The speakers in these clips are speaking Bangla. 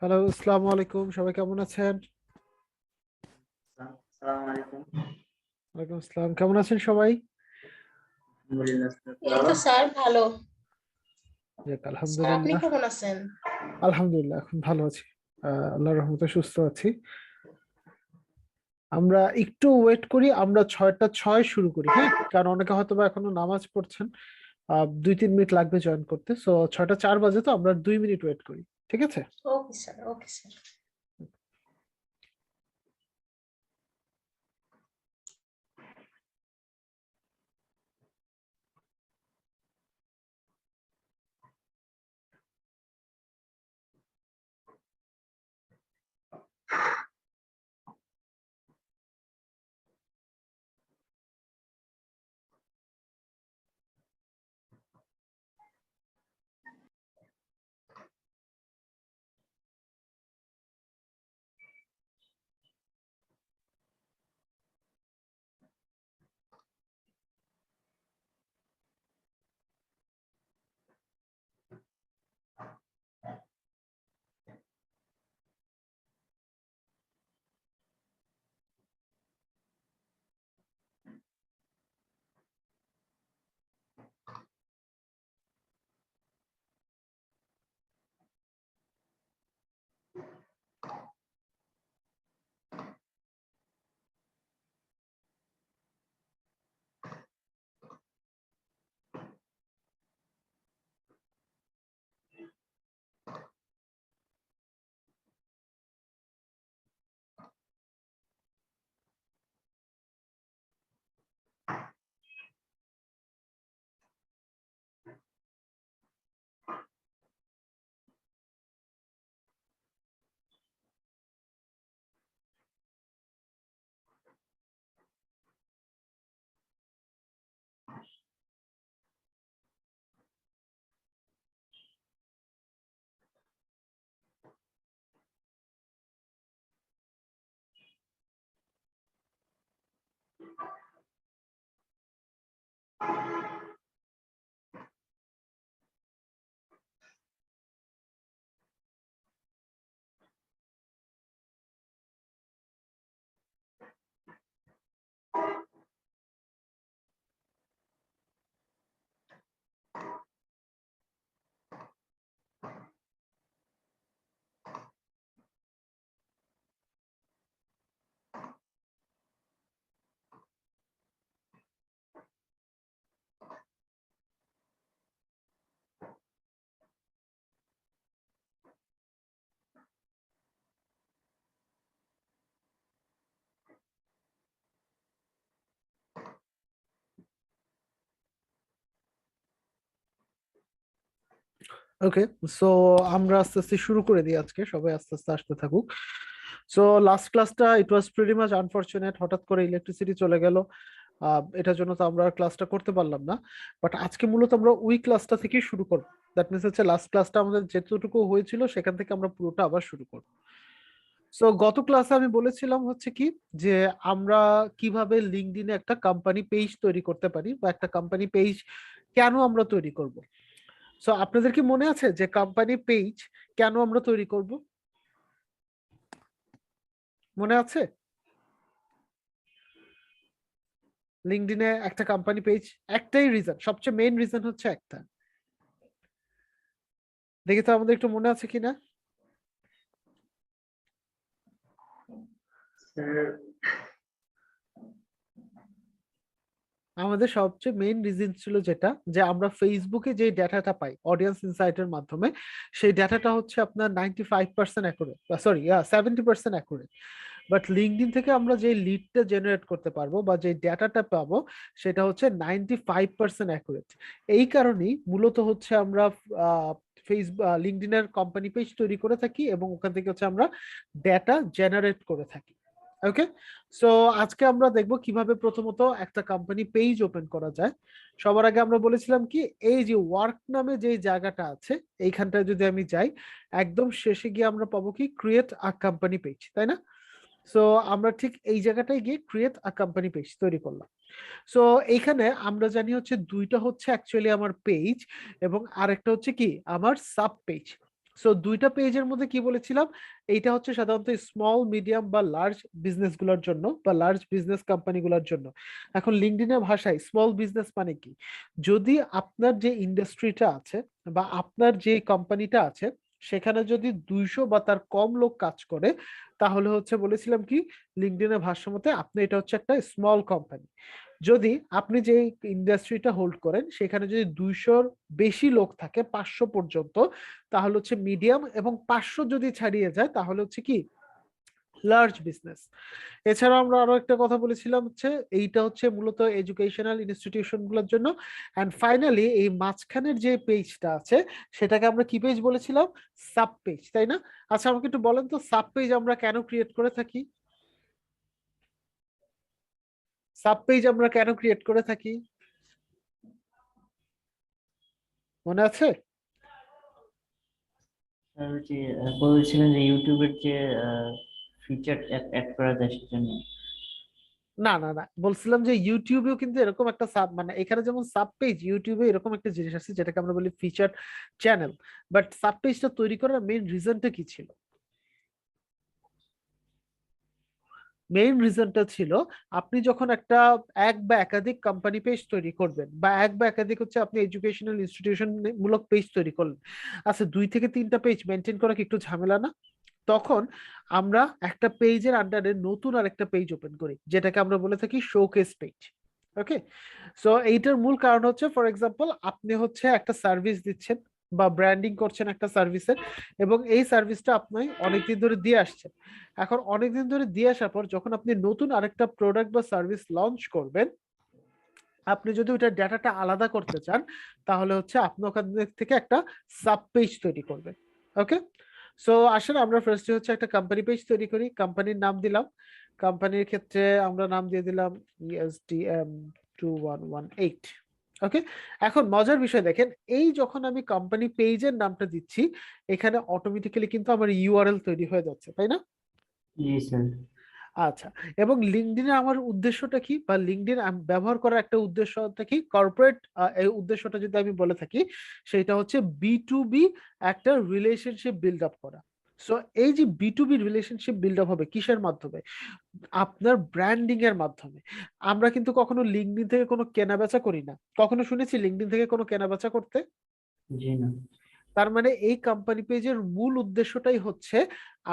হ্যালো, আসসালামু আলাইকুম। সবাই কেমন আছেন? সালাম আলাইকুম। ওয়ালাইকুম আসসালাম। কেমন আছেন সবাই? আলহামদুলিল্লাহ স্যার, এই ভালো। তো স্যার ভালো। যাক, স্যার আপনি আলহামদুলিল্লাহ। কেমন আছেন? আলহামদুলিল্লাহ, এখন ভালো আছি। আল্লাহর রহমতে সুস্থ আছি। আমরা একটু ওয়েট করি, আমরা 6টা 6 শুরু করি, হ্যাঁ? কারণ অনেকে হয়তো বা এখনো নামাজ পড়ছেন। 2-3 মিনিট লাগবে জয়েন করতে, সো 6টা 4 বাজে, তো আমরা 2 মিনিট ওয়েট করি। ঠিক আছে? Okay sir, okay sir. Okay, so আমরা আস্তে আস্তে শুরু করে দিই। আজকে সবাই আস্তে আস্তে আসতে থাকুক। সো লাস্ট ক্লাসটা ইট ওয়াজ প্রিটি মাচ আনফরচুনেট, হঠাৎ করে ইলেকট্রিসিটি চলে গেল। এটার জন্য তো আমরা ক্লাসটা করতে পারলাম না। বাট আজকে মূলত আমরা ওই ক্লাসটা থেকেই শুরু করবো। দ্যাট মিনস হচ্ছে লাস্ট ক্লাসটা আমাদের যেটুকু হয়েছিল সেখান থেকে আমরা পুরোটা আবার শুরু করবো। সো গত ক্লাসে আমি বলেছিলাম হচ্ছে কি, যে আমরা কিভাবে লিঙ্কডইনে একটা কোম্পানি পেজ তৈরি করতে পারি, বা একটা কোম্পানি পেজ কেন আমরা তৈরি করব। সো আপনাদের কি মনে আছে যে কোম্পানি পেজ কেন আমরা তৈরি করব? মনে আছে? লিঙ্কডইনে একটা কোম্পানি পেজ, একটাই রিজন, সবচেয়ে মেইন রিজন হচ্ছে একটা। দেখি তো আমাদের একটু মনে আছে কিনা। স্যার, আমাদের সবচেয়ে মেইন রিজন ছিল যেটা, যে আমরা ফেসবুকে যে ডেটাটা পাই অডিয়েন্স ইনসাইটের মাধ্যমে, সেই ডেটাটা হচ্ছে আপনার 95% accurate, sorry 70% accurate. But LinkedIn থেকে আমরা যে লিডটা জেনারেট করতে পারবো বা যে ডেটাটা পাবো, সেটা হচ্ছে 95% অ্যাকুরেট। এই কারণেই মূলত হচ্ছে আমরা ফেসবুক লিঙ্কডইনের কোম্পানি পেজ তৈরি করে থাকি, এবং ওখান থেকে হচ্ছে আমরা ডেটা জেনারেট করে থাকি। ওকে, সো আজকে আমরা দেখব কিভাবে প্রথমত একটা কোম্পানি পেজ ওপেন করা যায়। সবার আগে আমরা বলেছিলাম কি, এই যে ওয়ার্ক নামে যে জায়গাটা আছে, এইখানটায় যদি আমি যাই, একদম শেষে গিয়ে আমরা পাবো কি, ক্রিয়েট আ কোম্পানি পেজ, তাই না? সো আমরা ঠিক এই জায়গাটায় গিয়ে ক্রিয়েট আ কোম্পানি পেজ তৈরি করলাম। সো এইখানে আমরা জানি হচ্ছে দুইটা হচ্ছে অ্যাকচুয়ালি আমার পেজ, এবং আরেকটা হচ্ছে কি আমার সাব পেজ। সো দুইটা পেজের মধ্যে কি বলেছিলাম, এইটা হচ্ছে সাধারণত স্মল মিডিয়াম বা লার্জ বিজনেস গুলোর জন্য বা লার্জ বিজনেস কোম্পানি গুলোর জন্য। এখন লিঙ্কডইনের ভাষায় স্মল বিজনেস মানে কি, যদি আপনার যে ইন্ডাস্ট্রিটা আছে বা আপনার যে কোম্পানিটা আছে সেখানে যদি 200 বা তার কম লোক কাজ করে, তাহলে হচ্ছে বলেছিলাম কি লিঙ্কডইনের ভাষ্য মতে আপনি এটা হচ্ছে একটা স্মল কোম্পানি। যদি আপনি যে ইন্ডাস্ট্রিটা হোল্ড করেন সেখানে যদি 200-র বেশি লোক থাকে, 500 পর্যন্ত, তাহলে হচ্ছে মিডিয়াম, এবং 500 যদি ছাড়িয়ে যায় তাহলে হচ্ছে কি লার্জ বিজনেস। এছাড়াও আমরা আরো একটা কথা বলেছিলাম হচ্ছে এইটা হচ্ছে মূলত এডুকেশনাল ইনস্টিটিউশন গুলোর জন্য। এন্ড ফাইনালি এই মাঝখানের যে পেজটা আছে সেটাকে আমরা কি পেজ বলেছিলাম, সাব পেজ, তাই না? আচ্ছা আমাকে একটু বলেন তো সাব পেজ আমরা কেন ক্রিয়েট করে থাকি, সাব পেজ আমরা কেন ক্রিয়েট করে থাকি, মনে আছে? স্যার যে বলেছিলেন যে ইউটিউবের যে ফিচার অ্যাড করা যায় সেজন্য। না না না, বলছিলাম যে ইউটিউবেও কিন্তু এরকম একটা সাব, মানে এখানে যেমন সাব পেজ, ইউটিউবে এরকম একটা জিনিস আছে যেটাকে আমরা বলি ফিচার চ্যানেল। বাট সাব পেজটা তৈরি করার মেইন রিজনটা কি ছিল? মেইন রিজনটা ছিল আপনি যখন একটা এক বা একাধিক কোম্পানি পেজ তৈরি করবেন, বা এক বা একাধিক হচ্ছে আপনি এডুকেশনাল ইনস্টিটিউশন মূলক পেজ তৈরি করলেন, আচ্ছা 2 থেকে 3টা পেজ মেনটেন করা কি একটু ঝামেলা না? তখন আমরা একটা পেজের আন্ডারে নতুন আরেকটা পেজ ওপেন করি যেটাকে আমরা বলে থাকি শোকেস পেজ। ওকে, সো এইটার মূল কারণ হচ্ছে ফর এক্সাম্পল আপনি হচ্ছে একটা সার্ভিস দিচ্ছেন বা ব্র্যান্ডিং করছেন একটা সার্ভিসের, এবং এই সার্ভিসটা আপনি অনেকদিন ধরে দিয়ে আসছেন। এখন অনেকদিন ধরে দিয়ে আসার পর যখন আপনি নতুন আরেকটা প্রোডাক্ট বা সার্ভিস লঞ্চ করবেন, আপনি যদি ওইটার ডাটাটা আলাদা করতে চান তাহলে হচ্ছে আপনি ওখান থেকে একটা সাব পেজ তৈরি করবেন। ওকে, সো আসলে আমরা ফার্স্টে হচ্ছে একটা কোম্পানি পেজ তৈরি করি, কোম্পানির নাম দিলাম, কোম্পানির ক্ষেত্রে আমরা নাম দিয়ে দিলাম ESDM 2118। ওকে, এখন মজার বিষয় দেখেন, এই যখন আমি কোম্পানি পেজের নামটা দিচ্ছি এখানে অটোমেটিক্যালি কিন্তু আমার ইউআরএল তৈরি হয়ে যাচ্ছে, তাই না? জি স্যার। আচ্ছা, এবং লিঙ্কডইনে আমার উদ্দেশ্যটা কি, বা লিঙ্কডইন ব্যবহার করার একটা উদ্দেশ্যটা কি, কর্পোরেট এই উদ্দেশ্যটা যদি আমি বলে থাকি সেটা হচ্ছে B2B একটা রিলেশনশিপ বিল্ড আপ করা। সো এই যে B2B রিলেশনশিপ বিল্ড আপ হবে কিসের মাধ্যমে, আপনার ব্র্যান্ডিং এর মাধ্যমে। আমরা কিন্তু কখনো লিঙ্কডইন থেকে কোনো কেনা বেচা করি না, কখনো শুনেছি লিঙ্কডইন থেকে কোনো কেনা বেচা করতে? জি না। তার মানে এই কোম্পানি পেজের মূল উদ্দেশ্যটাই হচ্ছে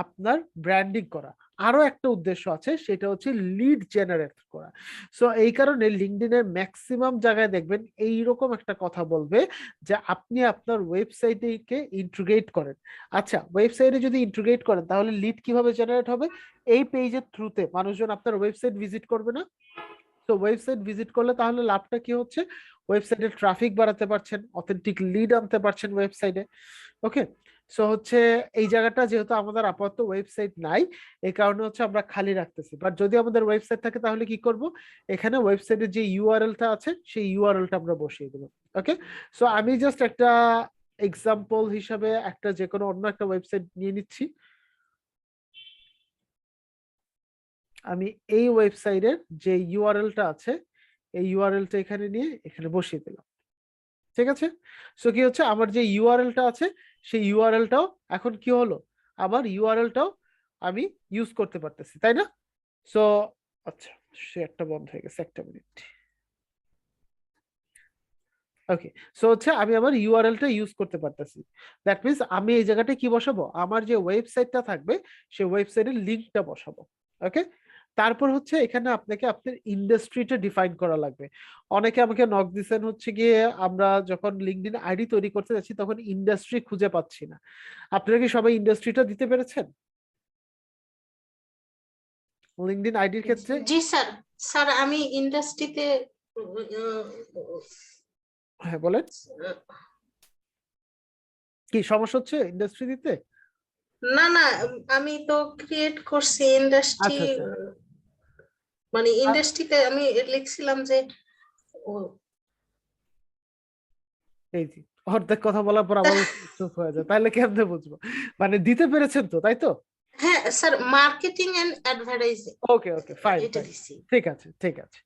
আপনার ব্র্যান্ডিং করা। আরো একটা উদ্দেশ্য আছে সেটা হচ্ছে লিড জেনারেট করা। সো এই কারণে লিঙ্কডইনের ম্যাক্সিমাম জায়গায় দেখবেন এইরকম একটা কথা বলবে যে আপনি আপনার ওয়েবসাইটকে ইন্টিগ্রেট করেন। আচ্ছা, ওয়েবসাইটে যদি ইন্টিগ্রেট করেন তাহলে লিড কিভাবে জেনারেট হবে? এই পেজের থ্রুতে মানুষজন আপনার ওয়েবসাইট ভিজিট করবে না? তো ওয়েবসাইট ভিজিট করলে তাহলে লাভটা কি হচ্ছে, ওয়েবসাইটে ট্রাফিক বাড়াতে পারছেন, অথেন্টিক লিড আনতে পারছেন ওয়েবসাইটে। ওকে, সো হচ্ছে এই জায়গাটা যেহেতু আমাদের আপাতত ওয়েবসাইট নাই এই কারণে হচ্ছে আমরা খালি রাখতেছি, বাট যদি আমাদের ওয়েবসাইট থাকে তাহলে কি করব, এখানে ওয়েবসাইটের যে ইউআরএলটা আছে সেই ইউআরএলটা আমরা বসিয়ে দেবো। ওকে, সো আমি জাস্ট একটা এক্সাম্পল হিসাবে একটা যে কোনো অন্য একটা ওয়েবসাইট নিয়ে নিচ্ছি। আমি এই ওয়েবসাইটের যে ইউআরএলটা আছে এই ইউআরএলটা এখানে নিয়ে এখানে বসিয়ে দিলাম। ঠিক আছে, সো কি হচ্ছে আমার যে ইউআরএলটা আছে সেই ইউআরএলটাও এখন কি হলো, আমার ইউআরএলটাও আমি ইউজ করতে পারতেছি, তাই না? সো আচ্ছা, শেয়ারটা বন্ধ হয়ে গেছে, একটা মিনিট। ওকে, সো হচ্ছে আমি আমার ইউআরএলটা ইউজ করতে পারতেছি। দ্যাট মিনস আমি এই জায়গাটা কি বসাবো, আমার যে ওয়েবসাইটটা থাকবে সেই ওয়েবসাইটের লিঙ্কটা বসাবো। ওকে, তারপর হচ্ছে এখানে আপনাকে আপনার ইন্ডাস্ট্রিটা ডিফাইন করা লাগবে। অনেকে আমাকে নক দিছেন হচ্ছে গিয়ে আমরা যখন লিঙ্কডইন আইডি তৈরি করতে যাচ্ছি তখন ইন্ডাস্ট্রি খুঁজে পাচ্ছি না। আপনারা কি সবাই ইন্ডাস্ট্রিটা দিতে পেরেছেন লিঙ্কডইন আইডির ক্ষেত্রে? জি স্যার। স্যার আমি ইন্ডাস্ট্রিতে হ্যাঁ বলেন, কি সমস্যা হচ্ছে ইন্ডাস্ট্রি দিতে? না না, আমি তো ক্রিয়েট করছি ইন্ডাস্ট্রি, আচ্ছা আচ্ছা, মানে ইন্ডাস্ট্রিতে আমি লিখছিলাম যে এই যে অর্ধেক কথা বলার পর আবার চুপ হয়ে যায়, তাহলে কেমনে বুঝবো? মানে দিতে পেরেছেন তো, তাই তো? হ্যাঁ sir, marketing and advertising okay okay fine এটা ফাইন, দিছি। ঠিক আছে ঠিক আছে,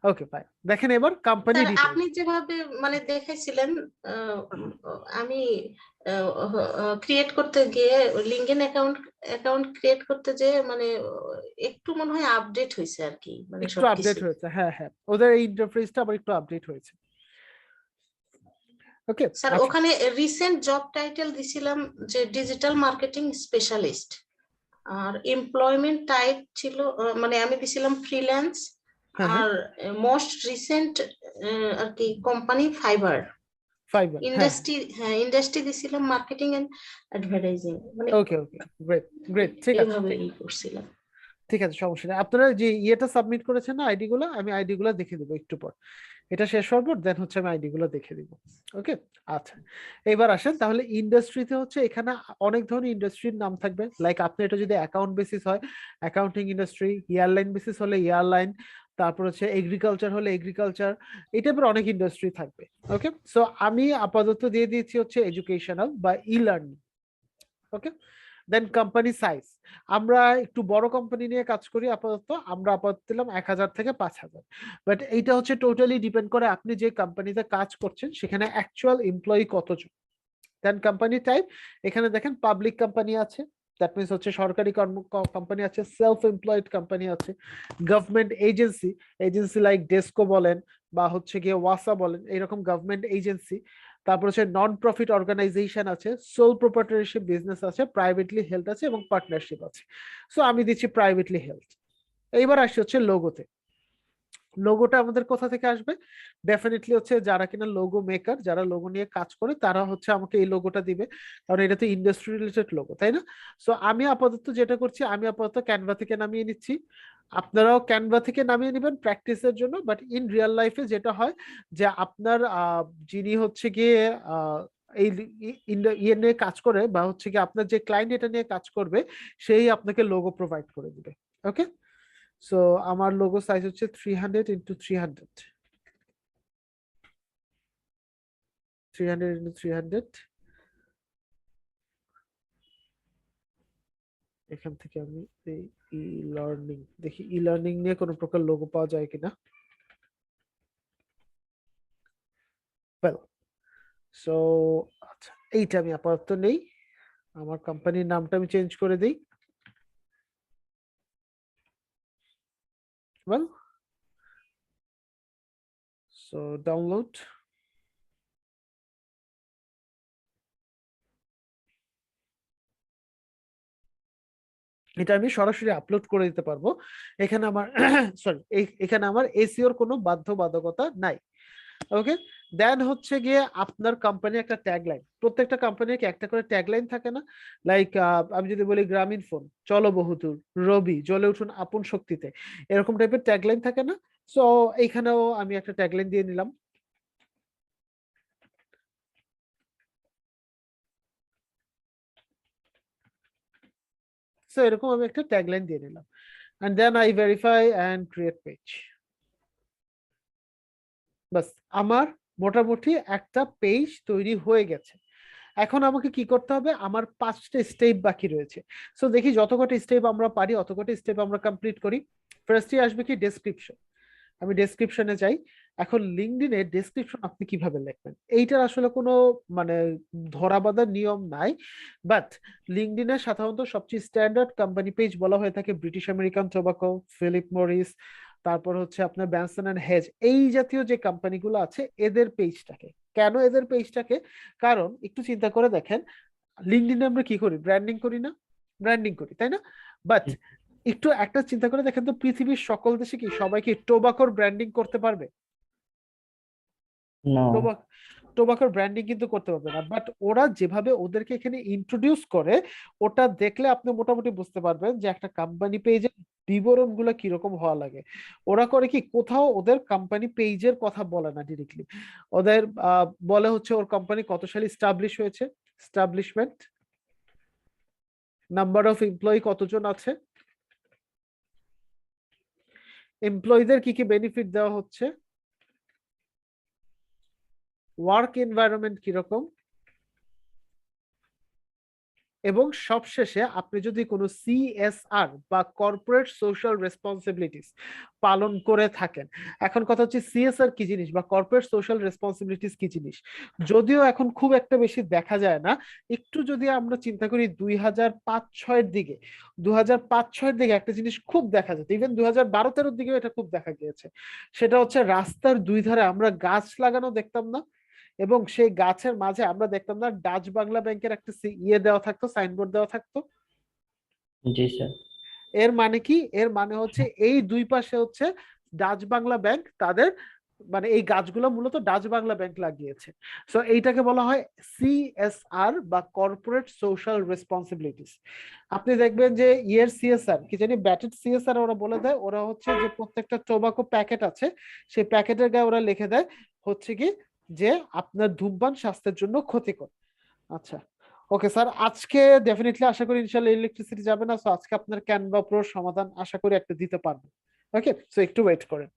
ওকে ফাইন। দেখেন এবার কোম্পানি স্যার ডিটেইলস। আপনি যেভাবে মানে দেখাইছিলেন, আমি ক্রিয়েট করতে গিয়ে লিঙ্কডইন অ্যাকাউন্ট ক্রিয়েট করতে যে মানে একটু মনে হয় আপডেট হয়েছে আর কি, মানে একটু আপডেট সবকিছু। হয়েছে, হ্যাঁ হ্যাঁ, ওদের এই ইন্টারফেসটা আবার একটু আপডেট হয়েছে। ওকে স্যার আচ্ছা, ওখানে রিসেন্ট জব টাইটেল দিছিলাম যে ডিজিটাল মার্কেটিং স্পেশালিস্ট, আর এমপ্লয়মেন্ট টাইপ ছিল মানে আমি দিছিলাম ফ্রিল্যান্স, হ্যাঁ হ্যাঁ আর মোস্ট রিসেন্ট আর কি কোম্পানি ফাইবার। ফাইবার, হ্যাঁ ইন্ডাস্ট্রি, হ্যাঁ ইন্ডাস্ট্রি দিছিলাম মার্কেটিং এন্ড অ্যাডভার্টাইজিং, মানে ওকে ওকে, গ্রেট গ্রেট, ঠিক আছে এইভাবে ঠিক ই করছিলাম। ঠিক আছে, সমস্যা নেই। আপনারা যে ইয়েটা সাবমিট করেছেন না আইডি গুলো, আমি আইডি গুলো দেখে দেবো একটু পর, এটা শেষ হওয়ার পর দেন হচ্ছে আমি আইডি গুলো দেখে দিব। ওকে আচ্ছা, এবার আসেন তাহলে ইন্ডাস্ট্রিতে হচ্ছে এখানে অনেক ধরনের ইন্ডাস্ট্রির নাম থাকবে। লাইক আপনি এটা যদি অ্যাকাউন্ট বেসিস হয় অ্যাকাউন্টিং ইন্ডাস্ট্রি, এয়ারলাইন বেসিস হলে এয়ারলাইন, তারপর হচ্ছে এগ্রিকালচার হলে এগ্রিকালচার, এই টাইপের অনেক ইন্ডাস্ট্রি থাকবে। ওকে সো আমি আপাতত দিয়ে দিয়েছি হচ্ছে এডুকেশনাল বা ই লার্নিং। ওকে দেন কোম্পানি সাইজ, আমরা একটু বড় কোম্পানি নিয়ে কাজ করি আপাতত, আমরা আপাতত দিলাম 1000 থেকে 5000, বাট এইটা হচ্ছে টোটালি ডিপেন্ড করে আপনি যে কোম্পানিতে কাজ করছেন সেখানে অ্যাকচুয়াল এমপ্লয়ি কতজন। দেন কোম্পানি টাইপ, এখানে দেখেন পাবলিক কোম্পানি আছে, দ্যাট মিনস হচ্ছে সরকারি কোম্পানি আছে, সেলফ এমপ্লয়েড কোম্পানি আছে, government agency, agency like DESCO বলেন বা হচ্ছে গিয়ে ওয়াসা বলেন, এরকম গভর্নমেন্ট এজেন্সি। তারপর হচ্ছে নন প্রফিট অর্গানাইজেশন আছে, সোল প্রোপ্রাইটরশিপ বিজনেস আছে, প্রাইভেটলি হেলথ আছে এবং পার্টনারশিপ আছে। সো আমি দিচ্ছি প্রাইভেটলি হেলথ। এইবার আসি হচ্ছে লোগোতে। লোগোটা আমাদের কোথা থেকে আসবে? ডেফিনেটলি হচ্ছে যারা কিনা লোগো মেকার, যারা লোগো নিয়ে কাজ করে তারা হচ্ছে আমাকে এই লোগোটা দিবে, কারণ এটা তো ইন্ডাস্ট্রি রিলেটেড লোগো, তাই না? সো আমি আপাতত যেটা করছি, আমি আপাতত ক্যানভা থেকে নামিয়ে নিচ্ছি, আপনারাও ক্যানভা থেকে নামিয়ে নেবেন প্র্যাকটিসের জন্য। বাট ইন রিয়েল লাইফে যেটা হয় যে আপনার যিনি হচ্ছে গিয়ে এই ইয়ে নিয়ে কাজ করে বা হচ্ছে কি আপনার যে ক্লায়েন্ট এটা নিয়ে কাজ করবে, সেই আপনাকে লোগো প্রোভাইড করে দিবে। ওকে সো আমার লোগো সাইজ হচ্ছে 300 ইন্টু 300, 300 ইন্টু 300। এখান থেকে আমি এই ই লার্নিং দেখি, ই লার্নিং নিয়ে কোনো প্রকার লোগো পাওয়া যায় কিনা। ওয়েল সো আচ্ছা, এইটা আমি আপাতত নেই, আমার কোম্পানির নামটা আমি চেঞ্জ করে দিই। ওয়েল সো ডাউনলোড, এটা আমি সরাসরি আপলোড করে দিতে পারবো। এখানে আমার সরি, এখানে আমার এসিওর কোনো বাধ্যবাধকতা নাই। ওকে দেন হচ্ছে গিয়ে আপনার কোম্পানি একটা ট্যাগলাইন, প্রত্যেকটা কোম্পানির কি একটা করে ট্যাগলাইন থাকে না? লাইক আমি যদি বলি গ্রামীণ ফোন, চলো বহুদূর, রবি, জ্বলে উঠুন আপন শক্তিতে, এরকম টাইপের ট্যাগলাইন থাকে না? সো এইখানেও আমি একটা ট্যাগলাইন দিয়ে নিলাম। সো এরকম আমি একটা ট্যাগলাইন দিয়ে নিলাম, and then I verify and create page। বাস, আমার মোটামুটি একটা পেজ তৈরি হয়ে গেছে। এখন আমাকে কি করতে হবে? আমার 5টা স্টেপ বাকি রয়েছে। সো দেখি যত কটা স্টেপ আমরা পারি অত কটা স্টেপ আমরা কমপ্লিট করি। ফার্স্টে আসবে কি ডেসক্রিপশন, আমি ডেসক্রিপশনে যাই। এখন লিঙ্কডইনে ডেসক্রিপশন আপনি কিভাবে লিখবেন এইটার আসলে কোনো মানে ধরাবাঁধা নিয়ম নাই, বাট লিঙ্কডইনে সাধারণত সবচেয়ে স্ট্যান্ডার্ড কোম্পানি পেজ বলা হয়ে থাকে British American tobacco, Philip Morris, তারপর হচ্ছে আপনার ব্যানসন অ্যান্ড হেজ, এই জাতীয় যে কোম্পানিগুলো আছে এদের পেজটাকে। কেন এদের পেজটাকে? কারণ একটু চিন্তা করে দেখেন, লিঙ্কডইনে আমরা কি করি? ব্র্যান্ডিং করি না? ব্র্যান্ডিং করি, তাই না? বাট একটু একটা চিন্তা করে দেখেন তো, পৃথিবীর সকল দেশে কি সবাই কি টোবাকোর ব্র্যান্ডিং করতে পারবে? নো। টোবাকোর ব্র্যান্ডিং কিন্তু করতে পারবে না। বাট ওরা যেভাবে ওদেরকে এখানে ইন্ট্রোডিউস করে, ওটা দেখলে আপনি মোটামুটি বুঝতে পারবেন যে একটা কোম্পানি পেজের বিবরণ গুলো কিরকম হওয়া লাগে। ওরা করে কি, কোথাও ওদের কোম্পানি পেজের কথা বলে না ডিরেক্টলি, ওদের বলে হচ্ছে ওর কোম্পানি কত সালে স্টাবলিশ হয়েছে, স্টাবলিশমেন্ট, নাম্বার অফ এমপ্লয়ি কতজন আছে, এমপ্লয়ীদের কি কি বেনিফিট দেওয়া হচ্ছে, ওয়ার্ক এনভায়রনমেন্ট কিরকম, এবং সবশেষে আপনি যদি কোনো সিএসআর বা কর্পোরেট সোশ্যাল রেসপন্সিবিলিটিস পালন করে থাকেন। এখন কথা হচ্ছে সিএসআর কি জিনিস বা কর্পোরেট সোশ্যাল রেসপন্সিবিলিটিস কি জিনিস, যদিও এখন খুব একটা বেশি দেখা যায় না। একটু যদি আমরা চিন্তা করি 2005-06 দিকে, 2005-06 দিকে একটা জিনিস খুব দেখা যেত, ইভেন 2012-13 দিকেও এটা খুব দেখা গিয়েছে। সেটা হচ্ছে রাস্তার দুই ধারে আমরা গাছ লাগানো দেখতাম না, এবং সেই গাছের মাঝে আমরা দেখতাম না ডাচ বাংলা ব্যাংকের একটা দেওয়া থাকতো, সাইনবোর্ড দেওয়া থাকতো। জি স্যার। এর মানে কি, এর মানে হচ্ছে এই দুই পাশে হচ্ছে ডাচ বাংলা ব্যাংক, তাদের মানে এই গাছগুলো মূলত ডাচ বাংলা ব্যাংক লাগিয়েছে। সো এইটাকে বলা হয় সিএসআর বা কর্পোরেট সোশ্যাল রেসপন্সিবিলিটিস। আপনি দেখবেন যে ইয়ের সিএসআর কি জানি, ব্যাটেড সিএসআর ওরা বলে দেয়, ওরা হচ্ছে যে প্রত্যেকটা টোবাকো প্যাকেট আছে সেই প্যাকেটের গায়ে ওরা লিখে দেয় হচ্ছে কি যে আপনার ধূমপান স্বাস্থ্যের জন্য ক্ষতিকর। আচ্ছা, ওকে স্যার, আজকে ডেফিনেটলি আশা করি ইনশাআল্লাহ ইলেকট্রিসিটি যাবে না, সো আজকে আপনার ক্যানভা প্রো সমাধান আশা করি একটা দিতে পারবো। ওকে, সো একটু ওয়েট করেন।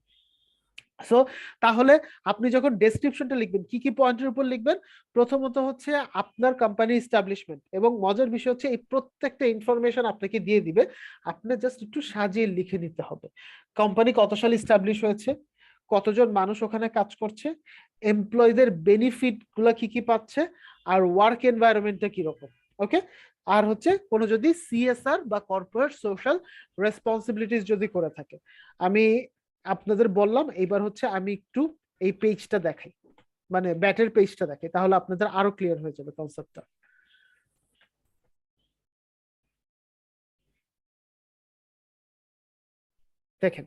সো তাহলে আপনি যখন ডেসক্রিপশনটা লিখবেন কি কি পয়েন্টের উপর লিখবেন, প্রথমত হচ্ছে আপনার কোম্পানি এস্টাবলিশমেন্ট, এবং মজার বিষয় হচ্ছে এই প্রত্যেকটা ইনফরমেশন আপনাকে দিয়ে দিবে, আপনার জাস্ট একটু সাজিয়ে লিখে নিতে হবে। কোম্পানি কত সালে এস্টাবলিশ হয়েছে, কতজন মানুষ ওখানে কাজ করছে, এমপ্লয়ীদের বেনিফিট গুলা কি কি পাচ্ছে, আর ওয়ার্ক এনভায়রনমেন্টটা কিরকম। ওকে, আর হচ্ছে কোনো যদি সিএসআর বা কর্পোরেট সোশ্যাল রেসপন্সিবিলিটিস যদি করে থাকে। আমি আপনাদের বললাম, এবার হচ্ছে আমি একটু এই পেজটা দেখাই, মানে ব্যাটের পেজটা দেখাই, তাহলে আপনাদের আরো ক্লিয়ার হয়ে যাবে কনসেপ্টটা। দেখেন,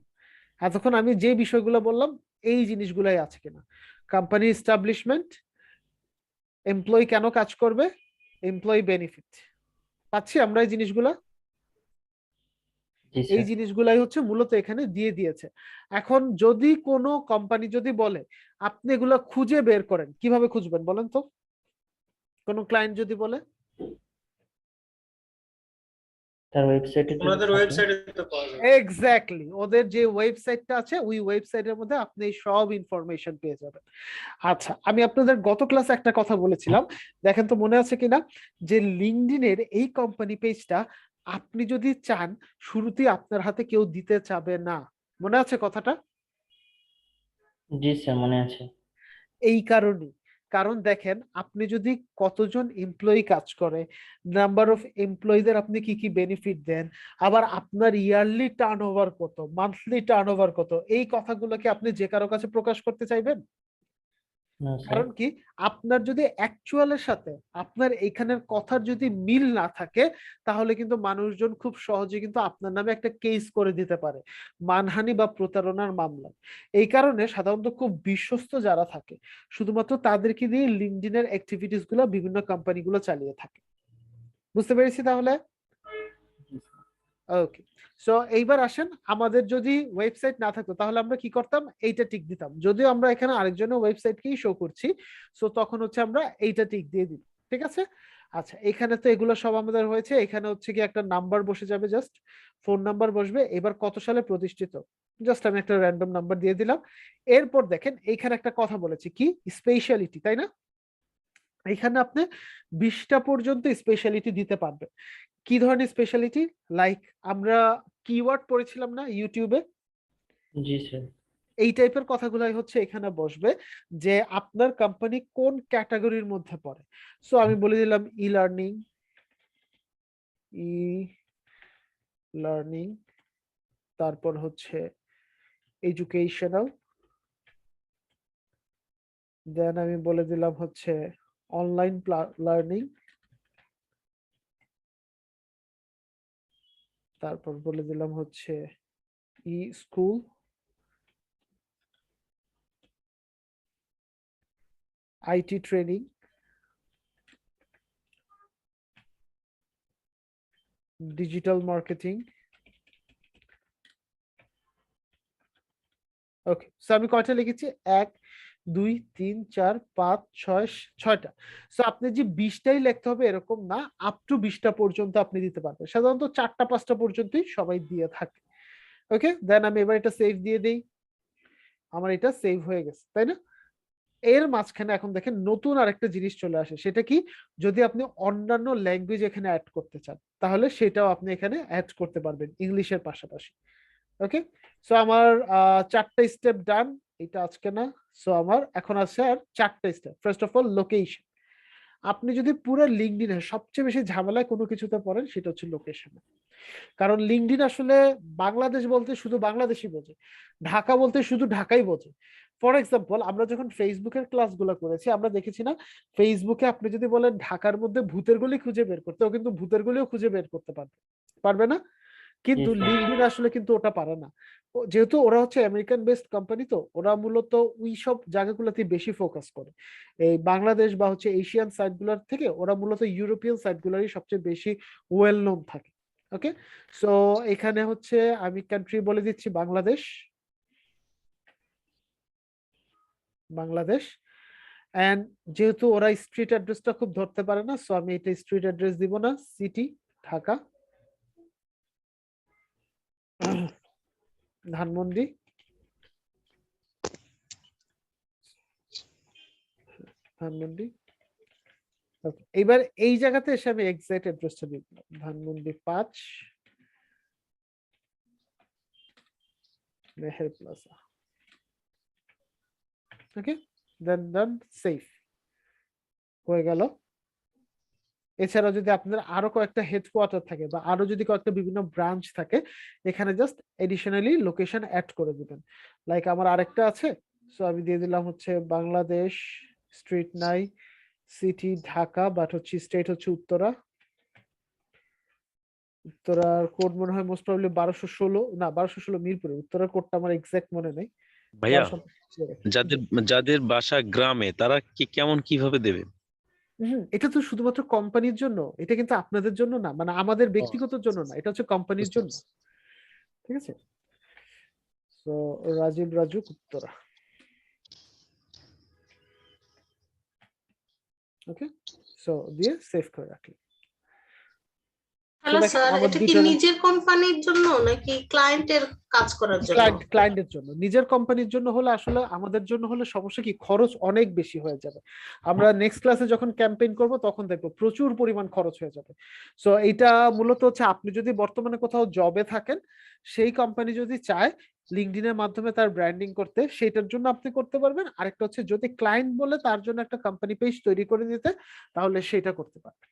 এতক্ষণ আমি যে বিষয়গুলো বললাম এই জিনিসগুলাই আছে কিনা, কোম্পানি এস্টাবলিশমেন্ট, এমপ্লয়ি কেন কাজ করবে, এমপ্লয়ি বেনিফিট, পাচ্ছি আমরা এই জিনিসগুলা। জি এই স্যার। জিনিসগুলাই হচ্ছে মূলত এখানে দিয়ে দিয়েছে। এখন যদি কোনো কোম্পানি যদি বলে আপনি এগুলা খুঁজে বের করেন, কিভাবে খুঁজবেন বলেন তো? কোনো ক্লায়েন্ট যদি বলে, তার ওয়েবসাইটে যদি ওনাদের থাকে। ওয়েবসাইটে তো পাওয়া যাবে। এক্স্যাক্টলি, ওদের যে ওয়েবসাইটটা আছে ওই ওয়েবসাইটের মধ্যে আপনি এই সব ইনফরমেশন পেয়ে যাবেন। আচ্ছা, আমি আপনাদের গত ক্লাসে একটা কথা বলেছিলাম, দেখেন তো মনে আছে কিনা, যে লিঙ্কডইনের এই কোম্পানি পেজটা আপনি যদি চান শুরুতেই আপনার হাতে কেউ দিতে চাবে না, মনে আছে কথাটা? জি স্যার, মনে আছে। এই কারণে, কারণ দেখেন আপনি যদি কতজন এমপ্লয়ি কাজ করে, নাম্বার অফ এমপ্লয়ীদের আপনি কি কি বেনিফিট দেন, আবার আপনার ইয়ারলি টার্নওভার কত, মান্থলি টার্নওভার কত, এই কথাগুলোকে আপনি যে কারো কাছে প্রকাশ করতে চাইবেন? না স্যার। কারণ কি, আপনার যদি অ্যাকচুয়ালের সাথে আপনার এখানের কথার যদি মিল না থাকে, তাহলে কিন্তু মানুষজন খুব সহজে কিন্তু আপনার নামে একটা কেস করে দিতে পারে, মানহানি বা প্রতারণার মামলা। এই কারণে সাধারণত খুব বিশ্বস্ত যারা থাকে শুধুমাত্র তাদেরকে দিয়ে লিঙ্কডইনের অ্যাক্টিভিটিস গুলো বিভিন্ন কোম্পানিগুলো চালিয়ে থাকে। বুঝতে পেরেছি তাহলে? ওকে, সো এইবার আসেন, আমাদের যদি ওয়েবসাইট না থাকতো তাহলে আমরা কি করতাম, এইটা টিক দিতাম, যদিও আমরা এখানে আরেকজনের ওয়েবসাইটকেই শো করছি, সো তখন হচ্ছে আমরা এইটা টিক দিয়ে দিই। ঠিক আছে, আচ্ছা, এখানে তো এগুলো সব আমাদের হয়েছে, এখানে হচ্ছে কি একটা নাম্বার বসে যাবে, জাস্ট ফোন নাম্বার বসবে, এবার কত সালে প্রতিষ্ঠিত, জাস্ট আমি একটা র্যান্ডম নাম্বার দিয়ে দিলাম। এরপর দেখেন এইখানে একটা কথা বলেছি কি, স্পেশালিটি, তাই না? এখানে আপনি 20টা পর্যন্ত স্পেশালিটি দিতে পারবেন। কি ধরনের স্পেশালিটি, লাইক আমরা কিওয়ার্ড পড়েছিলাম না ইউটিউবে, জি স্যার। এই টাইপের কথাগুলাই হচ্ছে এখানে বসবে, যে আপনার কোম্পানি কোন ক্যাটাগরির মধ্যে পড়ে। সো আমি বলে দিলাম ই লার্নিং, ই লার্নিং, তারপর হচ্ছে এডুকেশনাল, দেন আমি বলে দিলাম হচ্ছে অনলাইন লার্নিং, তারপর বলে দিলাম হচ্ছে E school, IT training, digital marketing. Okay, so আমি কয়টা লিখেছি, 1 2 3 4 5 6 6টা। সো আপনি যে 20টাই লিখতে হবে এরকম না, আপ টু 20টা পর্যন্ত আপনি দিতে পারবেন, সাধারণত 4টা 5টা পর্যন্তই সবাই দিয়ে থাকে। ওকে, দেন আমি এবার এটা সেভ দিয়ে দেই, আমার এটা সেভ হয়ে গেছে, তাই না? এর মাঝখানে এখন দেখেন নতুন আরেকটা জিনিস চলে আসে, সেটা কি, যদি আপনি অন্যান্য ল্যাঙ্গুয়েজ এখানে অ্যাড করতে চান তাহলে সেটাও আপনি এখানে অ্যাড করতে পারবেন ইংলিশের পাশাপাশি। ওকে, সো আমার 4টা স্টেপ ডান, এটা আজকে না। সো আমার এখন আছে আর 4টা step. First of all location. আপনি যদি পুরো লিঙ্কডইনে সবচেয়ে বেশি ঝামেলায় কোনো কিছুতে পড়েন সেটা হচ্ছে লোকেশন। কারণ লিঙ্কডইন আসলে বাংলাদেশ বলতে শুধু বাংলাদেশই বোঝে, ঢাকা বলতে শুধু ঢাকাই বোঝে। ফর এক্সাম্পল, আমরা যখন ফেসবুকের ক্লাসগুলো করেছি আমরা দেখেছি না, ফেসবুকে আপনি যদি বলেন ঢাকার মধ্যে ভূতের গলি খুঁজে বের করতে, ও কিন্তু ভূতের গলিও খুঁজে বের করতে পারবে, পারবে না? কিন্তু স্যার। লিঙ্কডইন আসলে কিন্তু ওটা পারে না। যেহেতু ওরা হচ্ছে আমেরিকান বেসড কোম্পানি, তো ওরা মূলত ওই সব জায়গাগুলোতে বেশি ফোকাস করে। এই বাংলাদেশ বা হচ্ছে এশিয়ান সাইট গুলোর থেকে ওরা মূলত ইউরোপিয়ান সাইট গুলোরই সবচেয়ে বেশি ওয়েল নোন থাকে। ওকে, সো এখানে হচ্ছে আমি কান্ট্রি বলে দিচ্ছি বাংলাদেশ, বাংলাদেশ। এন্ড যেহেতু ওরা স্ট্রিট অ্যাড্রেসটা খুব ধরতে পারে না, সো আমি এটা স্ট্রিট অ্যাড্রেস দিব না, সিটি ঢাকা, ধানমন্ডি, ধানমন্ডি। Okay, এবার এই জায়গাতে এসে আমি এক্সাক্ট অ্যাড্রেসটা দিব, ধানমন্ডি 5 মেহের প্লাজা। ওকে, দেন ডান, সেফ হয়ে গেল। এছাড়া যদি আপনাদের আরো কয়েকটা হেডকোয়ার্টার থাকে বা আরো যদি কয়েকটা বিভিন্ন ব্রাঞ্চ থাকে, এখানে জাস্ট এডিশনালি লোকেশন অ্যাড করে দিবেন। লাইক আমার আরেকটা আছে, সো আমি দিয়ে দিলাম হচ্ছে বাংলাদেশ, স্ট্রিট নাই, সিটি ঢাকা, বাট হচ্ছে স্টেট হচ্ছে উত্তরা। উত্তরার কোড মনে হয় মোস্ট প্রবাবলি 1216, না 1216 মিরপুরে, উত্তরার কোডটা আমার এক্সাক্ট মনে নেই। ভাইয়া, জি। যাদের যাদের বাসা গ্রামে তারা কি কেমন কিভাবে দেবে? এটা তো শুধুমাত্র কোম্পানির জন্য, এটা কিন্তু আপনাদের জন্য না, মানে আমাদের ও, ব্যক্তিগত জন্য না, এটা হচ্ছে কোম্পানির বুঝতে জন্য। পারছি। ঠিক আছে, তো রাজীব রাজু উত্তরা। ওকে, সো দিয়ে সেভ করে রাখি। হ্যালো দেখেন স্যার, আমার এটা কি দুইটা নিজের কোম্পানির জন্য নাকি ক্লায়েন্টের কাজ করার জন্য? ক্লায়েন্টের জন্য। নিজের কোম্পানির জন্য হলে আসলে আমাদের জন্য হলে সমস্যা কি, খরচ অনেক বেশি হয়ে যাবে। আমরা নেক্সট ক্লাসে যখন ক্যাম্পেইন করব তখন দেখবো প্রচুর পরিমাণ খরচ হয়ে যাবে। সো এইটা মূলত হচ্ছে আপনি যদি বর্তমানে কোথাও জবে থাকেন, সেই কোম্পানি যদি চায় লিঙ্কডইনের মাধ্যমে তার ব্র্যান্ডিং করতে, সেটার জন্য আপনি করতে পারবেন। আরেকটা হচ্ছে যদি ক্লায়েন্ট বলে তার জন্য একটা কোম্পানি পেজ তৈরি করে দিতে, তাহলে সেটা করতে পারবেন।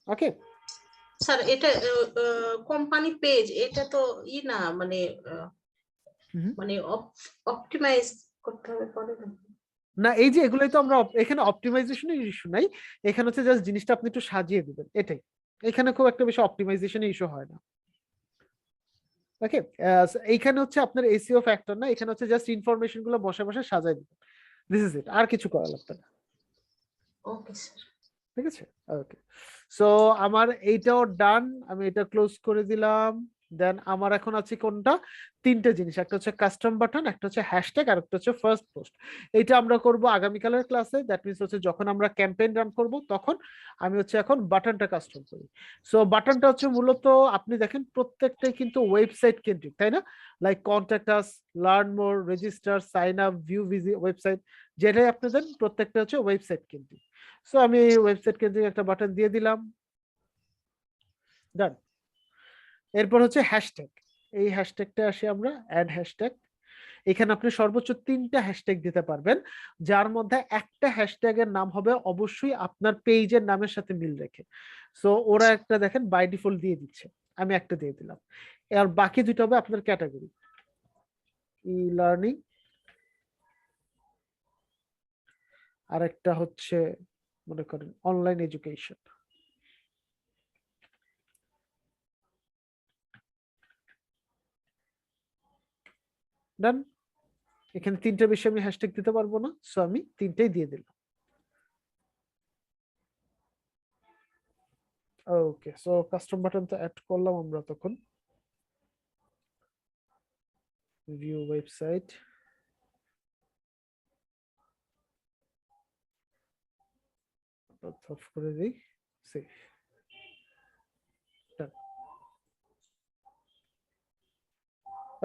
ওকে, স্যার, এটা কোম্পানি পেজ, এটা তো না, মানে মানে অপটিমাইজ করতে হবে পরে না? না, এই যে এগুলোই তো আমরা এখানে অপটিমাইজেশনের ইস্যু নাই, এখানে হচ্ছে জাস্ট জিনিসটা আপনি একটু সাজিয়ে দিবেন, এটাই। এখানে খুব একটা বেশি অপটিমাইজেশনের ইস্যু হয় না। ওকে, এইখানে হচ্ছে আপনার এসইও ফ্যাক্টর না, এখানে হচ্ছে জাস্ট ইনফরমেশন গুলো বসে বসে সাজাই দিবেন, দিস ইজ ইট, আর কিছু করা লাগবে না। ওকে স্যার। ঠিক আছে, ওকে। সো আমার এইটাও ডান, আমি এটা ক্লোজ করে দিলাম। দেন আমার এখন আছে কোনটা, 3টে জিনিস, একটা হচ্ছে কাস্টম বাটন, একটা হচ্ছে হ্যাশট্যাগ, আর একটা হচ্ছে ফার্স্ট পোস্ট। এটা আমরা করব আগামীকালের ক্লাসে, দ্যাট মিনস হচ্ছে যখন আমরা ক্যাম্পেইন রান করব তখন। আমি হচ্ছে এখন বাটনটা কাস্টম করি। সো বাটনটা হচ্ছে মূলত আপনি দেখেন প্রত্যেকটাই কিন্তু ওয়েবসাইট কেন্দ্রিক, তাই না? Like contact us, learn more, register, sign up, view website, যেটাই আপনি দেন প্রত্যেকটা হচ্ছে ওয়েবসাইট কেন্দ্রিক। সো আমি ওয়েবসাইট কেন্দ্রিক একটা বাটন দিয়ে দিলাম, ডান। এরপর হচ্ছে হ্যাশট্যাগ, এই হ্যাশট্যাগটা আসি আমরা, অ্যাড হ্যাশট্যাগ। এখানে আপনি সর্বোচ্চ 3টা হ্যাশট্যাগ দিতে পারবেন, যার মধ্যে একটা হ্যাশট্যাগের নাম হবে অবশ্যই আপনার পেজের নামের সাথে মিল রেখে। সো ওরা একটা দেখেন বাই ডিফল্ট দিয়ে দিচ্ছে, আমি একটা দিয়ে দিলাম। আর বাকি দুটো হবে আপনার ক্যাটাগরি, ই লার্নিং, আর একটা হচ্ছে মনে করেন অনলাইন এডুকেশন। ডান, এখানে 3টা বেশি আমি হ্যাশট্যাগ দিতে পারবো না, সো আমি 3টাই দিয়ে দিলাম। ওকে, সো কাস্টম বাটন তো অ্যাড করলাম আমরা তখন, ভিউ ওয়েবসাইট, অফ করে দিই, সেভ,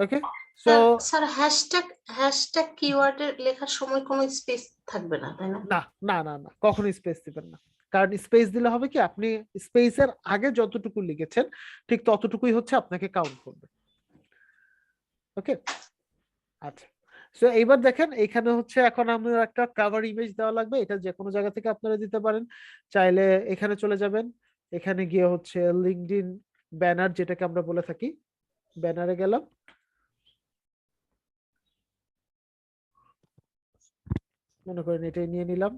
ওকে। সো স্যার হ্যাশট্যাগ কিওয়ার্ডের লেখার সময় কোনো স্পেস থাকবে না, তাই না? না না না না, কখনো স্পেস দিবেন না। কারণ স্পেস দিলে হবে কি, আপনি স্পেসের আগে যতটুকু লিখেছেন ঠিক ততটুকুই হচ্ছে আপনাকে কাউন্ট করবে। ওকে, আচ্ছা। সো এইবার দেখেন এখানে হচ্ছে এখন আমরা একটা কভার ইমেজ দেওয়া লাগবে, এটা যে কোনো জায়গা থেকে আপনারা দিতে পারেন। চাইলে এখানে চলে যাবেন, এখানে গিয়ে হচ্ছে লিঙ্কডইন ব্যানার যেটাকে আমরা বলে থাকি, ব্যানারে গেলাম, মনে করেন এটাই নিয়ে নিলাম।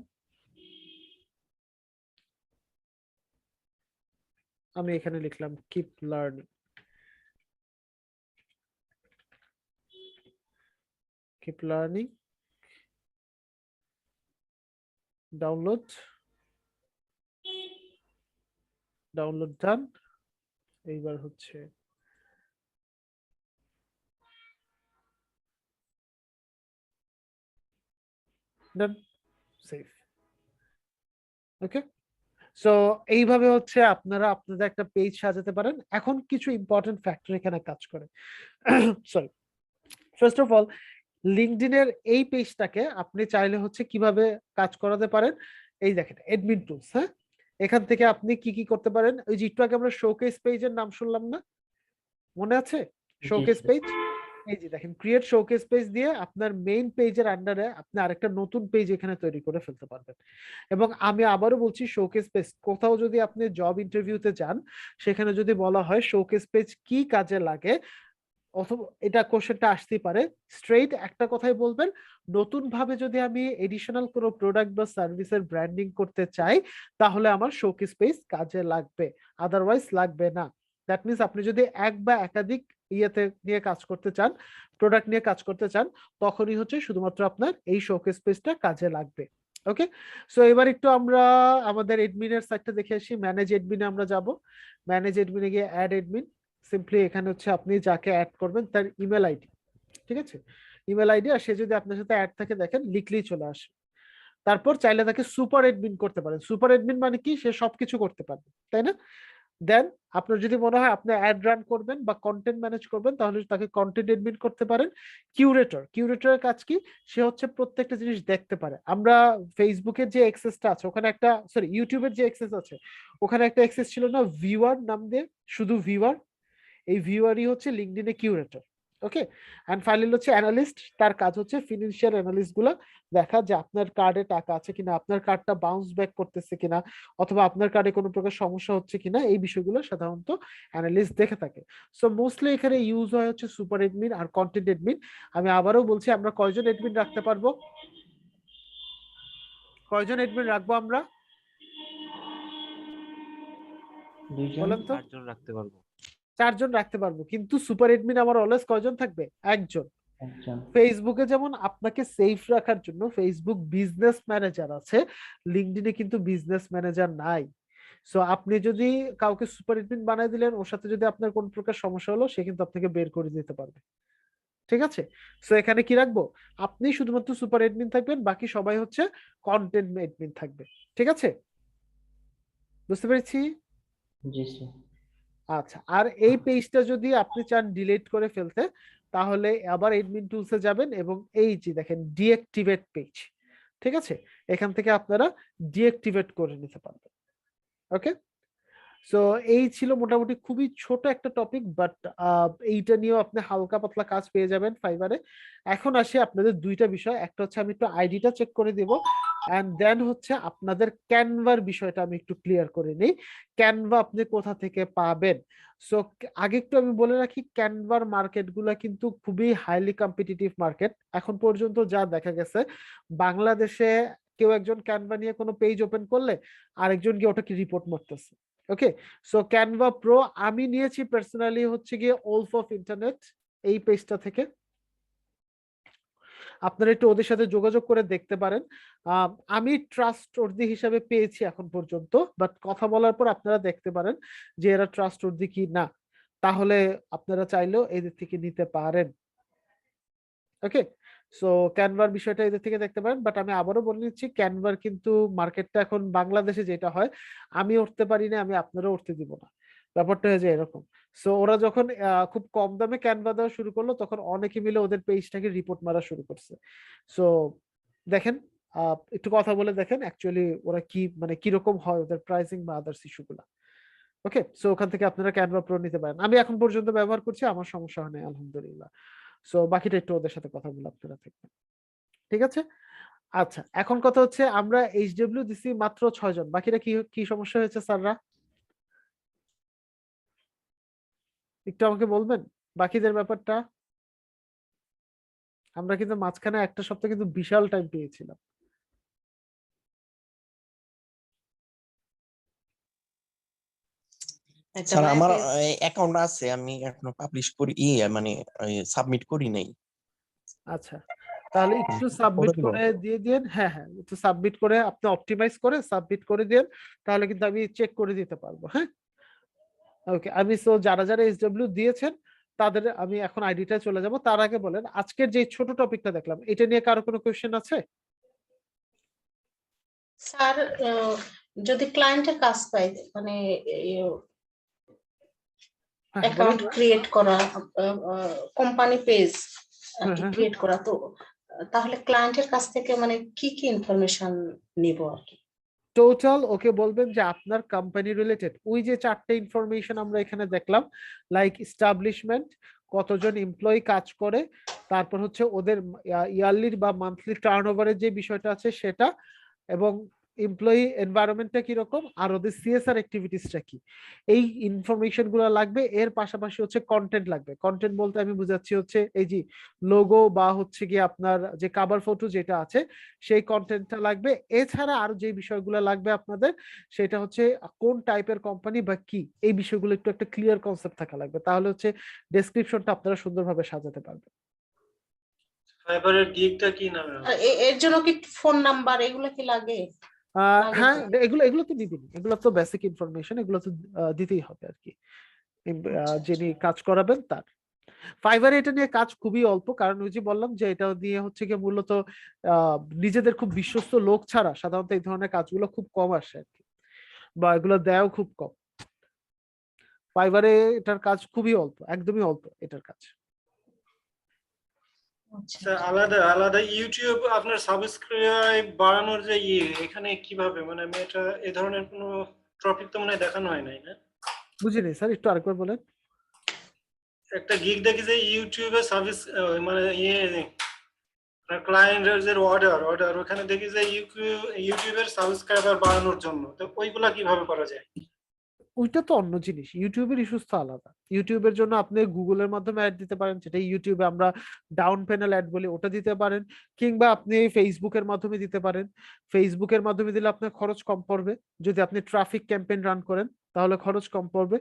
আমি এখানে লিখলাম keep learning, keep learning, download, download done. এইবার হচ্ছে ডান, সেভ। ওকে, সো এইভাবে হচ্ছে আপনারা আপনাদের একটা পেজ সাজাতে পারেন। এখন কিছু ইম্পর্টেন্ট ফ্যাক্টর এখানে কাজ করে। সরি, ফার্স্ট অফ অল লিঙ্কডইনের এই পেজটাকে আপনি চাইলে হচ্ছে কিভাবে কাজ করাতে পারেন, এই দেখেন এডমিন টুলস। হ্যাঁ, এখান থেকে আপনি কি কি করতে পারেন, ওই যে একটু আগে আমরা শোকেস পেজের নাম শুনলাম না, মনে আছে? জি শোকেস স্যার। পেজ, এই যে দেখেন ক্রিয়েট শোকেস পেজ দিয়ে আপনার মেইন পেজের আন্ডারে আপনি আরেকটা নতুন পেজ এখানে তৈরি করে ফেলতে পারবেন। এবং আমি আবারও বলছি, শোকেস পেজ কোথাও যদি আপনি জব ইন্টারভিউতে যান, সেখানে যদি বলা হয় শোকেস পেজ কি কাজে লাগে, অথবা এটা কোশ্চেনটা আসতেই পারে, স্ট্রেইট একটা কথাই বলবেন, নতুন ভাবে যদি আমি এডিশনাল কোনো প্রোডাক্ট বা সার্ভিসের ব্র্যান্ডিং করতে চাই তাহলে আমার শোকেস পেজ কাজে লাগবে, আদারওয়াইজ লাগবে না। দ্যাট মিনস আপনি যদি এক বা একাধিক ইয়েতে নিয়ে কাজ করতে চান, প্রোডাক্ট নিয়ে কাজ করতে চান, তখনই হচ্ছে শুধুমাত্র আপনার এই শোকেস পেজটা কাজে লাগবে। ওকে, সো এবার একটু আমরা আমাদের এডমিনের সাইটটা দেখে আসি। ম্যানেজ এডমিনে আমরা যাব, ম্যানেজ এডমিনে গিয়ে অ্যাড এডমিন, সিম্পলি এখানে হচ্ছে আপনি যাকে অ্যাড করবেন তার ইমেল আইডি, ঠিক আছে, ইমেল আইডি, আর সে যদি আপনার সাথে অ্যাড থাকে দেখেন লিখলেই চলে আসে। তারপর চাইলে তাকে সুপার এডমিন করতে পারেন। সুপার এডমিন মানে কি, সে সবকিছু করতে পারবে, তাই না? দেন আপনার যদি মনে হয় আপনি অ্যাড রান করবেন বা কন্টেন্ট ম্যানেজ করবেন, তাহলে তাকে কন্টেন্ট এডমিন করতে পারেন। কিউরেটর, কিউরেটরের কাজ কি, সে হচ্ছে প্রত্যেকটা জিনিস দেখতে পারে। আমরা ফেসবুকের যে অ্যাক্সেসটা আছে ওখানে একটা, সরি ইউটিউবের যে অ্যাক্সেস আছে ওখানে একটা অ্যাক্সেস ছিল না ভিউয়ার নাম দিয়ে, শুধু ভিউয়ার, এই ভিউয়ারই হচ্ছে লিঙ্কডইনে কিউরেটর। ওকে, এন্ড ফাইনালি হচ্ছে অ্যানালিস্ট, তার কাজ হচ্ছে ফিনান্সিয়াল অ্যানালিস্ট গুলা দেখা, যে আপনার কার্ডে টাকা আছে কিনা, আপনার কার্ডটা বাউন্স ব্যাক করতেছে কিনা, অথবা আপনার কার্ডে কোনো প্রকার সমস্যা হচ্ছে কিনা, এই বিষয়গুলো সাধারণত অ্যানালিস্ট দেখে থাকে। সো মোস্টলি এখানে ইউজ হয় হচ্ছে সুপার এডমিন আর কন্টেন্ট এডমিন। আমি আবারও বলছি, আমরা কয়জন এডমিন রাখতে পারবো, কয়জন এডমিন রাখবো আমরা, দুইজন। বলেন তো? 4 জন রাখতে পারবো। 4 জন রাখতে পারবো, কিন্তু সুপার এডমিন আমার অলওয়েজ কয়জন থাকবে, একজন। একজন। ফেসবুকে যেমন আপনাকে সেফ রাখার জন্য ফেসবুক বিজনেস ম্যানেজার আছে, লিঙ্কডইনে কিন্তু বিজনেস ম্যানেজার নাই। সো আপনি যদি কাউকে সুপার এডমিন বানাই দিলেন, ওর সাথে যদি আপনার কোন প্রকার সমস্যা হলো, সে কিন্তু আপনাকে বের করে দিতে পারবে। ঠিক আছে, সো এখানে কি রাখবো, আপনি শুধুমাত্র সুপার এডমিন থাকবেন, বাকি সবাই হচ্ছে কন্টেন্ট এডমিন থাকবে। ঠিক আছে, বুঝতে পেরেছি? জি স্যার। আচ্ছা, আর এই পেজটা যদি আপনি চান ডিলিট করে ফেলতে, তাহলে আবার এডমিন টুলসে যাবেন এবং এই যে দেখেন ডিঅ্যাক্টিভেট পেজ, ঠিক আছে, এখান থেকে আপনারা ডিঅ্যাক্টিভেট করে নিতে পারবেন। ওকে, সো এই ছিল মোটামুটি খুবই ছোট একটা টপিক, বাট এইটা নিয়েও আপনি হালকা পাতলা কাজ পেয়ে যাবেন ফাইবারে। এখন আসি আপনাদের দুইটা বিষয়, একটা হচ্ছে আমি একটু আইডিটা চেক করে দিব, এন্ড দেন হচ্ছে আপনাদের ক্যানভার বিষয়টা আমি একটু ক্লিয়ার করে নিই। ক্যানভা আপনি কোথা থেকে পাবেন? সো আগে একটু আমি বলে রাখি, ক্যানভার মার্কেট গুলা কিন্তু খুবই হাইলি কম্পিটিটিভ মার্কেট। এখন পর্যন্ত যা দেখা গেছে, বাংলাদেশে কেউ একজন ক্যানভা নিয়ে কোনো পেজ ওপেন করলে আরেকজন গিয়ে ওটাকে রিপোর্ট মারতেছে। ওকে, সো ক্যানভা প্রো আমি নিয়েছি পার্সোনালি হচ্ছে গিয়ে ওলফ অফ ইন্টারনেট, এই পেজটা থেকে। আপনারা একটু ওদের সাথে যোগাযোগ করে দেখতে পারেন। আমি ট্রাস্টওয়ার্দি হিসাবে পেয়েছি এখন পর্যন্ত, বাট কথা বলার পর আপনারা দেখতে পারেন যে এরা ট্রাস্টওয়ার্দি কি না, তাহলে আপনারা চাইলেও এদের থেকে নিতে পারেন। ওকে, সো ক্যানভার বিষয়টা এদের থেকে দেখতে পারেন, বাট আমি আবারও বলে নিচ্ছি, ক্যানভার কিন্তু মার্কেটটা এখন বাংলাদেশে যেটা হয়, আমি উঠতে পারি না, আমি আপনারা উঠতে দিব না। ব্যাপারটা হয়ে যায় এরকম। সো ওরা যখন খুব কম দামে ক্যানভা দেওয়া শুরু করলো, তখন অনেকে মিলে ওদের পেজটাকে রিপোর্ট মারা শুরু করছে। সো দেখেন, একটু কথা বলে দেখেন অ্যাকচুয়ালি ওরা কি মানে কিরকম হয় ওদের প্রাইসিং বা আদার্স ইস্যুগুলো। ওকে, সো ওখান থেকে আপনারা ক্যানভা প্রো নিতে পারেন। আমি এখন পর্যন্ত ব্যবহার করছি, আমার সমস্যা হয় না আলহামদুলিল্লাহ। সো বাকিটা একটু ওদের সাথে কথা বলে আপনারা দেখবেন, ঠিক আছে? আচ্ছা, এখন কথা হচ্ছে আমরা এইচডব্লিউ দিছি মাত্র 6 জন, বাকিরা কি কি সমস্যা হয়েছে স্যাররা? একটু আমাকে বলবেন বাকিদের ব্যাপারটা। আমরা কিন্তু মাঝখানে একটা সপ্তাহ কিন্তু বিশাল টাইম পেয়েছিলাম। একটা স্যার মায়া আমার পেজ। অ্যাকাউন্ট আছে, আমি এখনো পাবলিশ করি মানে সাবমিট করি নাই। আচ্ছা, তাহলে একটু সাবমিট করে দিব? করে দিয়ে দিন। হ্যাঁ হ্যাঁ, একটু সাবমিট করে আপনি অপটিমাইজ করে সাবমিট করে দিন, তাহলে কিন্তু আমি চেক করে দিতে পারবো। হ্যাঁ, ওকে। আমি সো যারা যারা এসডব্লিউ দিয়েছেন তাদের আমি এখন আইডিটা চলে যাব। তার আগে বলেন আজকের যে ছোট টপিকটা দেখলাম এটা নিয়ে কারো কোনো কোয়েশ্চেন আছে? স্যার, যদি ক্লায়েন্টের কাজ পাই, মানে হ্যাঁ, অ্যাকাউন্ট বলেন। ক্রিয়েট করা, কোম্পানি পেজ হ্যাঁ, হ্যাঁ, ক্রিয়েট করা, তো তাহলে ক্লায়েন্টের কাছ থেকে মানে কি কি ইনফরমেশন নিব আর কি? টোটাল ওকে বলবেন যে আপনার কোম্পানি রিলেটেড ওই যে 4টে ইনফরমেশন আমরা এখানে দেখলাম, লাইক এস্টাবলিশমেন্ট, কতজন এমপ্লয়ি কাজ করে, তারপর হচ্ছে ওদের ইয়ারলি বা মান্থলি টার্নওভারের যে বিষয়টা আছে সেটা, এবং এমপ্লয়ি এনভায়রনমেন্টটা কিরকম, আর ওদের সিএসআর অ্যাক্টিভিটিসটা কি, এই ইনফরমেশন গুলো লাগবে। এর পাশাপাশি হচ্ছে কন্টেন্ট লাগবে। কন্টেন্ট বলতে আমি বুঝাচ্ছি হচ্ছে এই যে লোগো বা হচ্ছে কি আপনার যে কভার ফটো যেটা আছে সেই কন্টেন্টটা লাগবে। এছাড়া আরো যে বিষয়গুলো লাগবে আপনাদের, সেটা হচ্ছে কোন টাইপের কোম্পানি বা কি, এই বিষয়গুলো একটু একটা ক্লিয়ার কনসেপ্ট থাকা লাগবে, তাহলে হচ্ছে ডেসক্রিপশনটা আপনারা সুন্দরভাবে সাজাতে পারবেন। ফাইবারের গিগটা কি নামে হবে? আর এর জন্য কি ফোন নাম্বার এগুলো কি লাগে? লাগে হ্যাঁ, তো। এগুলো এগুলো তো দিবেনি, এগুলো তো বেসিক ইনফরমেশন, এগুলো তো দিতেই হবে আর কি। আচ্ছা, যিনি কাজ করাবেন তার। ফাইবারে এটা নিয়ে কাজ খুবই অল্প, কারণ ওই যে বললাম যে এটা দিয়ে হচ্ছে কি মূলত নিজেদের খুব বিশ্বস্ত লোক ছাড়া সাধারণত এই ধরনের কাজগুলো খুব কম আসে আর কি, বা এগুলো দেয়ও খুব কম। ফাইবারে এটার কাজ খুবই অল্প, একদমই অল্প এটার কাজ। আচ্ছা। স্যার, আলাদা আলাদা ইউটিউব আপনার সাবস্ক্রাইব বাড়ানোর যে এখানে কিভাবে, মানে আমি এটা এই ধরনের কোনো টপিক তো মনে হয় দেখানো হয় নাই, না? বুঝিনি স্যার, একটু আরেকবার বলেন। একটা গিগ দেখি যে ইউটিউবে সার্ভিস, মানে ক্লায়েন্টের যে অর্ডার ওখানে দেখি যে ইউটিউবের সাবস্ক্রাইবার বাড়ানোর জন্য, তো ওইগুলা কিভাবে করা যায়? ওইটা তো অন্য জিনিস, ইউটিউবের ইস্যুস তো আলাদা। ইউটিউবের জন্য আপনি গুগলের মাধ্যমে অ্যাড দিতে পারেন, যেটা ইউটিউবে আমরা ডাউন প্যানেল অ্যাড বলি, ওটা দিতে পারেন। কিংবা আপনি ফেসবুকের মাধ্যমে দিতে পারেন। ফেসবুকের মাধ্যমে দিলে আপনার খরচ কম পড়বে। যদি আপনি ট্রাফিক ক্যাম্পেইন রান করেন তাহলে খরচ কম পড়বে।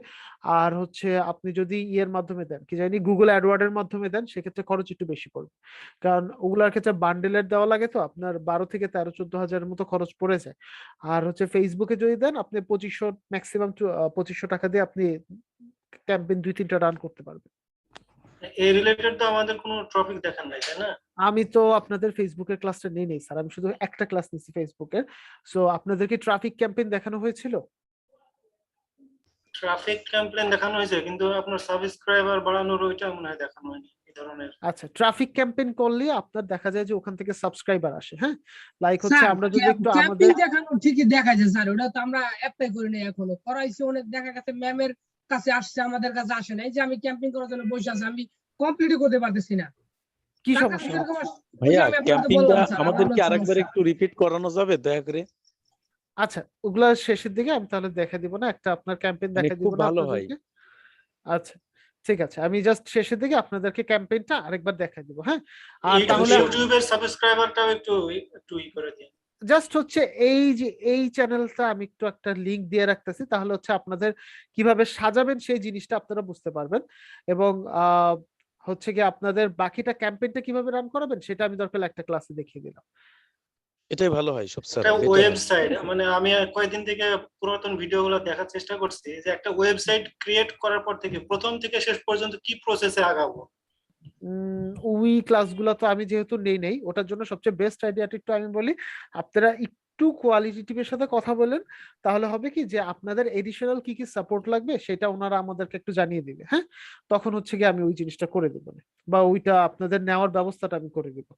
আর হচ্ছে আপনি যদি ইয়ের মাধ্যমে দেন, কি জানি গুগল অ্যাডওয়ার্ডের মাধ্যমে দেন, সেক্ষেত্রে খরচ একটু বেশি পড়বে। কারণ ওগুলোর ক্ষেত্রে বান্ডেলের দেওয়া লাগে, তো আপনার 12 থেকে 13-14 হাজারের মতো খরচ পড়ে যায়। আর হচ্ছে ফেসবুকে যদি দেন আপনি 2500, ম্যাক্সিমাম 2500 টাকা দিয়ে আপনি ক্যাম্পেইন 2-3টা রান করতে পারবেন। এই রিলেটেড তো আমাদের কোনো টপিক দেখান নাই, তাই না? আমি তো আপনাদের ফেসবুকের ক্লাসটা নেই নেই স্যার, আমি শুধু একটা ক্লাস নিয়েছি ফেসবুকের। সো আপনাদেরকে ট্রাফিক ক্যাম্পেইন দেখানো হয়েছিল? ট্রাফিক ক্যাম্পেইন দেখানো হয়েছে, কিন্তু আপনার সাবস্ক্রাইবার বাড়ানোর ওইটা মনে হয় দেখানো হয়নি এই ধরনের। আচ্ছা, ট্রাফিক ক্যাম্পেইন করলে আপনার দেখা যায় যে ওখান থেকে সাবস্ক্রাইবার আসে। হ্যাঁ, লাইক হচ্ছে স্যার আমরা যদি একটু ক্যাম্পিং আমাদের দেখানো ঠিকই দেখা যায় স্যার, ওটা তো আমরা অ্যাপ্লাই করি নাই এখনো, করাইছি অনেক, দেখা গেছে ম্যামের কাছে আসছে, আমাদের কাছে আসে নাই। যে আমি ক্যাম্পিং করার জন্য বসে আছি, আমি কমপ্লিটই করতে পারতেছি না। কি টাকা সমস্যা যেরকম হচ্ছে? ওই যে ভাইয়া আমি আপনাকে ক্যাম্পিংটা বললাম স্যার, আমার আমাদেরকে অনেক আরেকবার সমস্যা। একটু রিপিট করানো যাবে দয়া করে? আচ্ছা, ওগুলা শেষের দিকে আমি তাহলে দেখা দিব না, একটা আপনার ক্যাম্পেইন মানে দেখা দিব খুব না ভালো হয়। আপনাদেরকে। আচ্ছা, ঠিক আছে, আমি জাস্ট শেষের দিকে আপনাদেরকে ক্যাম্পেইনটা আরেকবার দেখা দিব। হ্যাঁ, আর তাহলে ইউটিউবের সাবস্ক্রাইবারটাও একটু করে দিন। জাস্ট হচ্ছে এই যে এই চ্যানেলটা আমি একটু একটা লিংক দিয়ে রাখতেছি, তাহলে হচ্ছে আপনাদের কিভাবে সাজাবেন সেই জিনিসটা আপনারা বুঝতে পারবেন। এবং হচ্ছে কি আপনাদের বাকিটা ক্যাম্পেইনটা কিভাবে রান করাবেন সেটা আমি দরকার একটা ক্লাসে দেখিয়ে দিলাম। এটাই ভালো হয় সব স্যার, একটা বেটার হয়। ওয়েবসাইট, মানে আমি কয়েকদিন থেকে পুরাতন ভিডিওগুলো দেখার চেষ্টা করছি, যে একটা ওয়েবসাইট ক্রিয়েট করার পর থেকে প্রথম থেকে শেষ পর্যন্ত কি প্রসেসে আগাবো। ওই ক্লাসগুলো তো আমি যেহেতু নেই ওটার জন্য সবচেয়ে বেস্ট আইডিয়াটা একটু আমি বলি। আপনারা একটু কোয়ালিটি টিমের সাথে কথা বলেন, তাহলে হবে কি যে আপনাদের এডিশনাল কি কি সাপোর্ট লাগবে সেটা ওনারা আমাদেরকে একটু জানিয়ে দিবে। হ্যাঁ, তখন হচ্ছে কি আমি ওই জিনিসটা করে দেবো না, বা ওইটা আপনাদের নেওয়ার ব্যবস্থাটা আমি করে দিব।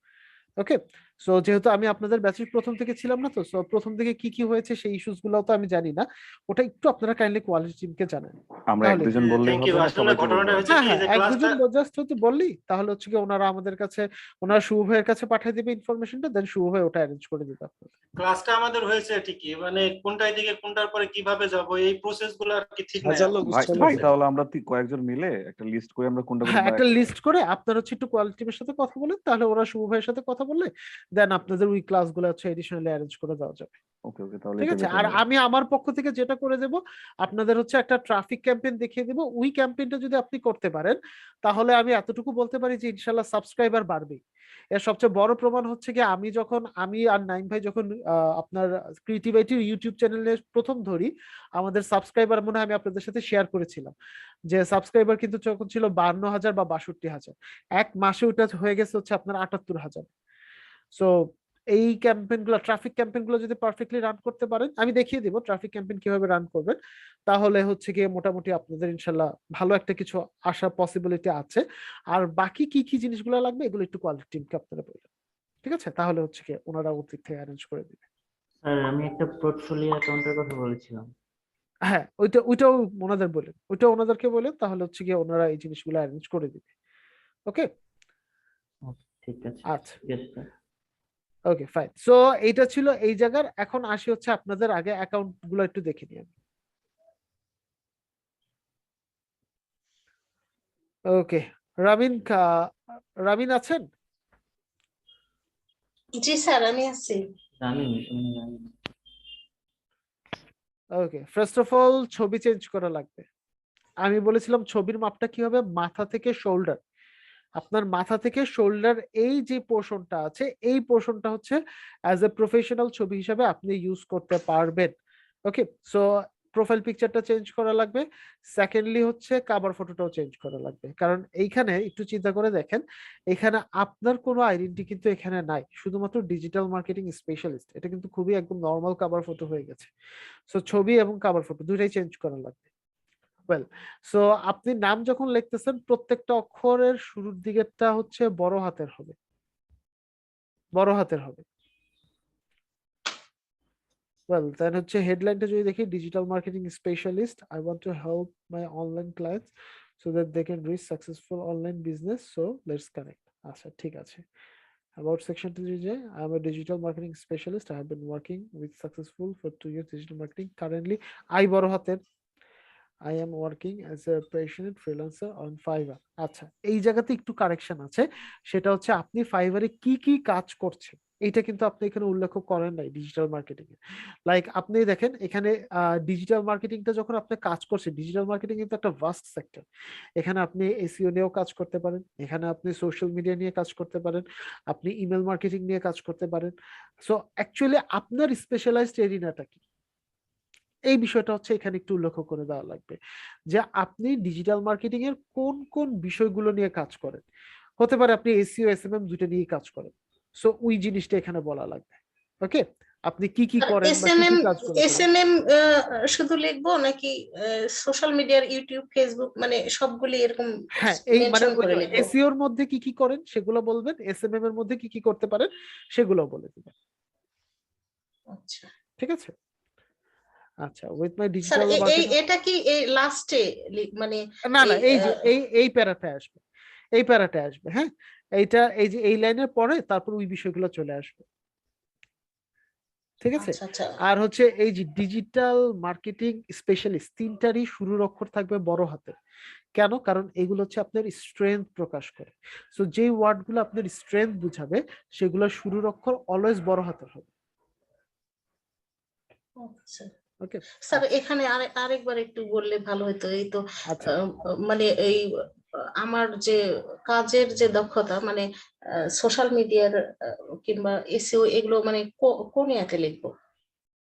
ওকে, সো যেহেতু আমি আপনাদের ব্যাচের প্রথম থেকে ছিলাম না, তো সো প্রথম থেকে কি কি হয়েছে সেই ইস্যুস গুলো তো আমি জানি না, ওটা একটু আপনারা কাইন্ডলি কোয়ালিটি টিমকে জানান। আমরা এক তাহলে দুজন বললেই থ্যাংক ইউ। হবে না, আসলে সবাইকে ঘটনাটা বলতে হবে? হয়েছে হ্যাঁ কি হ্যাঁ, যে এক ক্লাসটা দুজন জাস্ট হয়তো বললি তাহলে হচ্ছে কি ওনারা আমাদের কাছে, ওনারা শুভ ভাইয়ের কাছে পাঠিয়ে দিবে ইনফরমেশনটা, দেন শুভ ভাই ওটা অ্যারেঞ্জ করে দিবে আপনাদের। ক্লাসটা আমাদের হয়েছে ঠিকই, মানে কোনটার দিকে কোনটার পরে কিভাবে যাব এই প্রসেস গুলো আর কি ঠিক নাই। হাজার লোক ভাই চলে ভাই যায়। তাহলে আমরা কয়েকজন মিলে একটা লিস্ট করে আমরা কোনটা হ্যাঁ, কোনটা একটা লিস্ট করে আপনার হচ্ছে একটু কোয়ালিটি টিমের সাথে কথা বলেন, তাহলে ওরা শুভ ভাইয়ের সাথে কথা বললে দেন আপনাদের ওই ক্লাসগুলো হচ্ছে এডিশনালি অ্যারেঞ্জ করে দেওয়া যাবে। ওকে ওকে তাহলে ঠিক এটা আছে, বেটার আর হবে। আমি আমার পক্ষ থেকে যেটা করে দেব, আপনাদের হচ্ছে একটা ট্রাফিক ক্যাম্পেইন দেখিয়ে দেব। ওই ক্যাম্পেইনটা যদি আপনি করতে পারেন তাহলে আমি এতটুকু বলতে পারি যে ইনশাল্লাহ সাবস্ক্রাইবার বাড়বে। এর সবচেয়ে বড় প্রমাণ হচ্ছে কি, আমি আর নাইম ভাই যখন আপনার ক্রিয়েটিভিটি ইউটিউব চ্যানেলে প্রথম ধরি, আমাদের সাবস্ক্রাইবার মনে হয় আমি আপনাদের সাথে শেয়ার করেছিলাম যে সাবস্ক্রাইবার কিন্তু যখন ছিল 52,000 বা 62,000, এক মাসে ওটা হয়ে গেছে হচ্ছে আপনার 78,000। সো এই ক্যাম্পেইন গুলো, ট্রাফিক ক্যাম্পেইন গুলো যদি পারফেক্টলি রান করতে পারেন, আমি দেখিয়ে দিব ট্রাফিক ক্যাম্পেইন কিভাবে রান করবেন, তাহলে হচ্ছে গিয়ে মোটামুটি আপনাদের ইনশাল্লাহ ভালো একটা কিছু আসার পসিবিলিটি আছে। আর বাকি কি কি জিনিসগুলো লাগবে এগুলো একটু কোয়ালিটি টিমকে আপনারা বলবেন, ঠিক আছে? তাহলে হচ্ছে কি ওনারা ওর দিক থেকে অ্যারেঞ্জ করে দিবে। স্যার আমি একটা পোর্টফোলিও অ্যাকাউন্টের কথা বলেছিলাম। হ্যাঁ, ওইটাও ওনাদেরকে বলেন, তাহলে হচ্ছে গিয়ে ওনারা এই জিনিসগুলো অ্যারেঞ্জ করে দিবে। ওকে, ঠিক আছে আচ্ছা, ঠিক আছে স্যার। Okay fine. সো এইটা ছিল এই জায়গার। এখন আসি হচ্ছে আপনাদের আগে অ্যাকাউন্ট গুলো একটু দেখে নিই আমি। ওকে, রামিন আছেন? জি স্যার, আমি আছি। জানি শুনে জানি। ওকে, ফার্স্ট অফ অল ছবি চেঞ্জ করা লাগবে। আমি বলেছিলাম ছবির মাপটা কি হবে, মাথা থেকে শোল্ডার। আপনার মাথা থেকে শোল্ডার এই যে পোর্শনটা আছে, এই পোর্শনটা হচ্ছে অ্যাজ এ প্রফেশনাল ছবি হিসাবে আপনি ইউজ করতে পারবেন। ওকে, সো প্রোফাইল পিকচারটা চেঞ্জ করা লাগবে। সেকেন্ডলি হচ্ছে কভার ফটোটাও চেঞ্জ করা লাগবে, কারণ এইখানে একটু চিন্তা করে দেখেন, এখানে আপনার কোনো আইডেন্টি কিন্তু এখানে নাই, শুধুমাত্র ডিজিটাল মার্কেটিং স্পেশালিস্ট। এটা কিন্তু খুবই একদম নর্মাল কভার ফটো হয়ে গেছে। সো ছবি এবং কভার ফটো দুইটাই চেঞ্জ করা লাগবে। ওয়েল, সো আপনি নাম যখন লিখতেছেন প্রত্যেকটা অক্ষরের শুরুর দিকেরটা হচ্ছে বড় হাতের হবে, বড় হাতের হবে। ওয়েল, দেন হচ্ছে হেডলাইনটা যদি দেখি, digital marketing specialist, I want to help my online clients so that they can reach successful online business, so let's connect. আচ্ছা, ঠিক আছে। About section 2, I am a digital marketing specialist. I have been working with successful for 2 years digital marketing. Currently, I বড় হাতের, I am working as a passionate freelancer on Fiverr. আচ্ছা, এই জায়গাতে একটু কারেকশন আছে, সেটা হচ্ছে আপনি ফাইবারে কি কি কাজ করছেন এইটা কিন্তু আপনি এখানে উল্লেখ করেন নাই ডিজিটাল মার্কেটিং এ। লাইক আপনি দেখেন এখানে ডিজিটাল মার্কেটিংটা যখন আপনি কাজ করছেন, ডিজিটাল মার্কেটিং কিন্তু একটা ভাস্ট সেক্টর। এখানে আপনি এসইও নিয়েও কাজ করতে পারেন, এখানে আপনি সোশ্যাল মিডিয়া নিয়ে কাজ করতে পারেন, আপনি ইমেল মার্কেটিং নিয়ে কাজ করতে পারেন। সো অ্যাকচুয়ালি আপনার স্পেশালাইজড এরিনাটা কি, এই বিষয়টা হচ্ছে এখানে একটু উল্লেখ করে দেওয়া লাগবে যে আপনি ডিজিটাল মার্কেটিং এর কোন কোন বিষয়গুলো নিয়ে কাজ করেন। হতে পারে আপনি এসইও এসএমএম দুটো নিয়ে কাজ করেন, সো ওই জিনিসটা এখানে বলা লাগবে। ওকে, আপনি কি কি করেন বা কি কি কাজ করেন। এসএমএম শুধু লিখবো নাকি সোশ্যাল মিডিয়ার ইউটিউব ফেসবুক মানে সবগুলি এরকম হ্যাঁ, এই মানে মেনশন করে লিখবো? এসইও এর মধ্যে কি কি করেন সেগুলো বলবেন, এসএমএম এর মধ্যে কি কি করতে পারেন সেগুলো বলে দিবেন। আচ্ছা ঠিক আছে, আচ্ছা। উইথ মাই স্যার, ডিজিটাল এই মার্কেটিং, এটা কি এই লাস্টে মানে না না, এই, এই যে এই প্যারাটা আসবে, এই প্যারাটা আসবে। হ্যাঁ, এইটা এই যে এই লাইনের পরে তারপর ওই বিষয়গুলো চলে আসবে। ঠিক আছে, আচ্ছা আচ্ছা আর হচ্ছে এই যে ডিজিটাল মার্কেটিং স্পেশালিস্ট তিনটারই শুরুর অক্ষর থাকবে বড় হাতের। কেন? কারণ এগুলো হচ্ছে আপনার স্ট্রেংথ প্রকাশ করে। সো যে ওয়ার্ডগুলো আপনার স্ট্রেংথ বুঝাবে সেগুলো শুরুর অক্ষর অলওয়েজ বড় হাতের হবে। আচ্ছা ওকে স্যার, এখানে আরেকবার একটু বললে ভালো হতো। এই তো আচ্ছা, মানে এই আমার যে কাজের যে দক্ষতা মানে সোশ্যাল মিডিয়ার কিংবা এসইও এগুলো মানে কোন ইয়াতে লিখবো,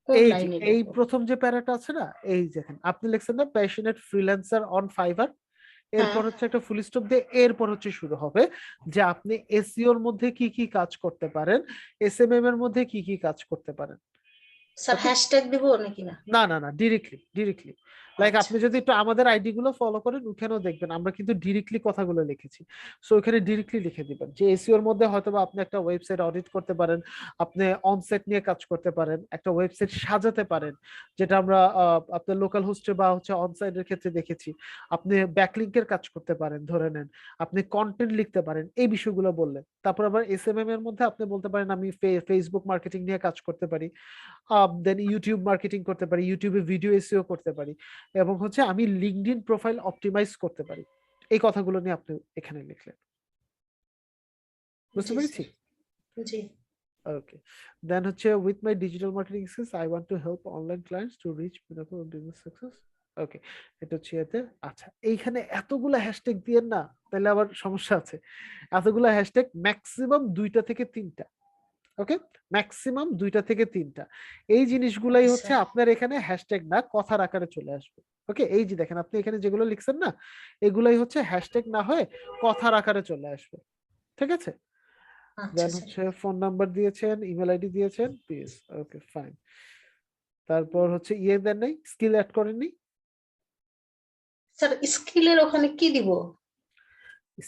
কোন এই যে লাইনে এই লিখবো? প্রথম যে প্যারাটা আছে না, এই দেখেন আপনি লিখছেন না প্যাশনেট ফ্রিল্যান্সার অন ফাইবার, এরপর হ্যাঁ, হচ্ছে একটা ফুল স্টপ দিয়ে এরপর হচ্ছে শুরু হবে যে আপনি এসইও এর মধ্যে কি কি কাজ করতে পারেন, এসএমএম এর মধ্যে কি কি কাজ করতে পারেন। স্যার হ্যাশট্যাগ দিব নাকি না? না না না, ডিরেক্টলি লাইক আচ্ছা। আপনি যদি একটু আমাদের আইডি গুলো ফলো করেন ওখানেও দেখবেন আমরা কিন্তু ডিরেক্টলি কথাগুলো লিখেছি। সো ওখানে ডিরেক্টলি লিখে দিবেন যে এসইওর মধ্যে হয়তো বা আপনি একটা ওয়েবসাইট অডিট করতে পারেন, আপনি অনসাইট নিয়ে কাজ করতে পারেন, একটা ওয়েবসাইট সাজাতে পারেন, যেটা আমরা আপনার লোকাল হোস্টে বা হচ্ছে অনসাইটের ক্ষেত্রে দেখেছি। আপনি ব্যাকলিংকের কাজ করতে পারেন, ধরে নেন আপনি কন্টেন্ট লিখতে পারেন, এই বিষয়গুলো বললেন। তারপর আবার এসএমএম এর মধ্যে আপনি বলতে পারেন আমি ফেসবুক মার্কেটিং নিয়ে কাজ করতে পারি, দেন ইউটিউব মার্কেটিং করতে পারি, ইউটিউবে ভিডিও এসইও করতে পারি, এবং হচ্ছে আমি লিঙ্কডইন প্রোফাইল অপটিমাইজ করতে পারি। এই কথাগুলো নিয়ে আপনি এখানে লিখলেন। বুঝতে জি পেরেছি? স্যার। জি। ওকে, দেন হচ্ছে with my digital marketing skills I want to help online clients to reach pinnacle of business success. Okay, এটা হচ্ছে এতে। আচ্ছা, এইখানে এতগুলা হ্যাশট্যাগ দিয়েন না, তাহলে আবার সমস্যা আছে। এতগুলা হ্যাশট্যাগ ম্যাক্সিমাম 2টা থেকে 3টা। ওকে, ম্যাক্সিমাম 2টা থেকে 3টা। এই জিনিসগুলাই হচ্ছে আচ্ছা। আপনার এখানে হ্যাশট্যাগ না, কথার আকারে চলে আসবে। ওকে, এই যে দেখেন আপনি এখানে যেগুলো লিখছেন না, এগুলাই হচ্ছে হ্যাশট্যাগ না হয়ে কথার আকারে চলে আসবে। ঠিক আছে? আচ্ছা দেন স্যার। হচ্ছে ফোন নাম্বার দিয়েছেন, ইমেল আইডি দিয়েছেন, প্লিজ। Okay fine. তারপর হচ্ছে ইয়ে দেন নাই, স্কিল অ্যাড করেননি। স্যার স্কিলের ওখানে কি দিব?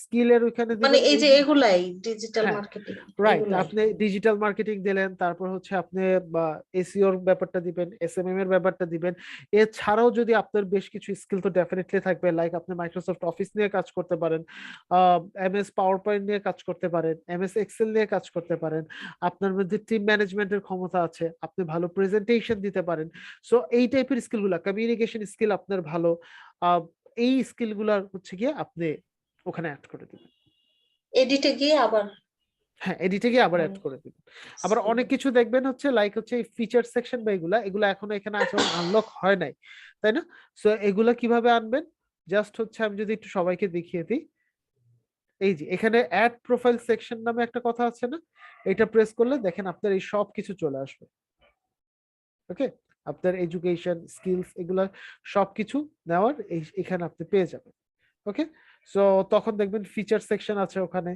স্কিলের ওইখানে মানে দিবেন এই এই যে যে, এগুলাই ডিজিটাল হ্যাঁ মার্কেটিং রাইট, এগুলাই। আপনি ডিজিটাল মার্কেটিং দিলেন, তারপর হচ্ছে আপনি এসইওর ব্যাপারটা দিবেন, এসএমএম এর ব্যাপারটা দিবেন। এছাড়াও যদি আপনার বেশ কিছু স্কিল তো ডেফিনেটলি থাকবে, লাইক আপনি মাইক্রোসফট অফিস নিয়ে কাজ করতে পারেন, এমএস পাওয়ার পয়েন্ট নিয়ে কাজ করতে পারেন, এমএস এক্সেল নিয়ে কাজ করতে পারেন, আপনার মধ্যে টিম ম্যানেজমেন্টের ক্ষমতা আছে, আপনি ভালো প্রেজেন্টেশন দিতে পারেন। সো এই টাইপের স্কিলগুলা, কমিউনিকেশন স্কিল আপনার ভালো, আহ, এই স্কিলগুলা হচ্ছে গিয়ে আপনি ওখানে অ্যাড করে দিবেন। এডিটে গিয়ে আবার হ্যাঁ, এডিটে গিয়ে আবার মানে অ্যাড করে দিবেন। আবার অনেক কিছু দেখবেন হচ্ছে লাইক হচ্ছে এই ফিচার সেকশন বা এগুলা এখনো এখানে আসলে আনলক হয় নাই, তাই না? সো এগুলা কিভাবে আনবেন, জাস্ট হচ্ছে আমি যদি একটু সবাইকে দেখিয়ে দিই, এই যে এখানে অ্যাড প্রোফাইল সেকশন নামে একটা কথা আছে না, এটা প্রেস করলে দেখেন আপনার এই সব কিছু চলে আসবে। ওকে, আপনার এডুকেশন স্কিলস এগুলা সবকিছু নেওয়ার এখানে আপনি পেয়ে যাবেন। ওকে, সো তখন দেখবেন ফিচার সেকশন আছে, ওখানে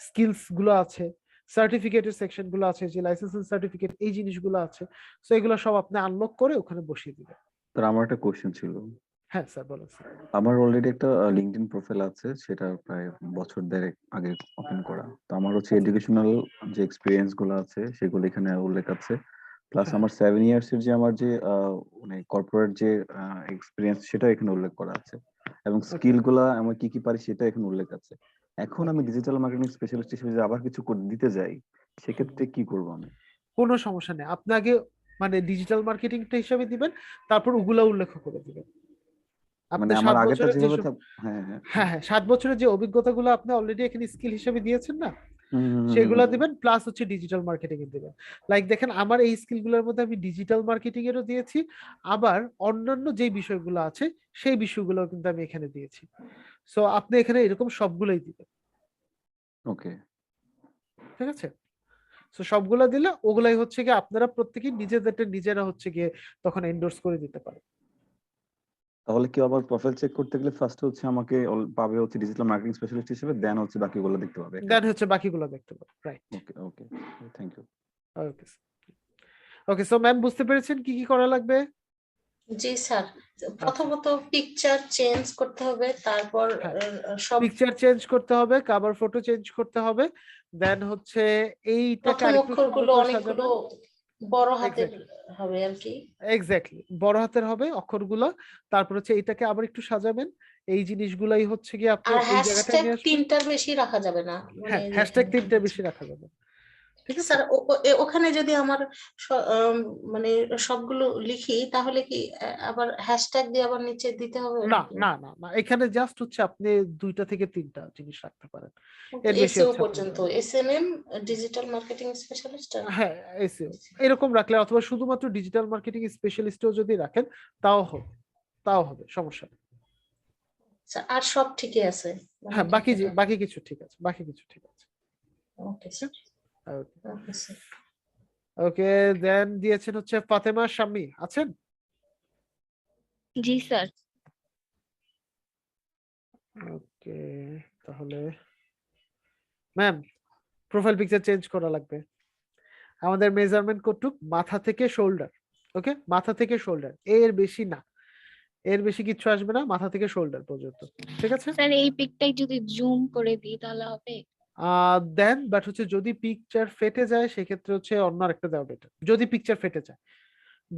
স্কিলস গুলো আছে, সার্টিফিকেটের সেকশন গুলো আছে, যে লাইসেন্সিং সার্টিফিকেট এই জিনিসগুলো আছে। সো এগুলো সব আপনি আনলক করে ওখানে বসিয়ে দিবেন। স্যার আমার একটা কোশ্চেন ছিল। হ্যাঁ স্যার, বলুন স্যার। আমার অলরেডি একটা লিঙ্কডইন প্রোফাইল আছে, সেটা প্রায় বছর দেড়েক আগে ওপেন করা। তো আমার হচ্ছে আচ্ছা। এডুকেশনাল যে এক্সপিরিয়েন্স গুলো আছে সেগুলো এখানে উল্লেখ আছে, প্লাস হ্যাঁ। আমার 7 ইয়ার্স এর যে আমার যে মানে কর্পোরেট যে এক্সপিরিয়েন্স সেটা এখানে উল্লেখ করা আছে, এবং স্কিল গুলা আমার কি কি পারি সেটা এখানে উল্লেখ আছে। এখন আমি ডিজিটাল মার্কেটিং স্পেশালিস্ট হিসেবে যদি আবার কিছু দিতে যাই, সেক্ষেত্রে কি করবো আমি? কোনো সমস্যা নেই, আপনি আগে মানে ডিজিটাল মার্কেটিংটা হিসাবে দিবেন, তারপর ওগুলা উল্লেখ করে দিবেন। আপনি মানে আমার 7 আগেরটা বছরের যে যেভাবে হ্যাঁ হ্যাঁ হ্যাঁ হ্যাঁ 7 বছরের যে অভিজ্ঞতাগুলো আপনি অলরেডি এখানে স্কিল হিসেবে দিয়েছেন না, হুম, হুম, হুম, সেগুলো হুম। দিবেন, প্লাস হচ্ছে ডিজিটাল মার্কেটিং এর দিবেন। লাইক দেখেন আমার এই স্কিলগুলোর মধ্যে আমি ডিজিটাল মার্কেটিং এরও দিয়েছি, আবার অন্যান্য যে বিষয়গুলো আছে সেই বিষয়গুলো কিন্তু আমি এখানে দিয়েছি। সো আপনি এখানে এরকম সবগুলোই দিবেন। ওকে। ঠিক আছে? সো সবগুলো দিলে ওগুলাই হচ্ছে গিয়ে আপনারা প্রত্যেকেই নিজেদেরটা নিজেরা হচ্ছে গিয়ে তখন এন্ডোর্স করে দিতে পারেন। তাহলে কি আবার প্রোফাইল চেক করতে গেলে ফার্স্ট হচ্ছে আমাকে পাবে হচ্ছে ডিজিটাল মার্কেটিং স্পেশালিস্ট হিসেবে, দেন হচ্ছে বাকিগুলো দেখতে পাবে? দেন হচ্ছে বাকিগুলো দেখতে পারেন। Right. Okay okay, thank you. Okay. Okay, so ma'am বুঝতে পেরেছেন কি কি করা লাগবে? জি স্যার। প্রথমত পিকচার চেঞ্জ করতে হবে, তারপর হ্যাঁ, সব পিকচার চেঞ্জ করতে হবে, কভার ফটো চেঞ্জ করতে হবে, দেন হচ্ছে এইটাকে প্রথম আরেকটু সুন্দর অক্ষরগুলো করে অনেকগুলো সাজাবেন। বড় হাতের এক্স্যাক্টলি, হবে আর কি। এক্স্যাক্টলি বড় হাতের হবে অক্ষরগুলো। তারপর হচ্ছে এইটাকে আবার একটু সাজাবেন। এই জিনিসগুলাই হচ্ছে গিয়ে আপনি আর এই জায়গাটায় হ্যাশট্যাগ নিয়ে আসবেন। 3টার বেশি রাখা যাবে না, মানে হ্যাঁ, এই যে হ্যাশট্যাগ এখানে 3টার বেশি রাখা যাবে। ঠিক আছে? স্যার ওখানে যদি আমার মানে সবগুলো লিখি তাহলে কি আবার হ্যাশট্যাগ দিয়ে আবার নিচে দিতে হবে না নাকি? না না না, এখানে জাস্ট হচ্ছে আপনি 2টা থেকে 3টা জিনিস রাখতে পারেন, এর বেশি এসইও হচ্ছে আপনি পর্যন্ত, এসএমএম ডিজিটাল মার্কেটিং স্পেশালিস্ট। হ্যাঁ এসইও এরকম রাখলে, অথবা শুধুমাত্র ডিজিটাল মার্কেটিং স্পেশালিস্টও যদি রাখেন তাও হবে, সমস্যা নেই। আর সব ঠিকই আছে? হ্যাঁ, বাকি কিছু ঠিক আছে, বাকি কিছু ঠিক আছে। Okay sir. Okay sir. ওকে, দেন দিয়েছেন হচ্ছে ফাতেমা শাম্মী, আছেন? জি স্যার। ওকে, তাহলে ম্যাম প্রোফাইল পিকচার চেঞ্জ করা লাগবে। আমাদের মেজারমেন্ট কতটুক, মাথা থেকে শোল্ডার, ওকে, মাথা থেকে শোল্ডার, এর বেশি না, এর বেশি কিচ্ছু আসবে না, মাথা থেকে শোল্ডার পর্যন্ত, ঠিক আছে? স্যার এই পিকটাই যদি জুম করে দিই তাহলে হবে? দেন বাট হচ্ছে যদি পিকচার ফেটে যায় সেক্ষেত্রে হচ্ছে অন্য আরেকটা দেওয়া বেটার, যদি পিকচার ফেটে যায়।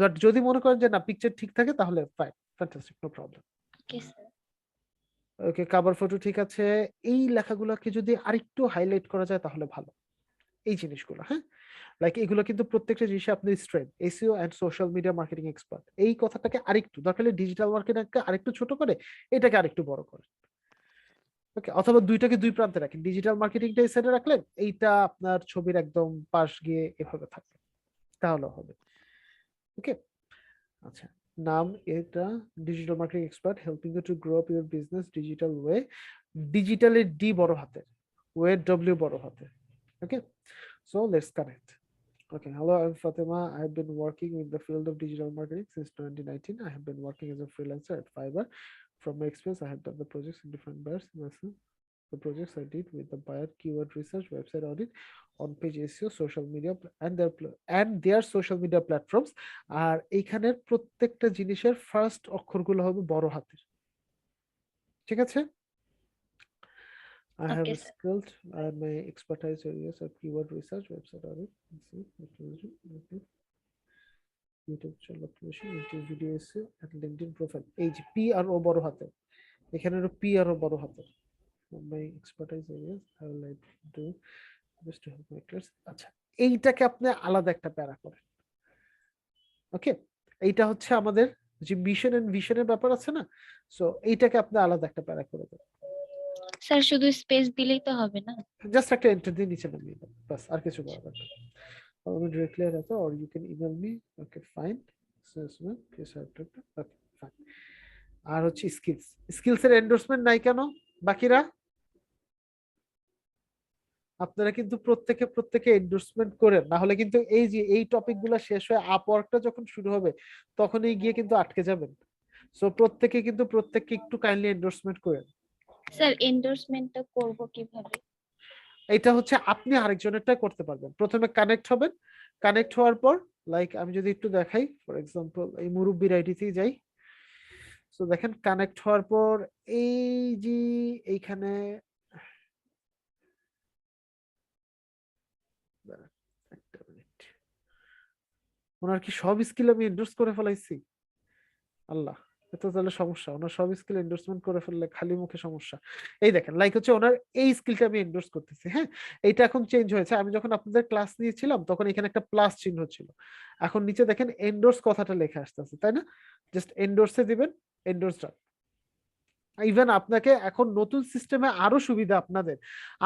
বাট যদি মনে করেন যে না পিকচার ঠিক থাকে তাহলে fine, fantastic, no problem. Okay sir. Okay, cover photo ঠিক আছে। এই লেখাগুলোকে যদি আরেকটু হাইলাইট করা যায় তাহলে ভালো, এই জিনিসগুলো, হ্যাঁ, লাইক এগুলো কিন্তু প্রত্যেকটা জিনিসে আপনি strength, SEO and social media marketing expert, এই কথাটাকে আরেকটু দরকার হলে ডিজিটাল মার্কেটিংকে আরেকটু ছোট করে এটাকে আরেকটু বড় করে, ওকে, অথবা দুইটাকে দুই প্রান্তে রাখেন, ডিজিটাল মার্কেটিংটা এই সাইডে রাখলেন, এইটা আপনার ছবির একদম পাশ গিয়ে এভাবে থাকবে, তাহলে হবে। ওকে, আচ্ছা, নাম এটা digital marketing expert helping you to grow up your business digital way, ডিজিটালের ডি বড় হাতের, ওয়ে ডব্লিউ বড় হাতের, okay, so let's connect. Okay, hello, I'm Fatima. I have been working in the field of digital marketing since 2019. I have been working as a freelancer at Fiverr. From my experience, I have done the projects in different buyers. The projects I did with the buyer keyword research, website audit, on-page SEO, social media, and their social media platforms. আর এইখানের প্রত্যেকটা জিনিসের ফার্স্ট অক্ষরগুলো হবে বড় হাতের, ঠিক আছে? I have Okay, a sir. skilled and my expertise areas are keyword research, website audit, YouTube channel optimization, YouTube video SEO, and LinkedIn profile. এই যে পি আর ও বড় হাতে, এখানে পি আর ও বড় হাতে। My expertise areas I would like to do just to help my clients. আচ্ছা, এইটাকে আপনি আলাদা একটা প্যারা করেন, ওকে, এইটা হচ্ছে আমাদের যে মিশন এন্ড ভিশনের ব্যাপার আছে না, সো এইটাকে আপনি আলাদা একটা প্যারা করে দেন, স্যার শুধু স্পেস দিলেই তো হবে না? জাস্ট একটা এন্টার দিয়ে নিচে নামিয়ে দেন, বাস, আর কিছু করা দরকার নেই। Follow me directly at or you can email me. Okay, fine. So, please have to. Okay, fine. আর হচ্ছে স্কিলস, স্কিলস এর এন্ডোর্সমেন্ট নাই কেন বাকিরা? আপনারা কিন্তু প্রত্যেকে এন্ডোর্সমেন্ট করেন, না হলে কিন্তু এই যে এই টপিকগুলো শেষ হয়ে আপওয়ার্কটা যখন শুরু হবে তখনই গিয়ে কিন্তু আটকে যাবেন। সো প্রত্যেকে একটু কাইন্ডলি এন্ডোর্সমেন্ট করেন। স্যার এন্ডোর্সমেন্টটা করব কিভাবে? এটা হচ্ছে আপনি আরেকজনেরটা করতে পারবেন, প্রথমে কানেক্ট হবেন, কানেক্ট হওয়ার পর লাইক আমি যদি একটু দেখাই, ফর এক্সাম্পল এই মুরব্বির আইডিতেই যাই, সো দেখেন কানেক্ট হওয়ার পর এই যে এইখানে একটা মিনিট, ওনার কি সব স্কিল আমি এন্ডোর্স করে ফেলাইছি? আল্লাহ, এত তাহলে সমস্যা, ওনার সব স্কিল এন্ডোর্সমেন্ট করে ফেললে খালি মুখে সমস্যা। এই দেখেন লাইক হচ্ছে ওনার এই স্কিলটা আমি এন্ডোর্স করতেছি, হ্যাঁ, এইটা এখন চেঞ্জ হয়েছে, আমি যখন আপনাদের ক্লাস নিয়েছিলাম তখন এখানে একটা প্লাস চিহ্ন ছিল, এখন নিচে দেখেন এন্ডোর্স কথাটা লেখা আসতেছে, তাই না? জাস্ট এন্ডোর্সে দিবেন, এন্ডোর্স ডান। ইভেন আপনাকে এখন নতুন সিস্টেমে আরো সুবিধা আপনাদের,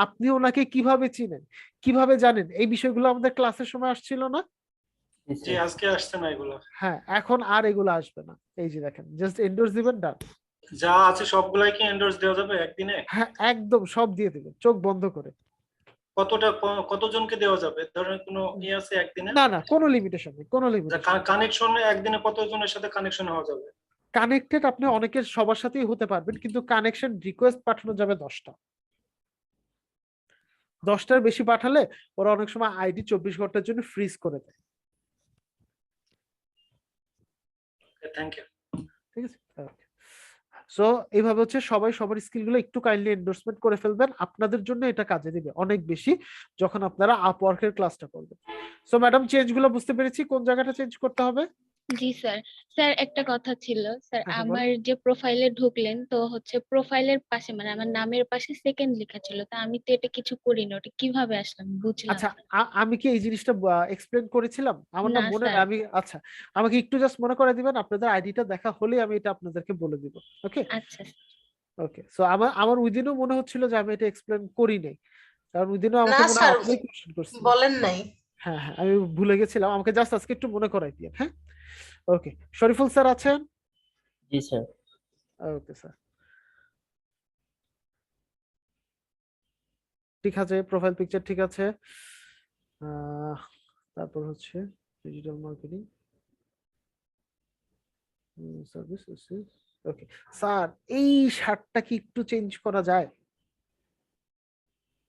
আপনি ওনাকে কিভাবে চিনেন, কিভাবে জানেন, এই বিষয়গুলো আমাদের ক্লাসের সময় আসছিল না? জি, আজকে আসছে না এগুলো। হ্যাঁ, এখন আর এগুলো আসবে না, এই যে দেখেন জাস্ট এন্ডোর্স দিবেন, ডান। যা আছে সবগুলাই কি এন্ডোর্স দেওয়া যাবে একদিনে? হ্যাঁ, একদম সব দিয়ে দিবেন চোখ বন্ধ করে। কতজনকে দেওয়া যাবে? ধরেন কোনো আছে একদিনে? না, কোনো লিমিটেশন নেই, কোনো লিমিটেশন। কানেকশনে একদিনে কতজনের সাথে কানেকশন হওয়া যাবে? কানেক্টেড আপনি অনেকের সবার সাথেই হতে পারবেন, কিন্তু কানেকশন রিকোয়েস্ট পাঠানো যাবে 10টা, 10টার বেশি পাঠালে ওরা অনেক সময় আইডি 24 ঘন্টার জন্য ফ্রিজ করে দেয়। Thank you. ঠিক আছে, সো এইভাবে হচ্ছে সবাই সবার স্কিলগুলো একটু কাইন্ডলি এন্ডোর্সমেন্ট করে ফেলবেন, আপনাদের জন্য এটা কাজে দিবে অনেক বেশি যখন আপনারা আপওয়ার্কের ক্লাসটা করবেন। সো ম্যাডাম চেঞ্জগুলো বুঝতে পেরেছি, কোন জায়গাটা চেঞ্জ করতে হবে? জি স্যার। স্যার একটা কথা ছিল স্যার, হ্যাঁ, বলেন। আমার যে প্রোফাইলে ঢুকলেন তো হচ্ছে প্রোফাইলের পাশে মানে আমার নামের পাশে সেকেন্ড লেখা ছিল, তা আমি তো এটা কিছু করিনি, ওটা কিভাবে আসলাম বুঝলাম আচ্ছা, না। আমি কি এই জিনিসটা এক্সপ্লেন করেছিলাম? আমার না না, মনে, স্যার। আমি আচ্ছা, আমাকে একটু জাস্ট মনে করে দিবেন, আপনাদের আইডিটা দেখা হলেই আমি এটা আপনাদেরকে বলে দিব। ওকে, আচ্ছা ওকে, সো আমার উইদিনও মনে হচ্ছিল যে আমি এটা এক্সপ্লেন করি নাই, কারণ উইদিনও আমাকে না মনে হয় স্যার, আপনি কোশ্চেন করছিলেন। বলেন নাই। হ্যাঁ, আমি ভুলে গেছিলাম, আমাকে জাস্ট আজকে একটু মনে করাই দিন। হ্যাঁ, ওকে, শরীফুল স্যার আছেন? জি স্যার। ওকে স্যার, ঠিক আছে, প্রোফাইল পিকচার ঠিক আছে, তারপর হচ্ছে digital marketing service. Okay sir, এই শার্টটা কি একটু চেঞ্জ করা যায়?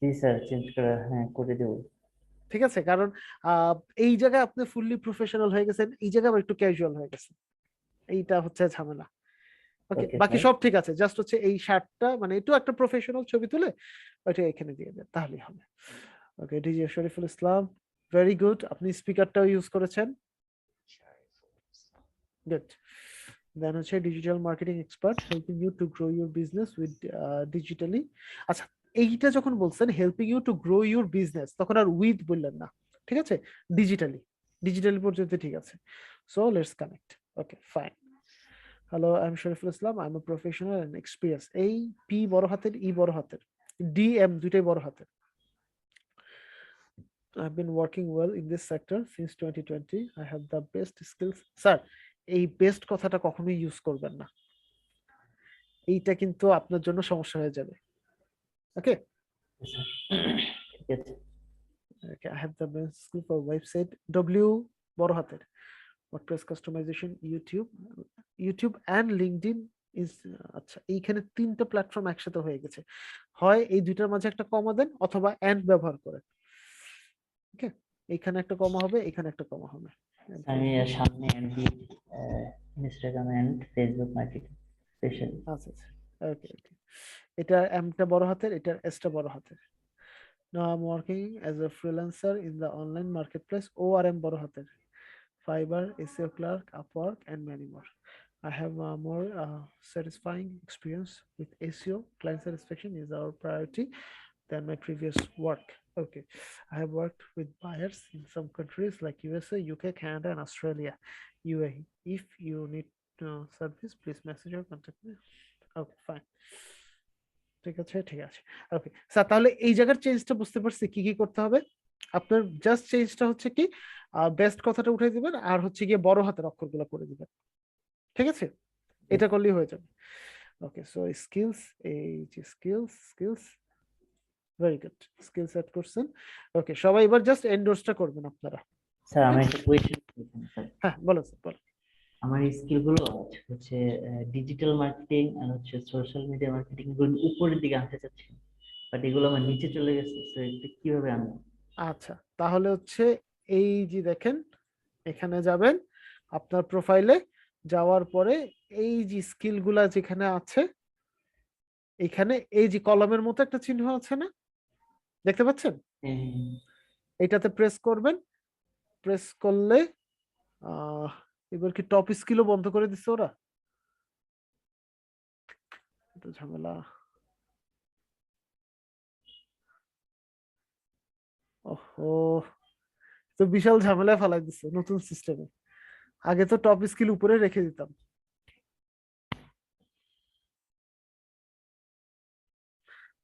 জি স্যার, চেঞ্জ করা, হ্যাঁ করে দেব। ঠিক আছে, কারণ এই জায়গায় আপনি ফুললি প্রফেশনাল হয়ে গেছেন, এই জায়গায় আবার একটু ক্যাজুয়াল হয়ে গেছেন, এইটা হচ্ছে ঝামেলা। ওকে, Okay, বাকি sir. সব ঠিক আছে, জাস্ট হচ্ছে এই শার্টটা মানে একটু একটা প্রফেশনাল ছবি তুলে ওইটা এখানে দিয়ে দেন তাহলেই হবে। ওকে, ডিজি শরীফুল ইসলাম, ভেরি গুড, আপনি স্পিকারটাও ইউজ করেছেন, গুড। দেন হচ্ছে digital marketing expert, helping you to grow your business with digitally. আচ্ছা, এইটা যখন বলছেন helping you to grow your business, তখন আর উইথ বললেন না, ঠিক আছে, ডিজিটালি, ডিজিটালি পর্যন্ত ঠিক আছে। So let's connect. Okay, fine. Hello, I am Shariful Islam, I am a professional and experience. এই পি বড় হাতের, ই বড় হাতের, ডি এম দুইটাই বড় হাতের। I've been working well in this sector since 2020. I have the best skills. Sir, এই বেস্ট কথাটা কখনোই ইউজ করবেন না, এইটা কিন্তু আপনার জন্য সমস্যা হয়ে যাবে। ওকে, Yes, sir. ঠিক আছে। okay, I have the best skill for website. W বড় হাতের, WordPress customization, YouTube and LinkedIn is আচ্ছা, এইখানে তিনটা প্ল্যাটফর্ম একসাথে হয়ে গেছে, হয় এই দুইটার মাঝে একটা কমা দেন অথবা এন্ড ব্যবহার করেন। ওকে, এইখানে একটা কমা হবে, এখানে একটা কমা হবে। আমি সামনে MB Instagram and Facebook marketing special. আচ্ছা আচ্ছা, ওকে ওকে, এটা এমটা বড় হাতের, এটার এসটা বড় হাতের। Now I'm working as a freelancer in the online marketplace. ORM বড় হাতের, Fiverr, SEO Clerk, Upwork, and many more. I have more satisfying experience with SEO. Client satisfaction is our priority than my previous work. Okay, I have worked with buyers in some countries like USA, UK, Canada, and Australia, UAE. If you need service, please message or contact me. Okay, fine. ঠিক আছে ঠিক আছে, ওকে স্যার, তাহলে এই জায়গার চেঞ্জটা বুঝতে পারছি কি কি করতে হবে। আপনার জাস্ট চেঞ্জটা হচ্ছে কি, বেস্ট কথাটা উঠে দিবেন আর হচ্ছে গিয়ে বড় হাতের অক্ষরগুলো করে দিবেন, ঠিক আছে, এটা করলেই হয়ে যাবে। ওকে, সো স্কিলস, এই যে skills, very good, skills set করছেন। ওকে, সবাই এবার জাস্ট এন্ডোর্সটা করবেন আপনারা। স্যার আমার একটা কোয়েশ্চেন স্যার। হ্যাঁ বলো স্যার, বলো। আমার এই স্কিল গুলো হচ্ছে ডিজিটাল মার্কেটিং আর হচ্ছে সোশ্যাল মিডিয়া মার্কেটিং এগুলো উপরের দিকে আনতে চাচ্ছি, বাট এগুলো আমার নিচে চলে গেছে, তো এটা কিভাবে আনবো? আচ্ছা, তাহলে হচ্ছে এই যে দেখেন, এখানে যাবেন, আপনার প্রোফাইলে যাওয়ার পরে এই যে স্কিল গুলা যেখানে আছে, এখানে এই যে কলমের মতো একটা চিহ্ন আছে না, দেখতে পাচ্ছেন, এইটাতে প্রেস করবেন। প্রেস করলে এবার কি টপ স্কিলও বন্ধ করে দিচ্ছে ওরা, এটা ঝামেলা। ওহো, তো বিশাল ঝামেলা ফেলাই দিচ্ছে নতুন সিস্টেমে। আগে তো টপ স্কিল উপরে রেখে দিতাম।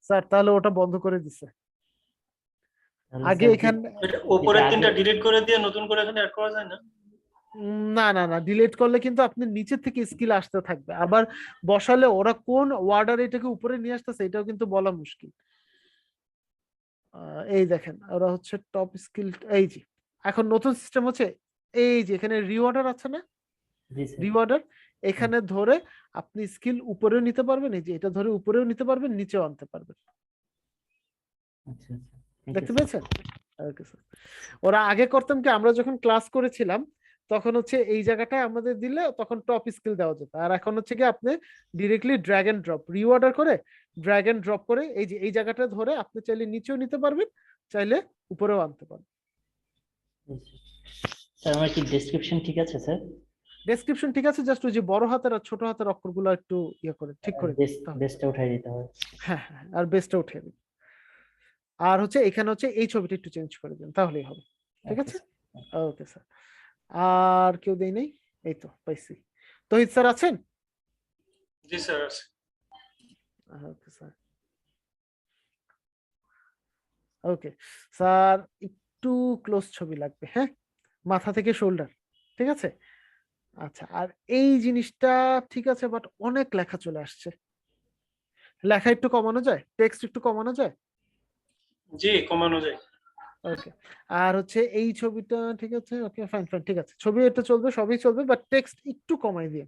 স্যার তাহলে ওটা বন্ধ করে দিছে। আগে এখানে উপরের তিনটা ডিলিট করে দিয়ে নতুন করে এখানে অ্যাড করা যায় না? না না না, ডিলিট করলে কিন্তু আপনি নিচে থেকে স্কিল আসতে থাকবে, আবার বসালে ওরা কোন ওয়ার্ডার এটাকে উপরে নিয়ে আসতেছে এটাও কিন্তু বলা মুশকিল। এই দেখেন, ওরা হচ্ছে টপ স্কিল, এই যে এখন নতুন সিস্টেম হচ্ছে, এই যে এখানে রিওয়ার্ডার আছে না, রিওয়ার্ডার, এখানে ধরে আপনি স্কিল উপরেও নিতে পারবেন, এই যে এটা ধরে উপরেও নিতে পারবেন, নিচেও আনতে পারবেন। দেখতে পেয়েছেন? ওকে স্যার, ওরা আগে করতাম কি, আমরা যখন ক্লাস করেছিলাম তখন হচ্ছে এই জায়গাটায় আমাদের দিলে তখন টপ স্কিল দেওয়া যেত, আর এখন হচ্ছে কি আপনি ডিরেক্টলি ড্র্যাগ এন্ড ড্রপ, রিওয়ার্ডার করে ড্র্যাগ এন্ড ড্রপ করে এই যে এই জায়গাটা ধরে আপনি চাইলে নিচেও নিতে পারবেন, চাইলে উপরেও আনতে পারবেন। স্যার আমার কি ডেসক্রিপশন ঠিক আছে স্যার? ডেসক্রিপশন ঠিক আছে, জাস্ট ওই যে বড় হাতের আর ছোট হাতের অক্ষরগুলো একটু ইয়ে করে ঠিক করে দিতে হবে। বেসটা উঠাই দিতে হবে। হ্যাঁ হ্যাঁ, আর বেসটা উঠিয়ে দিন, আর হচ্ছে এখানে হচ্ছে এই ছবিটা একটু চেঞ্জ করে দিন, তাহলেই হবে, ঠিক আছে। ওকে স্যার, আর কেউ দেই নাই, এই তো পাইছি। তহিদ স্যার আছেন? জি স্যার আছে। ওকে স্যার, ওকে স্যার, একটু ক্লোজ ছবি লাগবে, হ্যাঁ, মাথা থেকে শোল্ডার, ঠিক আছে। আচ্ছা, আর এই জিনিসটা ঠিক আছে, বাট অনেক লেখা চলে আসছে, লেখা একটু কমানো যায়, টেক্সট একটু কমানো যায়? জি কমানো যায়। ওকে, আর হচ্ছে এই ছবিটা ঠিক আছে, ওকে ফাইন ফাইন, ঠিক আছে, ছবি এটা চলবে, সবই চলবে, বাট টেক্সট একটু কমাই দিয়ে।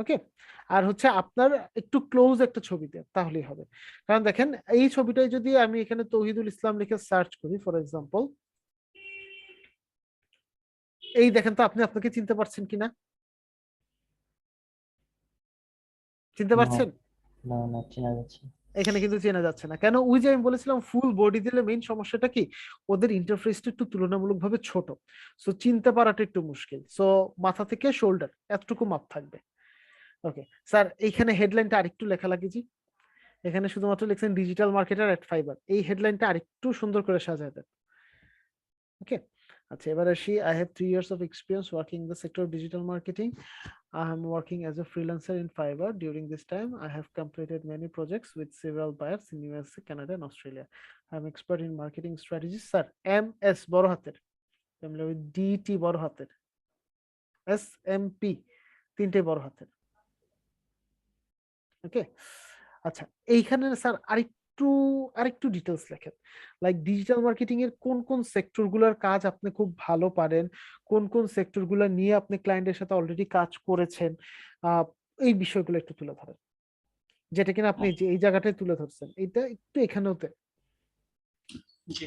ওকে, আর হচ্ছে আপনার একটু ক্লোজ একটা ছবি দেন, তাহলেই হবে। কারণ দেখেন এই ছবিটাই যদি আমি এখানে তৌহিদুল ইসলাম লিখে সার্চ করি ফর এক্সাম্পল, এই দেখেন তো আপনি আপনাকে চিনতে পারছেন কিনা, চিনতে না পারছেন? না না, চেনা যাচ্ছে না। এখানে কিন্তু চেনা যাচ্ছে না কেন? ওই যে আমি বলেছিলাম ফুল বডি দিলে মেইন সমস্যাটা কি, ওদের ইন্টারফেসটা একটু তুলনামূলকভাবে ছোট, সো চিনতে পারাটা একটু মুশকিল। সো মাথা থেকে শোল্ডার এতটুকু মাপ থাকবে। ওকে স্যার, এইখানে হেডলাইনটা আরেকটু লেখা লাগেজি, এখানে শুধুমাত্র লিখছেন ডিজিটাল মার্কেটার এট ফাইবার, এই হেডলাইনটা আরেকটু সুন্দর করে সাজায় দেন। ওকে আচ্ছা, এবার আসি। I have 3 years of experience working in the sector of digital marketing. I am working as a freelancer in Fiverr. During this time, I have completed many projects with several buyers in USA, Canada, and Australia. I am expert in marketing strategies. Sir, MS বড় হাতের, DT বড় হাতের, SMP তিনটে বড় হাতের। ওকে আচ্ছা, এইখানে স্যার আরেকটু ডিটেলস লেখেন, লাইক ডিজিটাল মার্কেটিং এর কোন কোন সেক্টর গুলোর কাজ আপনি খুব ভালো পারেন, কোন কোন সেক্টর গুলো নিয়ে আপনি ক্লায়েন্টের সাথে অলরেডি কাজ করেছেন, এই বিষয়গুলো একটু তুলে ধরেন, যেটা কিনা আপনি যে এই জায়গাটায় তুলে ধরছেন এটা একটু এখানেও জি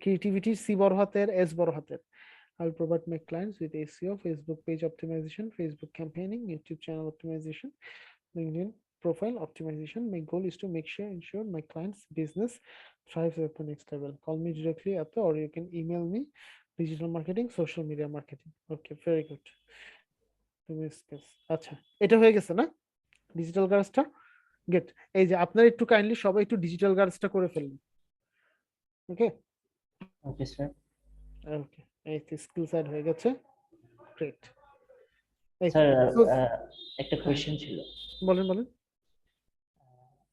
ক্রিয়েটিভিটি সি বড় হাতের, এস বড় হাতের। I'll provide my clients with SEO, Facebook page optimization, Facebook campaigning, YouTube channel optimization, LinkedIn profile optimization. My goal is to ensure my clients' business thrives at the next level. Call me directly at or you can email me. Digital marketing, social media marketing. Okay, very good. আচ্ছা, এটা হয়ে গেছে না ডিজিটাল গার্ডসটা? গেট, এই যে আপনারা একটু কাইন্ডলি সবাই একটু ডিজিটাল গার্ডসটা করে ফেলুন। ওকে ওকে স্যার। ওকে, এই স্কিল সাইড হয়ে গেছে, গ্রেট। স্যার একটা কোয়েশ্চেন ছিল। বলেন বলেন।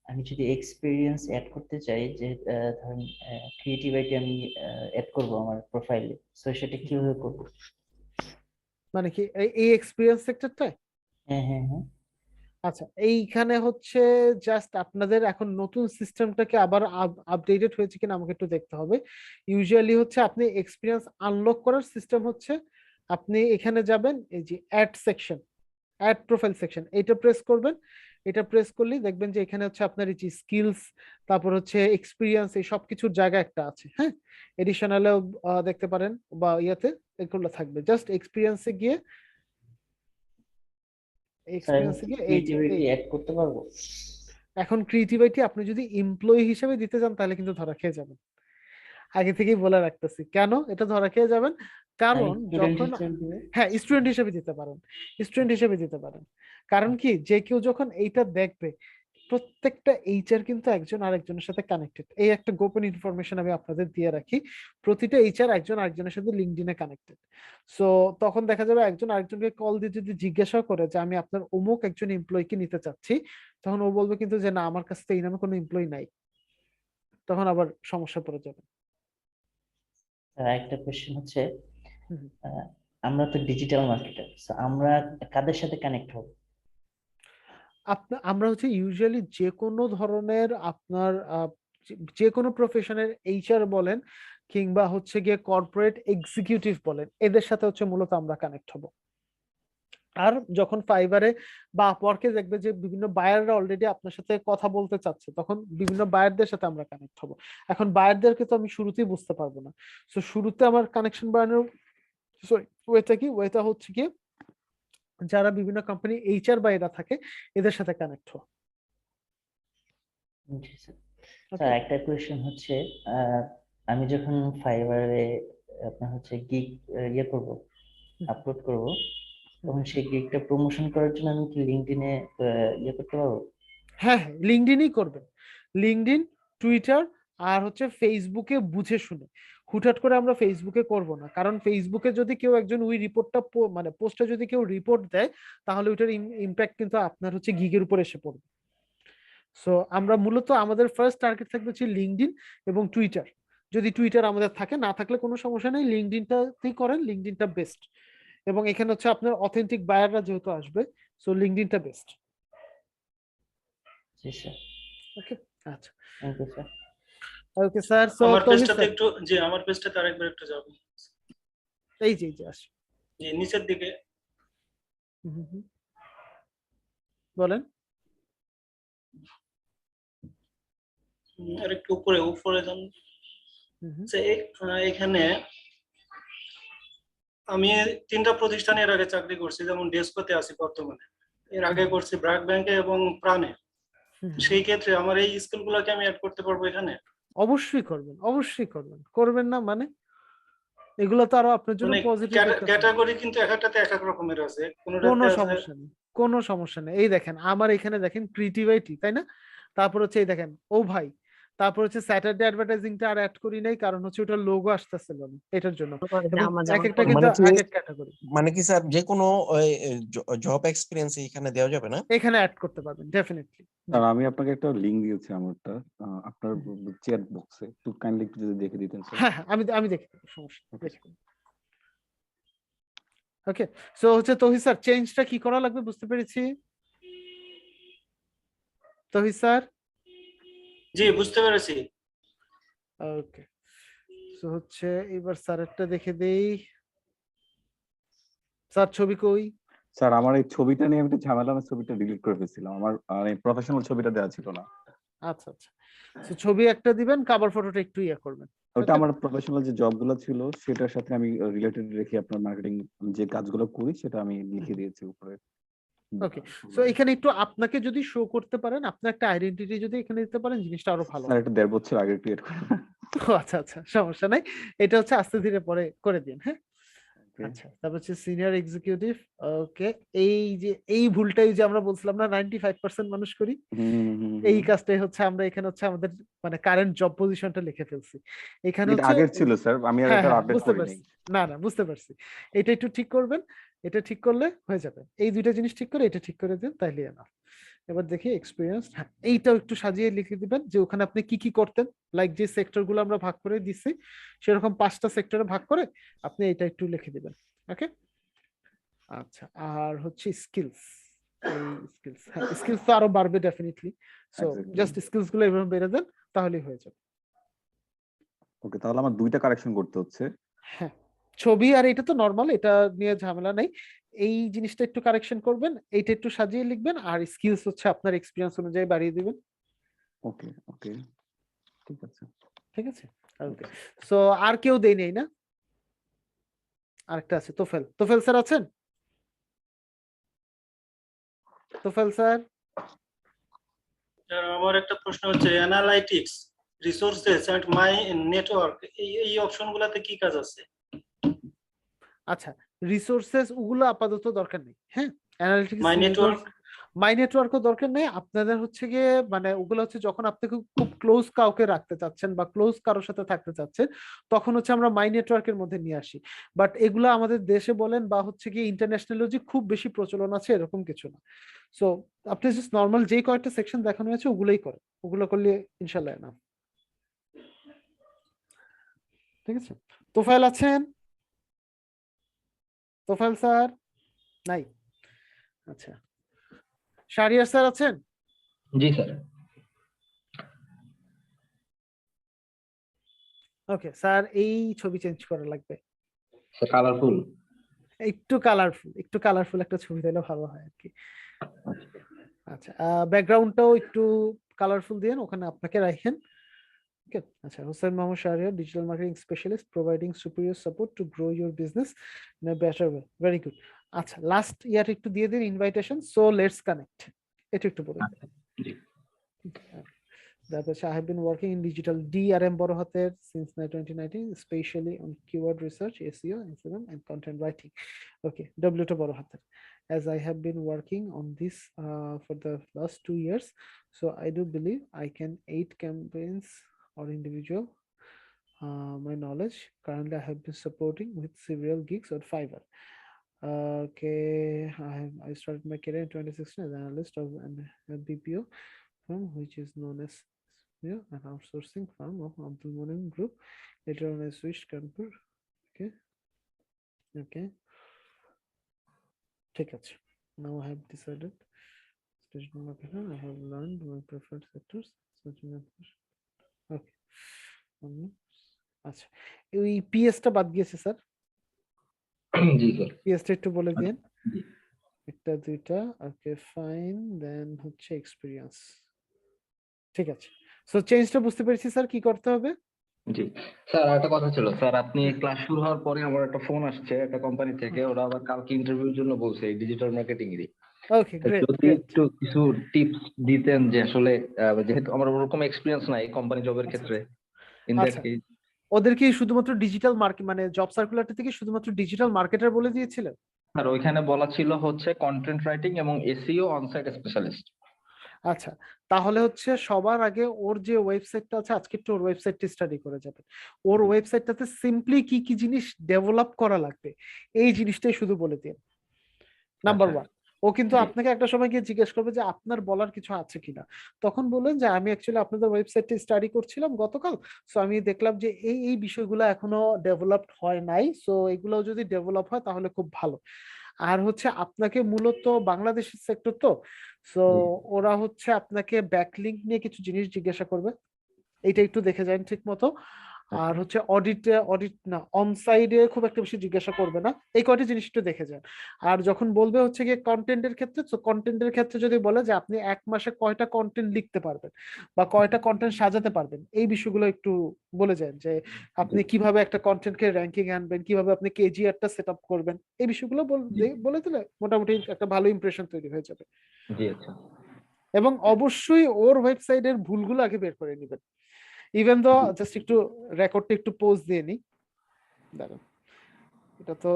আমি যদি এক্সপিরিয়েন্স অ্যাড করতে চাই, যে ধরেন ক্রিয়েটিভিটি আমি অ্যাড করব আমার প্রোফাইলে, সো সেটা কিভাবে করব? মানে কি এই এক্সপেরিয়েন্স সেক্টরটায়? হ্যাঁ হ্যাঁ হ্যাঁ। আচ্ছা, এইখানে হচ্ছে জাস্ট আপনাদের এখন নতুন সিস্টেমটাকে আবার আপডেটেড হয়েছে কিনা আমাকে একটু দেখতে হবে। ইউজুয়ালি হচ্ছে আপনি এক্সপিরিয়েন্স আনলক করার সিস্টেম হচ্ছে আপনি এখানে যাবেন, এই যে add section, add profile section, এটা প্রেস করবেন। এটা প্রেস করলেই দেখবেন যে এখানে হচ্ছে আপনার এই যে স্কিলস, তারপর হচ্ছে এক্সপিরিয়েন্স, এই সব কিছুর জায়গা একটা আছে। হ্যাঁ, এডিশনালেও দেখতে পারেন বা ইয়াতে এগুলো থাকবে। জাস্ট এক্সপিরিয়েন্সে গিয়ে ক্রিয়েটিভিটি অ্যাড করতে পারবো? এখন ক্রিয়েটিভিটি আপনি যদি এমপ্লয়ি হিসেবে দিতে চান তাহলে কিন্তু ধরা খেয়ে যাবেন। আগে থেকেই বলে রাখতেছি কেন এটা ধরা খেয়ে যাবেন, কারণ যখন হ্যাঁ স্টুডেন্ট হিসেবে দিতে পারেন, স্টুডেন্ট হিসেবে দিতে পারেন। কারণ কি, যে কেউ যখন এইটা দেখবে, প্রত্যেকটা এইচআর কিন্তু একজন আরেকজনের সাথে কানেক্টেড। এই একটা গোপন ইনফরমেশন আমি আপনাদের দিয়ে রাখি, প্রতিটা এইচআর একজন আরেকজনের সাথে লিঙ্কডইনে কানেক্টেড। সো তখন দেখা যাবে একজন আরেকজনকে কল দিয়ে যদি জিজ্ঞাসা করে যে আমি আপনার অমুক একজন এমপ্লয়িকে নিতে চাচ্ছি, তখন ও বলবে কিন্তু যে না, আমার কাছে এই নামে কোনো এমপ্লয়ি নাই, তখন আবার সমস্যা পড়ে যাবে। একটা কোশ্চেন হচ্ছে, আমরা তো ডিজিটাল মার্কেটার, আমরা কাদের সাথে কানেক্ট হব? আমরা হচ্ছে ইউজুয়ালি যে কোনো ধরনের আপনার যে কোনো প্রফেশনের এইচআর বলেন কিংবা হচ্ছে গিয়ে কর্পোরেট এক্সিকিউটিভ বলেন, এদের সাথে হচ্ছে মূলত আমরা কানেক্ট হব। আর যখন ফাইবারে বা আপওয়ার্কে দেখবে যে বিভিন্ন বায়াররা অলরেডি আপনার সাথে কথা বলতে চাচ্ছে, তখন বিভিন্ন বায়ারদের সাথে আমরা কানেক্ট হব। এখন বায়ারদেরকে তো আমি শুরুতেই বুঝতে পারবো না, সো শুরুতে আমার কানেকশন বানানোর ওয়েটা হচ্ছে কি, যারা বিভিন্ন কোম্পানি এইচআর বা এরা থাকে এদের সাথে কানেক্ট হওয়া। স্যার একটা কোয়েশ্চেন হচ্ছে, আমি যখন ফাইবারে আপনার হচ্ছে গিগ ইয়ে করব, আপলোড করব, তখন সেই গিগটা প্রমোশন করার জন্য আমি কি লিঙ্কডইনে ইয়ে করতে পারবো? হ্যাঁ হ্যাঁ, লিঙ্কডইনই করবেন, লিঙ্কডইন, টুইটার আর হচ্ছে ফেসবুকে বুঝে শুনে। হুটহাট করে আমরা ফেসবুকে করব না, কারণ ফেসবুকে যদি কেউ একজন ওই রিপোর্টটা মানে পোস্টটা যদি কেউ রিপোর্ট দেয়, তাহলে ওইটার ইমপ্যাক্ট কিন্তু আপনার হচ্ছে গিগের উপর এসে পড়বে। সো আমরা মূলত আমাদের ফার্স্ট টার্গেট থাকবে হচ্ছে লিঙ্কডইন এবং টুইটার। যদি টুইটার আমাদের থাকে, না থাকলে কোনো সমস্যা নেই, লিঙ্কডইনটাতেই করেন, লিঙ্কডইনটা বেস্ট। এবং এখানে হচ্ছে আপনার অথেন্টিক বায়াররা যেহেতু আসবে, সো লিঙ্কডইনটা বেস্ট। জি স্যার। ওকে আচ্ছা, thank you sir. Okay sir, so আমার পেজটাতে একটু, জি আমার পেজটাতে আরেকবার একটু যাব, এই যে আসি জি নিচের দিকে বলেন, আর একটু উপরে যান। এখানে আমি 3টা প্রতিষ্ঠানে এর আগে চাকরি করছি, যেমন ডেসকোতে আছি বর্তমানে, এর আগে করছি ব্র্যাক ব্যাংকে এবং প্রাণে। সেই ক্ষেত্রে আমার এই স্কিলগুলোকে আমি অ্যাড করতে পারবো এখানে? অবশ্যই করবেন, অবশ্যই করবেন, করবেন না মানে? এগুলো তো আরো আপনার জন্য মানে পজিটিভ একটা sign। ক্যাটাগরি কিন্তু এক একটাতে এক এক রকমের আছে, কোনো কোনোটাতে আছে। সমস্যা নেই, কোনো সমস্যা নেই। এই দেখেন আমার এখানে দেখেন ক্রিয়েটিভিটি, তাই না? তারপর হচ্ছে এই দেখেন ও ভাই, তারপর হচ্ছে স্যাটারডে অ্যাডভার্টাইজিংটা আর অ্যাড করি নাই, কারণ হচ্ছে ওটার লোগো আসতেছিল না এটার জন্য। এবং এক একটা কিন্তু মানে কি এক এক ক্যাটাগরি মানে কি স্যার যে কোনো জব এক্সপিরিয়েন্স এখানে দেওয়া যাবে না? এখানে অ্যাড করতে পারবেন ডেফিনেটলি। আর আমি আপনাকে একটা লিংক দিয়েছি আমারটা, আপনার চ্যাট বক্সে, একটু কাইন্ডলি একটু যদি দেখে দিতেন স্যার। হ্যাঁ হ্যাঁ, আমি দেখে দেবো, সমস্যা নেই। ওকে, সো হচ্ছে তৌহিদ স্যার চেঞ্জটা কি করা লাগবে বুঝতে পেরেছি। তৌহিদ স্যার, জি, বুঝতে পেরেছি। ওকে, সো হচ্ছে এবার স্যারেরটা দেখে দেই। স্যার ছবি কই? স্যার আমার এই ছবিটা নিয়ে আমি একটা ঝামেলা, আমি ছবিটা ডিলিট করে ফেলছিলাম, আমার প্রফেশনাল ছবিটা দেওয়া ছিল না। আচ্ছা আচ্ছা, সো ছবি একটা দিবেন, কভার ফটোটা একটু ইয়া করবেন। ওটা আমার প্রফেশনাল যে জবগুলো ছিল সেটার সাথে আমি রিলেটেড রেখে আপনার মার্কেটিং যে কাজগুলো করি সেটা আমি লিখে দিয়েছি উপরে। ওকে, সো এখানে একটু আপনাকে যদি শো করতে পারেন, আপনার একটা আইডেন্টিটি যদি এখানে দিতে পারেন, জিনিসটা আরো ভালো স্যার হয়। এটা 1.5 বছর আগে ক্রিয়েট করা। ও আচ্ছা আচ্ছা, সমস্যা নাই, এটা হচ্ছে আস্তে ধীরে পরে করে দিন। হ্যাঁ, আচ্ছা, তারপর হচ্ছে সিনিয়র এক্সিকিউটিভ। ওকে, এই ভুলটাই যে আমরা বলছিলাম না 95% মানুষ করি, এই কাজটাই হচ্ছে আমরা এখানে হচ্ছে আমাদের মানে কারেন্ট জব পজিশনটা লিখে ফেলছি এখানে এটা হচ্ছে। আগের ছিল স্যার, আমি আর হ্যাঁ এটা হ্যাঁ, আপডেট বুঝতে করি নাই। পারছি, না না বুঝতে পারছি, এটা একটু ঠিক করবেন, এটা ঠিক করলে হয়ে যাবে। এই দুইটা জিনিস ঠিক করে এটা ঠিক করে দিন, তাইলে না। এবার দেখি এক্সপিরিয়েন্স, হ্যাঁ এইটাও একটু সাজিয়ে লিখে দিবেন যে ওখানে আপনি কি কি করতেন, লাইক যে সেক্টর গুলো আমরা ভাগ করে দিছি সেরকম 5টা সেক্টরে ভাগ করে আপনি এটা একটু লিখে দিবেন। ওকে, আচ্ছা, আর হচ্ছে স্কিলস, এই স্কিলস, হ্যাঁ স্কিলস তো আরো বাড়বে definitely, so Exactly. Just skills গুলো এভাবে বেড়ে দেন, তাহলেই হয়ে যাবে। ওকে, তাহলে আমার 2টা কারেকশন করতে হচ্ছে। হ্যাঁ, ছবি আর এটা তো নরমাল, এটা নিয়ে ঝামেলা নাই। এই জিনিসটা একটু কারেকশন করবেন, এইটা একটু সাজিয়ে লিখবেন, আর স্কিলস হচ্ছে আপনার এক্সপিরিয়েন্স অনুযায়ী বাড়িয়ে দিবেন। ওকে ওকে, ঠিক আছে। ঠিক আছে, ওকে, সো আর কেউ দেই নেই না? আরেকটা আছে তোফেল, তোফেল স্যার আছেন? তোফেল স্যার, আমার একটা প্রশ্ন হচ্ছে analytics, resources and my network, এই অপশনগুলোতে কি কাজ আছে? আচ্ছা রিসোর্সেস ওগুলো আপাতত দরকার নেই। হ্যাঁ, অ্যানালিটিক্স, মাই নেটওয়ার্ক, মাই নেটওয়ার্কও দরকার নেই আপনাদের। হচ্ছে গিয়ে মানে ওগুলো হচ্ছে যখন আপনি খুব ক্লোজ কাউকে রাখতে চাচ্ছেন বা ক্লোজ কারোর সাথে থাকতে চাচ্ছেন, তখন হচ্ছে আমরা মাই নেটওয়ার্কের মধ্যে নিয়ে আসি। বাট এগুলো আমাদের দেশে বলেন বা হচ্ছে গিয়ে ইন্টারন্যাশনাল যে খুব বেশি প্রচলন আছে এরকম কিছু না। সো আপনি জাস্ট নর্মাল যে কয়েকটা সেকশন দেখানো হয়েছে ওগুলোই করেন, ওগুলো করলে ইনশাল্লাহ না। ঠিক আছে, তোফায়েল আছেন? তোফায়েল স্যার নাই? আচ্ছা, শাহরিয়ার স্যার আছেন? জি স্যার। ওকে স্যার, এই ছবি চেঞ্জ করা লাগবে, স্যার কালারফুল, একটু কালারফুল, একটু কালারফুল একটা ছবি দিলে ভালো হয় আর কি। আচ্ছা, ব্যাকগ্রাউন্ডটাও একটু কালারফুল দিয়েন, ওখানে আপনাকে রাখেন। ওকে, আচ্ছা, Hossain Mohammad Shahriar, digital marketing specialist, providing superior support to grow your business in a better way. Very good. আচ্ছা, লাস্ট ইয়ার একটু দিয়ে দিন ইনভাইটেশন, সো লেটস কানেক্ট, এটা একটু বলুন। That was, I have been working in digital DRM বড় হাতের since 2019, especially on keyword research, SEO, Instagram, and content writing. Okay, W টা বড় হাতের। As I have been working on this for the last 2 years, so I do believe I can aid campaigns or individual. My knowledge currently I have been supporting with several gigs on Fiverr. Okay, I started my career in 2016 as an analyst of a BPO firm, which is known as an outsourcing firm of Abdul Monem Group. Later on, I switched Kanpur. Okay. Okay. Take it. Now I have decided. I have learned my preferred sectors. Okay. আচ্ছা, এই পিএসটা বাদ গিয়েছে স্যার। জি স্যার। পিএসটা একটু বলে দিন। একটা দুইটা, ওকে ফাইন, দেন হচ্ছে এক্সপেরিয়েন্স। ঠিক আছে, সো চেঞ্জটা বুঝতে পেরেছি স্যার, কি করতে হবে? জি স্যার, একটা কথা ছিল স্যার, আপনি ক্লাস শুরু হওয়ার পরে আমার একটা ফোন আসছে একটা কোম্পানি থেকে, ওরা আবার কালকে ইন্টারভিউর জন্য বলছে এই ডিজিটাল মার্কেটিং এরই। ওকে, তো গ্রেট যদি গ্রেট। একটু কিছু টিপস দিতেন যে আসলে যেহেতু আমার ওরকম এক্সপিরিয়েন্স নাই কোম্পানি জবের ক্ষেত্রে, ইন দ্যাট আচ্ছা, কেস। ওদের কি শুধুমাত্র ডিজিটাল মার্কেট মানে জব সার্কুলারটা থেকে শুধুমাত্র ডিজিটাল মার্কেটার বলে দিয়েছিলেন? আর ওইখানে বলা ছিল হচ্ছে কন্টেন্ট রাইটিং এবং এসইও অনসাইট স্পেশালিস্ট। আচ্ছা, তাহলে হচ্ছে সবার আগে ওর যে ওয়েবসাইটটা আছে আজকে একটু ওর ওয়েবসাইটটি স্টাডি করে যাবেন। ওর ওয়েবসাইটটাতে সিম্পলি কি কি জিনিস ডেভেলপ করা লাগবে এই জিনিসটাই শুধু বলে দিন। নাম্বার আচ্ছা। 1, ও কিন্তু জি। আপনাকে একটা সময় গিয়ে জিজ্ঞেস করবে যে আপনার বলার কিছু আছে কিনা, তখন বললেন যে আমি অ্যাকচুয়ালি আপনাদের ওয়েবসাইটটি স্টাডি করছিলাম গতকাল, সো আমি দেখলাম যে এই বিষয়গুলো এখনো ডেভেলপড হয় নাই, সো এগুলো যদি ডেভেলপ হয় তাহলে খুব ভালো। আর হচ্ছে আপনাকে মূলত বাংলাদেশের সেক্টর তো, সো জি। ওরা হচ্ছে আপনাকে ব্যাকলিংক নিয়ে কিছু জিনিস জিজ্ঞাসা করবে, এইটা একটু দেখে যান ঠিক মতো। আর হচ্ছে অডিট না অনসাইডে খুব একটা বেশি জিজ্ঞাসা করবে না, এই কয়টা জিনিস একটু দেখে যান। আর যখন বলবে হচ্ছে গিয়ে কন্টেন্টের ক্ষেত্রে, তো কন্টেন্টের ক্ষেত্রে যদি বলে যে আপনি এক মাসে কয়টা কন্টেন্ট লিখতে পারবেন বা কয়টা কন্টেন্ট সাজাতে পারবেন, এই বিষয়গুলো একটু বলে যান যে আপনি কিভাবে একটা কন্টেন্টকে র্যাঙ্কিং আনবেন, কিভাবে আপনি কেজিআরটা সেট আপ করবেন, এই বিষয়গুলো বলে দিলে মোটামুটি একটা ভালো ইমপ্রেশন তৈরি হয়ে যাবে। জি আচ্ছা। এবং অবশ্যই ওর ওয়েবসাইটের ভুলগুলো আগে বের করে নেবেন। ইভেন দো জাস্ট একটু রেকর্ডটা একটু পোজ দিয়ে নি, দাঁড়ান এটা তো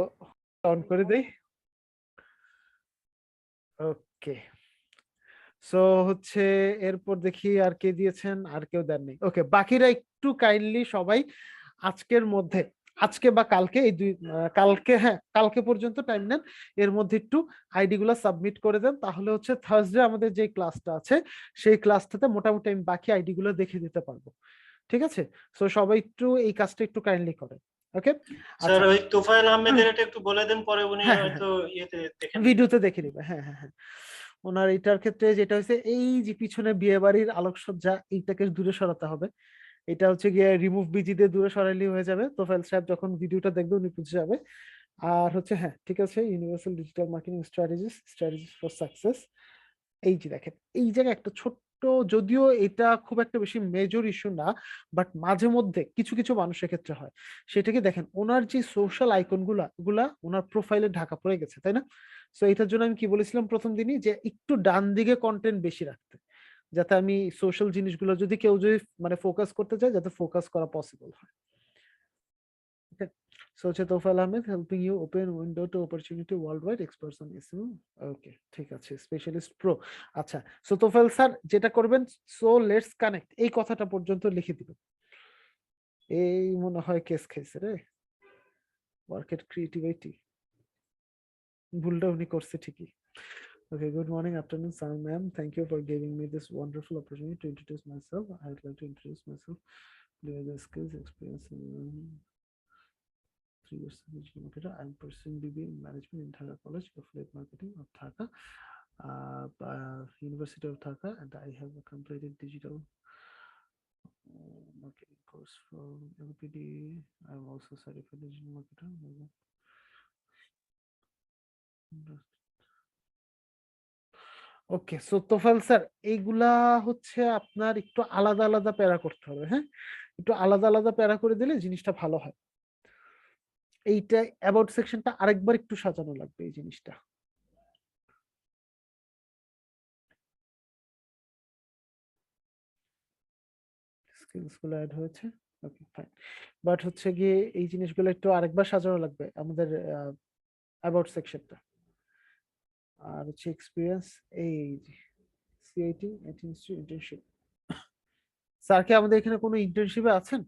অন করে দেই। ওকে, সো হচ্ছে এরপর দেখি আর কে দিয়েছেন, আর কেউ দেননি। ওকে, বাকিরা একটু কাইন্ডলি সবাই আজকের মধ্যে, আজকে বা কালকে এই কালকে, হ্যাঁ কালকে পর্যন্ত টাইম নেন, এর মধ্যে একটু আইডি গুলো সাবমিট করে দেন, তাহলে হচ্ছে থার্সডে আমাদের যে ক্লাসটা আছে সেই ক্লাসটাতে মোটামুটি আমি বাকি আইডি গুলো দেখে দিতে পারবো। ঠিক আছে, সো সবাই একটু এই কাজটা একটু কাইন্ডলি করেন। ওকে, স্যার আচ্ছা, ওই তোফায়েল আহমেদের এটা একটু বলে দেন, পরে উনি হ্যাঁ হয়তো ইয়েতে দেখে ভিডিওতে দেখে নিবে। হ্যাঁ হ্যাঁ হ্যাঁ, ওনার এটার ক্ষেত্রে যেটা হয়েছে এই যে পিছনে বিয়ে বাড়ির আলোকসজ্জা, এইটাকে দূরে সরাতে হবে। এটা হচ্ছে গিয়ে রিমুভ বিজি দিয়ে দূরে সরাইলেই হয়ে যাবে, তোফায়েল সাহেব যখন ভিডিওটা দেখবে উনি বুঝে যাবে। আর হচ্ছে হ্যাঁ ঠিক আছে, universal digital marketing strategies for success, এই যে দেখেন এই জায়গায় একটা ছোট্ট, যদিও এটা খুব একটা বেশি মেজর ইস্যু না, বাট মাঝে মধ্যে কিছু কিছু মানুষের ক্ষেত্রে হয়। সেটাকে দেখেন ওনার যে সোশ্যাল আইকন গুলা ওনার প্রোফাইলে ঢাকা পড়ে গেছে, তাই না? সো এটার জন্য আমি কি বলেছিলাম প্রথম দিনই, যে একটু ডান দিকে কন্টেন্ট বেশি রাখতে, যাতে আমি সোশ্যাল জিনিসগুলো যদি কেউ যদি মানে ফোকাস করতে চায় যাতে ফোকাস করা পসিবল হয়। So হচ্ছে Tofail Ahmed helping you open window to opportunity worldwide, experts on SEO. ওকে ঠিক আছে, স্পেশালিস্ট প্রো। আচ্ছা, সো তোফায়েল স্যার যেটা করবেন, সো লেটস কানেক্ট এই কথাটা পর্যন্ত লিখে দিবেন। এই মনে হয় কেস খাইছে রে, মার্কেট ক্রিয়েটিভিটি, ভুলটা উনি করছে ঠিকই। Okay, good morning, afternoon, Sam ma'am. Thank you for giving me this wonderful opportunity to introduce myself. I would like to introduce myself. The skills, experience, 3 years as a digital marketer. I'm pursuing BBA in management in Dhaka College, Affiliate Marketing of Dhaka, University of Dhaka, and I have completed digital marketing course from LPD. I'm also certified digital marketer. Okay, so Tofail sir এইগুলা হচ্ছে আপনার একটু আলাদা আলাদা প্যারা করতে হবে। হ্যাঁ, একটু আলাদা আলাদা প্যারা করে দিলে জিনিসটা ভালো হয়। এইটা অ্যাবাউট সেকশনটা আরেকবার একটু সাজানো লাগবে এই জিনিসটা। স্কিলস গুলো অ্যাড হয়েছে, ওকে ফাইন, বাট হচ্ছে গিয়ে এই জিনিসগুলো একটু আরেকবার সাজানো লাগবে আমাদের অ্যাবাউট সেকশনটা। আর হচ্ছে এক্সপিরিয়েন্স, এই সিআইটি ইন্টার্নশিপ, স্যার কি আমাদের এখানে কোনো ইন্টার্নশিপে আছেন?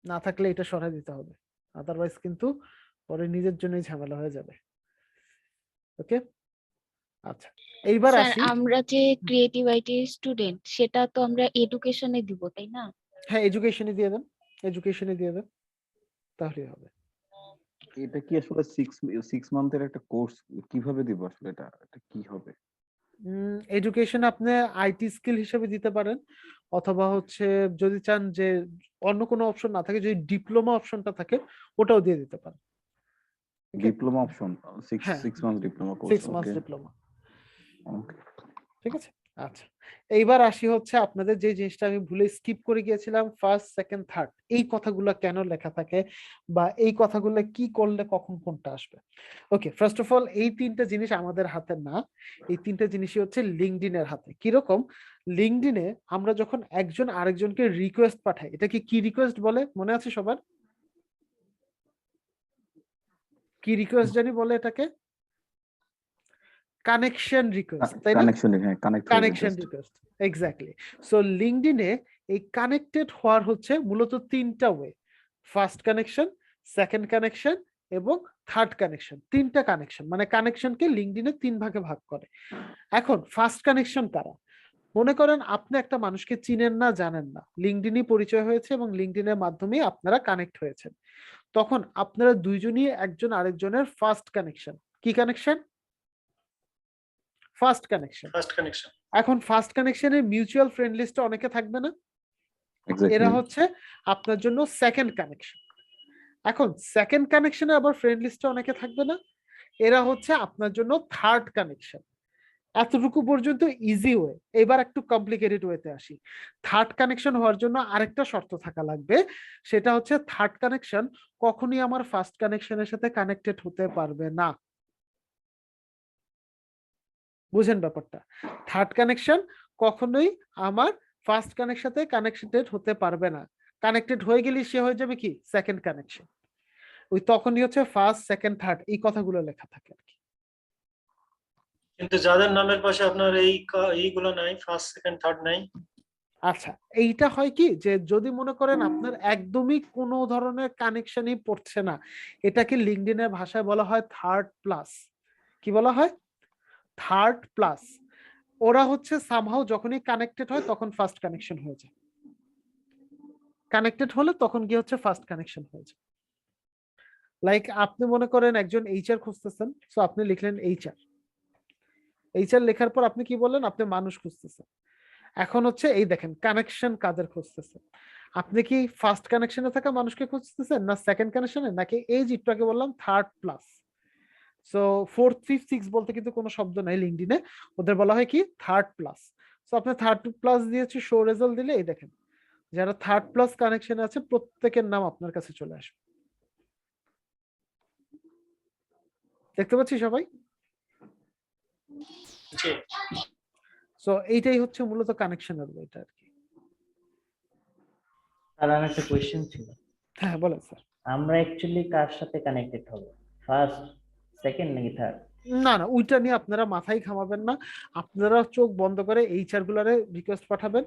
না থাকলে এটা সরাই দিতে হবে, আদারওয়াইজ কিন্তু পরে নিজের জন্যই ঝামেলা হয়ে যাবে। ওকে, আচ্ছা এইবার স্যার আসি। আমরা যে ক্রিয়েটিভ আইটি স্টুডেন্ট সেটা তো আমরা এডুকেশনে দিব, তাই না? হ্যাঁ এডুকেশনে দিয়ে দেন, এডুকেশনে দিয়ে দেন, তাহলেই হবে। এটা কি আসলে 6 মান্থের একটা কোর্স, কিভাবে দিব আসলে এটা কি হবে? এডুকেশন আপনি আইটি স্কিল হিসেবে দিতে পারেন, অথবা হচ্ছে যদি চান যে অন্য কোনো অপশন না থাকে, যদি ডিপ্লোমা অপশনটা থাকে ওটাও দিয়ে দিতে পারেন। ডিপ্লোমা অপশন, 6 হ্যাঁ 6 month diploma course, 6 months okay diploma, okay. ঠিক আছে। আচ্ছা, এইবার আসি হচ্ছে আপনাদের যে জিনিসটা আমি ভুলে স্কিপ করে গিয়েছিলাম, ফার্স্ট সেকেন্ড থার্ড, এই কথাগুলো কেন লেখা থাকে বা এই কথাগুলো কি করলে কখন কোনটা আসবে। ওকে, ফার্স্ট অফ অল এই তিনটা জিনিস আমাদের হাতে না, এই তিনটা জিনিসই হচ্ছে লিঙ্কডইনের হাতে। কিরকম? লিঙ্কডইনে আমরা যখন একজন আরেকজনকে রিকোয়েস্ট পাঠাই, এটা কি রিকোয়েস্ট বলে মনে আছে সবার? কি রিকোয়েস্ট জানি বলে এটাকে? কানেকশন রিকোয়েস্ট, তাই না? কানেকশন, হ্যাঁ, কানেক্ট হওয়ার connection request. Request, exactly. So লিঙ্কডইনে এই কানেক্টেড হওয়ার হচ্ছে মূলত তিনটা way: first connection, second connection এবং থার্ড কানেকশন। তিনটা কানেকশন, মানে কানেকশনকে লিঙ্কডইনে তিন ভাগে ভাগ করে। এখন ফার্স্ট কানেকশন কারা? মনে করেন আপনি একটা মানুষকে চিনেন না, জানেন না, লিঙ্কডইনই পরিচয় হয়েছে এবং লিঙ্কডইনের মাধ্যমে আপনারা কানেক্ট হয়েছেন। তখন আপনারা দুইজনই একজন আরেকজনের ফার্স্ট কানেকশন। কি connection? First connection. First connection. এখন ফার্স্ট কানেকশনের মিউচুয়াল ফ্রেন্ড লিস্টে অনেকে থাকবে না? এরা হচ্ছে আপনার জন্য সেকেন্ড কানেকশন। এখন সেকেন্ড কানেকশনে আবার ফ্রেন্ড লিস্টে অনেকে থাকবে না? এরা হচ্ছে আপনার জন্য থার্ড কানেকশন। এতটুকু পর্যন্ত ইজি ওয়ে। এবার একটু কমপ্লিকেটেড ওয়েতে আসি। থার্ড কানেকশন হওয়ার জন্য আরেকটা শর্ত থাকা লাগবে, সেটা হচ্ছে থার্ড কানেকশন কখনই আমার ফার্স্ট কানেকশনের সাথে কানেক্টেড হতে পারবে না। বুঝেন ব্যাপারটা? থার্ড কানেকশন কখনোই আমার ফার্স্ট কানেকশনের সাথে কানেক্টেড হতে পারবে না। কানেক্টেড হয়ে গেলে সে হয়ে যাবে কি সেকেন্ড কানেকশন। ওই তখনই হচ্ছে ফার্স্ট সেকেন্ড থার্ড এই কথাগুলো লেখা থাকে আর কি। কিন্তু যাদের নামের পাশে আপনার এইগুলো নাই, ফার্স্ট সেকেন্ড থার্ড নাই। আচ্ছা, এইটা হয় কি যে যদি মনে করেন আপনার একদমই কোনো ধরনের কানেকশনই পড়ছে না, এটাকে লিঙ্কডইনের ভাষায় বলা হয় থার্ড প্লাস। কি বলা হয়? Third plus. ওরা হচ্ছে সামহাউ যখনই কানেক্টেড হয় তখন ফার্স্ট কানেকশন হয়ে যায়। কানেক্টেড হলে তখন কি হচ্ছে ফার্স্ট কানেকশন হয়ে যায়। লাইক আপনি মনে করেন একজন এইচআর খুঁজতেছেন, সো আপনি লিখলেন এইচআর। এইচআর লেখার পর আপনি কি বললেন? আপনি মানুষ খুঁজতেছেন। এখন হচ্ছে এই দেখেন কানেকশন কাদের খুঁজতেছেন? আপনি কি ফার্স্ট কানেকশনে থাকা মানুষকে খুঁজতেছেন, না সেকেন্ড কানেকশনে, নাকি এই যে একটু আগে বললাম third plus? So fourth fifth six বলতে কিন্তু কোনো শব্দ নাই লিঙ্কডইনে, ওদের বলা হয় কি থার্ড প্লাস। সো আপনি থার্ড প্লাস দিয়েছে, শো রেজাল্ট দিলে এই দেখেন যারা থার্ড প্লাস কানেকশনে আছে প্রত্যেকের নাম আপনার কাছে চলে আসবে। দেখতে পাচ্ছি সবাই? সো এইটাই হচ্ছে মূলত কানেকশনের ওয়েটা আর কি। আর আমার একটা কোয়েশ্চেন ছিল। হ্যাঁ বলেন স্যার। আমরা অ্যাকচুয়ালি কার সাথে কানেক্টেড হব, ফার্স্ট সেকেন্ড নাকি থার্ড? না না, ওইটা নিয়ে আপনারা মাথায় ঘামাবেন না। আপনারা চোখ বন্ধ করে এইচআর গুলারে রিকোয়েস্ট পাঠাবেন।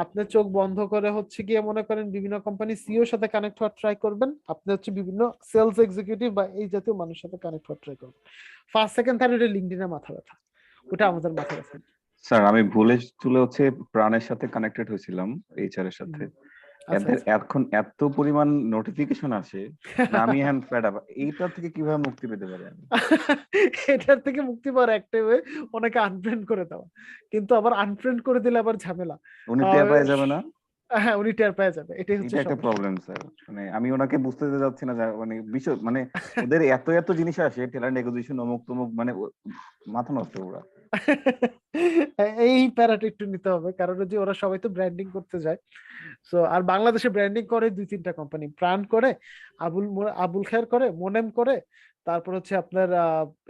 আপনি চোখ বন্ধ করে হচ্ছে গিয়ে মনে করেন বিভিন্ন কোম্পানি সিইও সাথে কানেক্ট হওয়ার ট্রাই করবেন। আপনি হচ্ছে বিভিন্ন সেলস এক্সিকিউটিভ বা এই জাতীয় মানুষের সাথে কানেক্ট হওয়ার ট্রাই করবেন। ফার্স্ট সেকেন্ড থার্ড এটা লিঙ্কডইনে মাথা ব্যথা, ওটা আমাদের মাথা ব্যথা। স্যার আমি ভুলে চলে হচ্ছে প্রাণের সাথে কানেক্টেড হয়েছিলাম, এইচআর এর সাথে। এদের এখন এত পরিমাণ নোটিফিকেশন আসে, আমি এখন ফেড আপ। এইটা থেকে কিভাবে মুক্তি পেতে পারি আমি? এটার থেকে মুক্তি পাওয়ার একটাই ওয়ে, ওনাকে আনফ্রেন্ড করে দেওয়া। কিন্তু আবার আনফ্রেন্ড করে দিলে আবার ঝামেলা। উনি টের পেয়ে যাবে না? হ্যাঁ, উনি টের পেয়ে যাবে, এটাই হচ্ছে এটা একটা সমস্যা। Problem sir. মানে আমি ওনাকে বুঝতে যাচ্ছি না, মানে বিষয় মানে ওদের এত এত জিনিস আসে, ট্যালেন্ট একুইজিশন অমুক তমুক, মানে মাথা নষ্ট ওরা। এই প্যারাটা একটু নিতে হবে, কারণ যে ওরা সবাই তো ব্র্যান্ডিং করতে যায়। সো আর বাংলাদেশে ব্র্যান্ডিং করে দুই তিনটা কোম্পানি, প্রাণ করে, আবুল খায়ের করে, মোনেম করে, তারপর হচ্ছে আপনার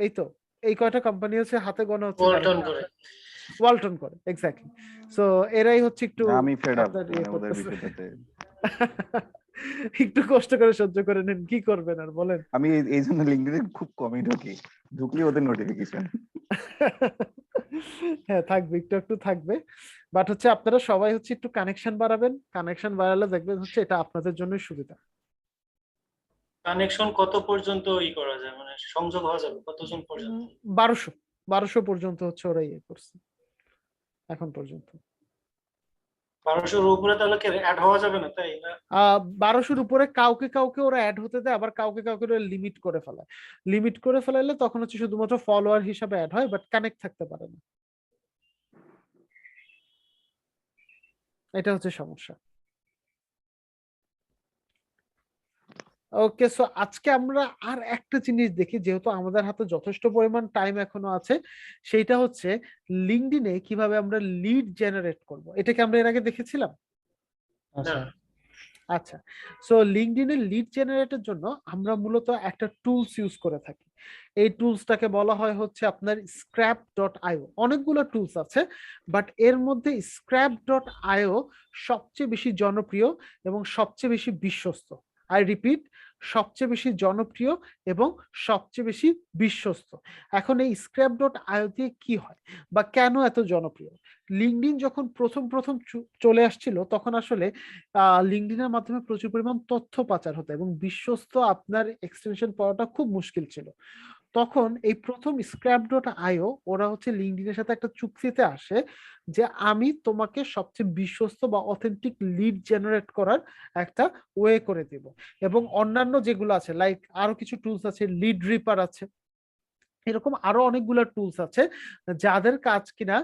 এই তো এই কয়টা কোম্পানি হচ্ছে হাতে গোনা হচ্ছে, ওয়ালটন করে, এক্স্যাক্টলি। সো এরাই হচ্ছে একটু আমি ফেড আপ আপনার মানে ওদের বিষয়টাতে। একটু কষ্ট করে সহ্য করে নেন, কি করবেন আর বলেন। আমি এই জন্য লিঙ্কডইনে খুব কমই ঢুকি, ঢুকলে ওদের নোটিফিকেশন। হ্যাঁ থাকবে, একটু একটু থাকবে, বাট হচ্ছে আপনারা সবাই হচ্ছে একটু কানেকশন বাড়াবেন। কানেকশন বাড়ালে দেখবেন হচ্ছে এটা আপনাদের জন্যই সুবিধা। কানেকশন কত পর্যন্ত করা যায়, মানে সংযোগ হওয়া যাবে কতজন পর্যন্ত? 1200 পর্যন্ত হচ্ছে ওরা ইয়ে করছে এখন পর্যন্ত। 1200-র উপরে তাহলে কি অ্যাড হওয়া যাবে না, তাই না? 1200-র উপরে কাউকে কাউকে ওরা অ্যাড হতে দেয়, আবার কাউকে কাউকে ওরা লিমিট করে ফেলায়। লিমিট করে ফেলাইলে তখন হচ্ছে শুধুমাত্র ফলোয়ার হিসাবে অ্যাড হয়, বাট কানেক্ট থাকতে পারে না। এটা হচ্ছে সমস্যা। ওকে, সো আজকে আমরা আর একটা জিনিস দেখি, যেহেতু আমাদের হাতে যথেষ্ট পরিমাণ টাইম এখনো আছে, সেইটা হচ্ছে লিঙ্কডইনে কিভাবে আমরা লিড জেনারেট করব। এটা কি আমরা এর আগে দেখেছিলাম? আচ্ছা আচ্ছা, সো লিঙ্কডইনে লিড জেনারেটের জন্য আমরা মূলত একটা টুলস ইউজ করে থাকি। এই টুলসটাকে বলা হয় হচ্ছে আপনার scrap.io। অনেকগুলো টুলস আছে, বাট এর মধ্যে scrap.io সবচেয়ে বেশি জনপ্রিয় এবং সবচেয়ে বেশি বিশ্বস্ত। আই রিপিট, সবচেয়ে বেশি জনপ্রিয় এবং সবচেয়ে বেশি বিশ্বস্ত। এখন এই scrap.io দিয়ে কি হয় বা কেন এত জনপ্রিয়? লিঙ্কডইন যখন প্রথম প্রথম চলে আসছিল, তখন আসলে লিঙ্কডইনের মাধ্যমে প্রচুর পরিমাণ তথ্য পাচার হতো এবং বিশ্বস্ত আপনার এক্সটেনশন পাওয়াটা খুব মুশকিল ছিল। তখন এই প্রথম scrap.io ওরা হচ্ছে লিঙ্কডইনের সাথে একটা চুক্তিতে আসে যে আমি তোমাকে সবচেয়ে বিশ্বস্ত বা অথেন্টিক লিড জেনারেট করার একটা ওয়ে করে দেব। এবং অন্যান্য যেগুলো আছে, লাইক আরো কিছু টুলস আছে, লিড রিপার আছে, এরকম আরো অনেকগুলো টুলস আছে যাদের কাজ কিনা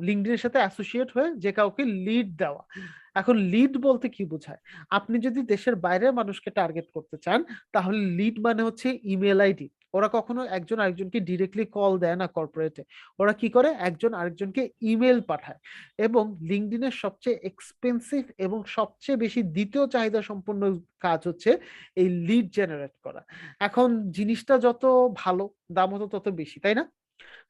লিঙ্কডইনের সাথে অ্যাসোসিয়েট হয়ে যে কাউকে লিড দেওয়া। এখন লিড বলতে কি বোঝায়? আপনি যদি দেশের বাইরের মানুষকে টার্গেট করতে চান, তাহলে লিড মানে হচ্ছে ইমেল আইডি। ওরা কখনো একজন আরেকজনকে ডিরেক্টলি কল দেয় না কর্পোরেটে, ওরা কি করে, একজন আরেকজনকে ইমেল পাঠায়। এবং লিঙ্কডইনের সবচেয়ে এক্সপেন্সিভ এবং সবচেয়ে বেশি দ্বিতীয় চাহিদা সম্পন্ন কাজ হচ্ছে এই লিড জেনারেট করা। এখন জিনিসটা যত ভালো, দাম হতো তত বেশি, তাই না?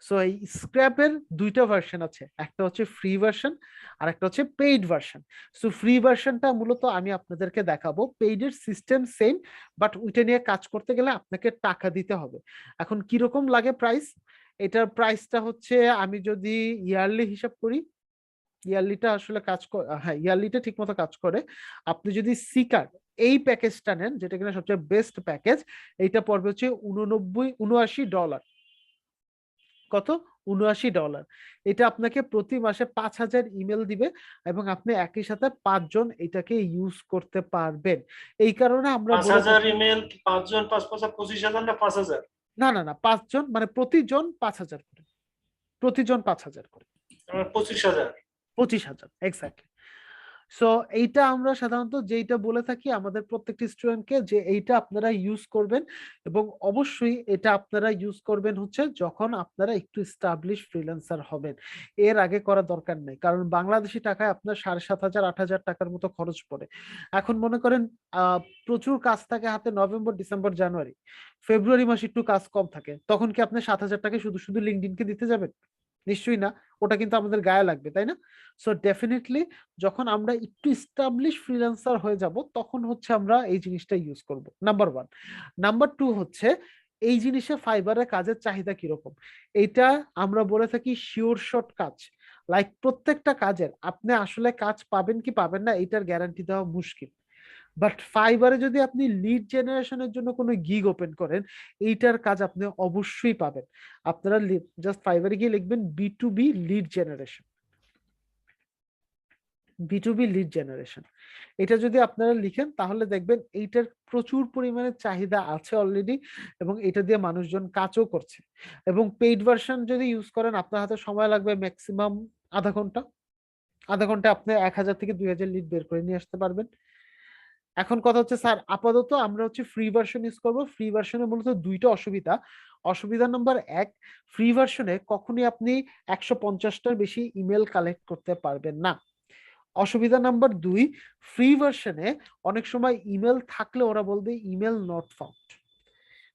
সো এই স্ক্র্যাপের দুইটা ভার্সন আছে, একটা হচ্ছে ফ্রি ভার্সন আর একটা হচ্ছে পেইড ভার্সন। সো ফ্রি ভার্সনটা মূলত আমি আপনাদেরকে দেখাবো, পেইডের সিস্টেম সেম, বাট ওইটা নিয়ে কাজ করতে গেলে আপনাকে টাকা দিতে হবে। এখন কিরকম লাগে প্রাইস? এটার প্রাইসটা হচ্ছে, আমি যদি ইয়ারলি হিসাব করি, ইয়ারলিটা আসলে হ্যাঁ, ইয়ারলিটা ঠিক মতো কাজ করে। আপনি যদি সিকার এই প্যাকেজটা নেন, যেটা কিনা সবচেয়ে বেস্ট প্যাকেজ, এইটা পড়বে হচ্ছে $79। কত? $79। এটা আপনাকে প্রতি মাসে 5,000 ইমেল দিবে এবং আপনি একই সাথে 5 জন এটাকে ইউজ করতে পারবেন। এই কারণে আমরা 5,000 ইমেল, 5 জন 5 25,000 না 5,000? না না না, 5 জন মানে প্রতিজন 5,000 করে, প্রতিজন 5,000 করে, 25,000। 25,000 এক্স্যাক্টলি। সো এইটা আমরা সাধারণত যেইটা বলে থাকি আমাদের প্রত্যেকটি স্টুডেন্টকে, যে এইটা আপনারা ইউজ করবেন, এবং অবশ্যই এটা আপনারা ইউজ করবেন হচ্ছে যখন আপনারা একটু স্টাবলিশ ফ্রিল্যান্সার হবেন। এর আগে করা দরকার নেই, কারণ বাংলাদেশি টাকায় আপনার 7,500 8,000 টাকার মতো খরচ পড়ে। এখন মনে করেন প্রচুর কাজ থাকে হাতে নভেম্বর ডিসেম্বর জানুয়ারি, ফেব্রুয়ারি মাসে একটু কাজ কম থাকে, তখন কি আপনি 7,000 টাকা শুধু শুধু লিঙ্কডইনকে দিতে যাবেন? নিশ্চয়ই না, ওটা কিন্তু আমাদের গায়ে লাগবে, তাই না? সো ডেফিনেটলি যখন আমরা একটু স্টাবলিশ ফ্রিল্যান্সার হয়ে যাব, তখন হচ্ছে আমরা এই জিনিসটা ইউজ করব, নাম্বার 1। নাম্বার 2 হচ্ছে এই জিনিসে ফাইবারের কাজের চাহিদা কিরকম, এইটা আমরা বলে থাকি শিওর শট কাজ। লাইক প্রত্যেকটা কাজের আপনি আসলে কাজ পাবেন কি পাবেন না এটার গ্যারান্টি দেওয়া মুশকিল, বাট ফাইবারে যদি আপনি লিড জেনারেশনের জন্য কোনো গিগ ওপেন করেন, এইটার কাজ আপনি অবশ্যই পাবেন। আপনারা জাস্ট ফাইবারে গিয়ে লিখবেন B2B lead generation, B2B lead generation. এটা যদি আপনারা লিখেন তাহলে দেখবেন এইটার প্রচুর পরিমাণে চাহিদা আছে অলরেডি, এবং এটা দিয়ে মানুষজন কাজও করছে। এবং পেইড ভার্সন যদি ইউজ করেন, আপনার হাতে সময় লাগবে ম্যাক্সিমাম আধা ঘন্টা। আধা ঘন্টা আপনি 1,000 থেকে 2,000 লিড বের করে নিয়ে আসতে পারবেন। এখন কথা হচ্ছে স্যার, আপাতত আমরা হচ্ছে ফ্রি ভার্সন ইউজ করবো। ফ্রি ভার্সনে মূলত দুইটা অসুবিধা। অসুবিধা নাম্বার 1, ফ্রি ভার্সনে কখনই আপনি 150টার বেশি ইমেল কালেক্ট করতে পারবেন না। অসুবিধা নাম্বার 2, ফ্রি ভার্সনে অনেক সময় ইমেল থাকলে ওরা বলবে ইমেল নট ফাউন্ড।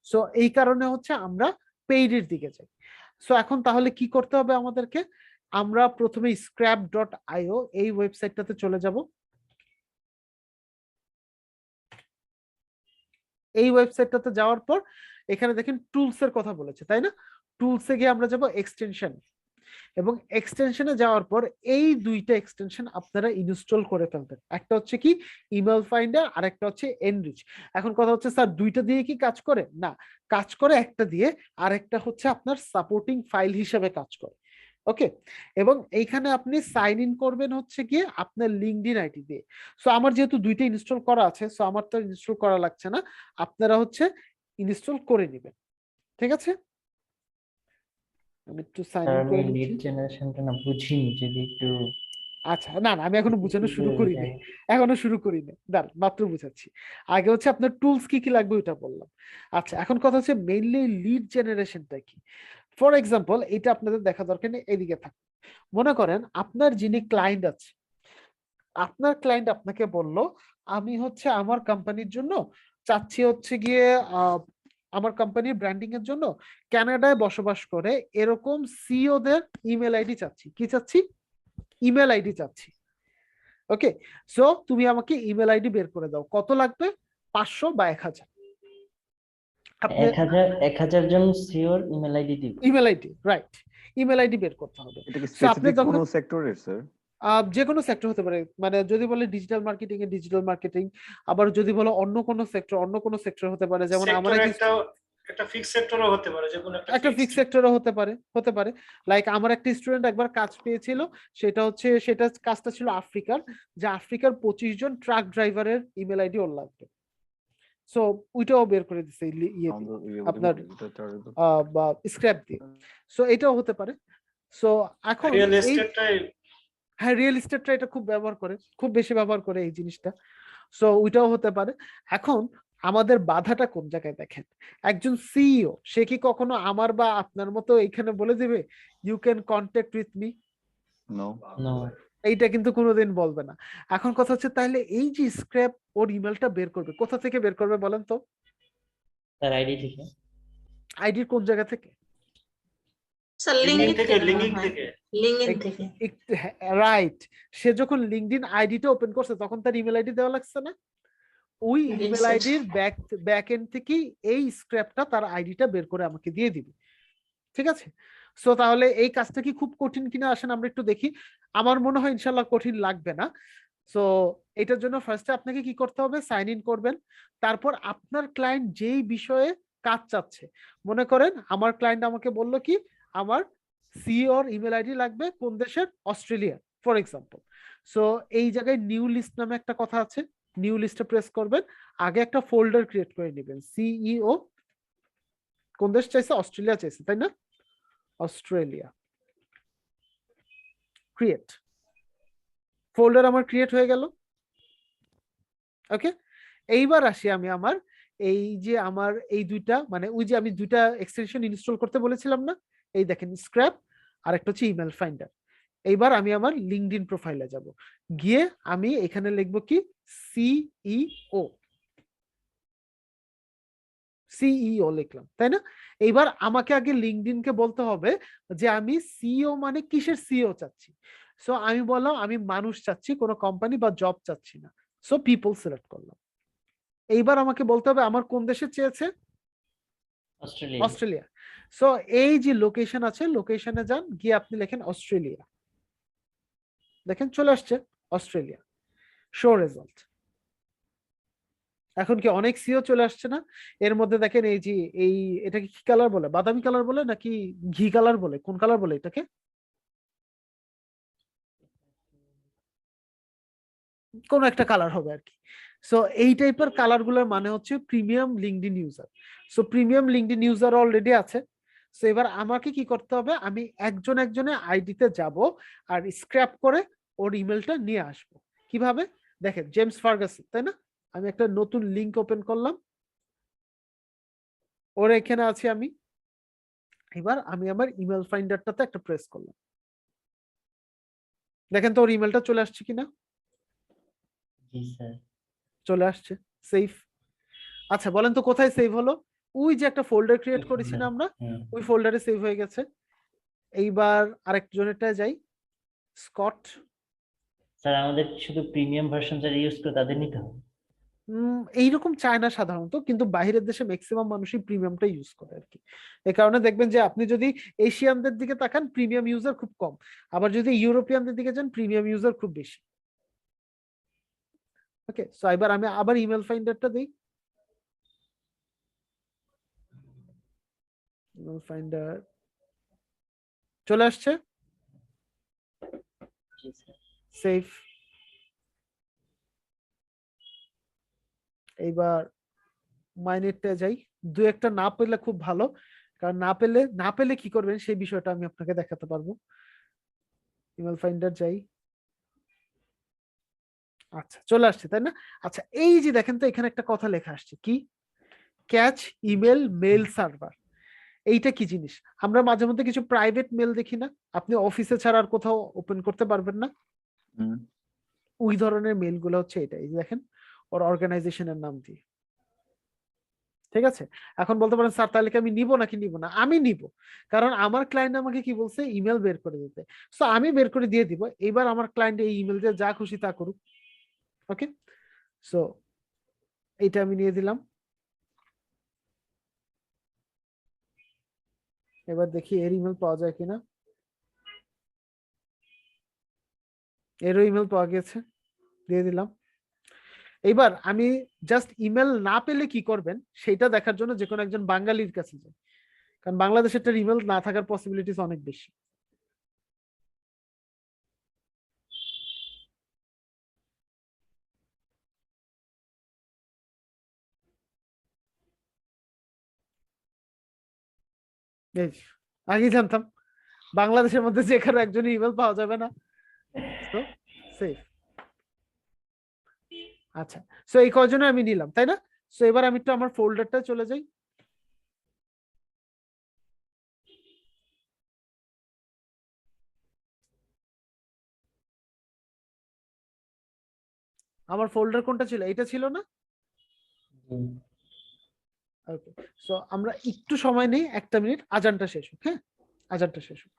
সো এই কারণে হচ্ছে আমরা পেইডের দিকে যাই। সো এখন তাহলে কি করতে হবে আমাদেরকে? আমরা প্রথমে scrap.io এই ওয়েবসাইটটাতে চলে যাব। এই ওয়েবসাইটটাতে যাওয়ার পর এখানে দেখেন টুলস এর কথা বলেছে, তাই না? টুলসে গিয়ে আমরা যাব এক্সটেনশন, এবং এক্সটেনশনে যাওয়ার পর এই দুইটা এক্সটেনশন আপনারা ইনস্টল করে ফেলবেন। একটা হচ্ছে কি ইমেল ফাইন্ডার, আর একটা হচ্ছে এনরিচ। এখন কথা হচ্ছে স্যার দুইটা দিয়ে কি কাজ করে? না, কাজ করে একটা দিয়ে, আর একটা হচ্ছে আপনার সাপোর্টিং ফাইল হিসেবে কাজ করে। ওকে, এবং এইখানে আপনি সাইন ইন করবেন হচ্ছে গিয়ে আপনার লিঙ্কডইন আইডি দিয়ে। সো আমার যেহেতু দুইটা ইনস্টল করা আছে, সো আমার তো ইনস্টল করা লাগছে না, আপনারা হচ্ছে ইনস্টল করে নেবেন। ঠিক আছে, আমি একটু সাইন স্যার ইন আমি করে লিড নিচ্ছি। জেনারেশনটা না বুঝিনি, যদি একটু আচ্ছা, না না, আমি এখনো বোঝানো শুরু করিনি, এখনো শুরু করিনি, দাঁড়ান মাত্র বুঝাচ্ছি। আগে হচ্ছে আপনার টুলস কি কি লাগবে ওইটা বললাম। আচ্ছা, এখন কথা হচ্ছে মেইনলি লিড জেনারেশনটা কি। ফর এক্সাম্পল, এটা আপনাদের দেখা দরকার নেই, এদিকে থাক। মনে করেন আপনার যিনি ক্লায়েন্ট আছে, আপনার ক্লায়েন্ট আপনাকে বলল আমি হচ্ছে আমার কোম্পানির জন্য চাচ্ছি হচ্ছে গিয়ে আমার কোম্পানির ব্র্যান্ডিং এর জন্য কানাডায় বসবাস করে এরকম সিইও দের ইমেল আইডি চাচ্ছি। কি চাচ্ছি? ইমেল আইডি চাচ্ছি। ওকে, সো তুমি আমাকে ইমেল আইডি বের করে দাও। কত লাগবে? 500 বা 1000। আপনি 1000 জন সিওর ইমেল আইডি দিব। Email ID, right, email ID বের করতে হবে। এটা কি So আপনি স্পেসিফিক যখন কোন সেক্টরের স্যার? যে কোনো সেক্টর হতে পারে, মানে যদি বলে ডিজিটাল মার্কেটিং এ ডিজিটাল মার্কেটিং, আবার যদি বলো অন্য কোনো সেক্টর, অন্য কোনো সেক্টর হতে পারে। যেমন আমার একটা ফিক্স সেক্টরও হতে পারে, যে কোনো একটা ফিক্স সেক্টরও হতে পারে। লাইক আমার একটা স্টুডেন্ট একবার কাজ পেয়েছিল, সেটা কাজটা ছিল আফ্রিকার, যে আফ্রিকার 25 জন ট্রাক ড্রাইভারের ইমেল আইডি ওর লাগবে। সো ওইটাও বের করে দিছে আপনার স্ক্র্যাপ দিয়ে। সো এটাও হতে পারে। সো এখন হ্যাঁ, রিয়েল এস্টেটটা এটা খুব ব্যবহার করে, খুব বেশি ব্যবহার করে এই জিনিসটা। সো ওইটাও হতে পারে। এখন আমাদের বাধাটা কোন জায়গায় দেখেন, একজন সিইও সে কি কখনো আমার বা আপনার মতো এখানে বলে দিবে you can contact with me? No. এইটা কিন্তু কোনোদিন বলবে না। এখন কথা হচ্ছে তাহলে এই যে স্ক্র্যাপ ওর ইমেলটা বের করবে, কোথা থেকে বের করবে বলেন তো? তার আইডি থেকে। আইডির কোন জায়গা থেকে? রাইট, সে যখন লিঙ্কডইন আইডিটা ওপেন করছে তখন তার ইমেল আইডি দেওয়া লাগছে না? ওই ইমেল আইডির ব্যাক এন্ড থেকে এই স্ক্র্যাপটা তার আইডিটা বের করে আমাকে দিয়ে দিবে। ঠিক আছে? সো তাহলে এই কাজটা কি খুব কঠিন কিনা আসেন আমরা একটু দেখি। আমার মনে হয় ইনশাআল্লাহ কঠিন লাগবে না। সো এটার জন্য ফার্স্টে আপনাকে কি করতে হবে? সাইন ইন করবেন। তারপর আপনার ক্লায়েন্ট যেই বিষয়ে কাজ চাচ্ছে, মনে করেন আমার ক্লায়েন্ট আমাকে বলল কি আমার সিইওর ইমেল আইডি লাগবে কোন দেশের? Australia for example. সো এই জায়গায় নিউ লিস্ট নামে একটা কথা আছে, নিউ লিস্টে প্রেস করবেন। আগে একটা ফোল্ডার ক্রিয়েট করে নেবেন। সিইও কোন দেশ চাইছে? অস্ট্রেলিয়া চাইছে, তাই না? অস্ট্রেলিয়া ক্রিয়েট ফোল্ডার আমার ক্রিয়েট হয়ে গেল। ওকে, এইবার আসি আমি আমার এই যে আমার এই দুইটা, মানে ওই যে আমি দুইটা এক্সটেনশন ইনস্টল করতে বলেছিলাম না, এই দেখেন স্ক্র্যাপ আর একটা হচ্ছে ইমেল ফাইন্ডার। এইবার আমি আমার লিঙ্কডইন প্রোফাইলে যাব, গিয়ে আমি এখানে লিখবো কি সিইও, সিইও লিখলাম, তাই না? এইবার আমাকে আগে লিঙ্কডইনকে বলতে হবে যে আমি সিইও মানে কিসের সিইও চাচ্ছি। সো আমি বললাম আমি মানুষ চাচ্ছি, কোনো কোম্পানি বা জব চাচ্ছি না। সো পিপল সিলেক্ট করলাম। এইবার আমাকে বলতে হবে আমার কোন দেশে চেয়েছে? অস্ট্রেলিয়া। সো এই যে লোকেশন আছে, লোকেশনে যান, গিয়ে আপনি লেখেন অস্ট্রেলিয়া। দেখেন চলে আসছে অস্ট্রেলিয়া, শো রেজাল্ট। এখন কি অনেক সিও চলে আসছে না? এর মধ্যে দেখেন এই যে এটাকে কি কালার বলে? বাদামি কালার বলে নাকি ঘি কালার বলে? কোন কালার বলে এটাকে? কোন একটা কালার হবে আর কি। সো এই টাইপের কালার গুলোর মানে হচ্ছে premium LinkedIn user. So premium LinkedIn user already আছে। সো এবার আমাকে কি করতে হবে? আমি একজনের আইডিতে যাব আর স্ক্র্যাপ করে ওর ইমেলটা নিয়ে আসব। কিভাবে? দেখেন জেমস ফার্গাসন, তাই না? আমি একটা নতুন লিংক ওপেন করলাম, ওর এখানে আছি আমি। এবার আমি আমার ইমেল ফাইন্ডারটাতে একটা প্রেস করলাম, দেখেন তো ওর ইমেলটা চলে আসছে কিনা। চলে আসছে, সেভ। আচ্ছা বলেন তো কোথায় সেভ হলো? ওই যে একটা ফোল্ডার ক্রিয়েট করেছি না আমরা, ওই ফোল্ডারে সেভ হয়ে গেছে। এইবার আরেকজনেরটা যাই, স্কট। স্যার আমাদের শুধু প্রিমিয়াম ভার্সন যারা ইউজ করে তাদের নিতে হবে? এইরকম চায় না সাধারণত, কিন্তু বাইরের দেশে ম্যাক্সিমাম মানুষই প্রিমিয়ামটা ইউজ করে আর কি। এই কারণে দেখবেন যে আপনি যদি এশিয়ানদের দিকে তাকান প্রিমিয়াম ইউজার খুব কম, আবার যদি ইউরোপিয়ানদের দিকে যান প্রিমিয়াম ইউজার খুব বেশি। ওকে, সো এবার আমি আবার ইমেল ফাইন্ডারটা দিই। ইমেল ফাইন্ডার চলে আসছে, সেভ। এইবার মাইনেটটা যাই, দু একটা না পেলে খুব ভালো, কারণ না পেলে কি করবেন সেই বিষয়টা আমি আপনাকে দেখাতে পারবো। ইমেল ফাইন্ডার যাই, আচ্ছা চলে আসছে তাই না? আচ্ছা এই যে দেখেন তো এখানে একটা কথা লেখা আসছে কি, ক্যাচ ইমেল মেল সার্ভার। এইটা কি জিনিস? আমরা মাঝে মধ্যে কিছু প্রাইভেট মেল দেখি না, আপনি অফিসে ছাড়া আর কোথাও ওপেন করতে পারবেন না, হুম। ওই ধরনের মেল গুলো হচ্ছে এটা। এই যে দেখেন ওর অর্গানাইজেশনের নাম দিয়ে। ঠিক আছে, এখন বলতে পারেন স্যার তাহলে কি আমি নিব নাকি নিব না? আমি নিব, কারণ আমার ক্লায়েন্ট আমাকে কি বলছে, ইমেল বের করে দিতে। সো আমি বের করে দিয়ে দিব, এবার আমার ক্লায়েন্ট এই ইমেল দিয়ে যা খুশি তা করুক। ওকে, সো এইটা আমি নিয়ে দিলাম। এবার দেখি এর ইমেল পাওয়া যায় কিনা। এরও ইমেল পাওয়া গেছে, দিয়ে দিলাম। এবার আমি জাস্ট ইমেল না পেলে কি করবেন সেটা দেখার জন্য যে কোনো একজন বাঙালির কাছে যাই, কারণ বাংলাদেশের ইমেল না থাকার পসিবিলিটিস অনেক বেশি। এই যে, আগেই জানতাম বাংলাদেশের মধ্যে যে কারো একজন ইমেল পাওয়া যাবে না, তো সেফ। আচ্ছা, সো এই কয়জনে আমি নিলাম তাই না? সো এবার আমি একটু আমার ফোল্ডারটা চলে যাই। আমার ফোল্ডার কোনটা ছিল, এটা ছিল না? ওকে, সো আমরা একটু সময় নেই, 1 মিনিট, আজানটা শেষ হোক। হ্যাঁ, আজানটা শেষ হোক।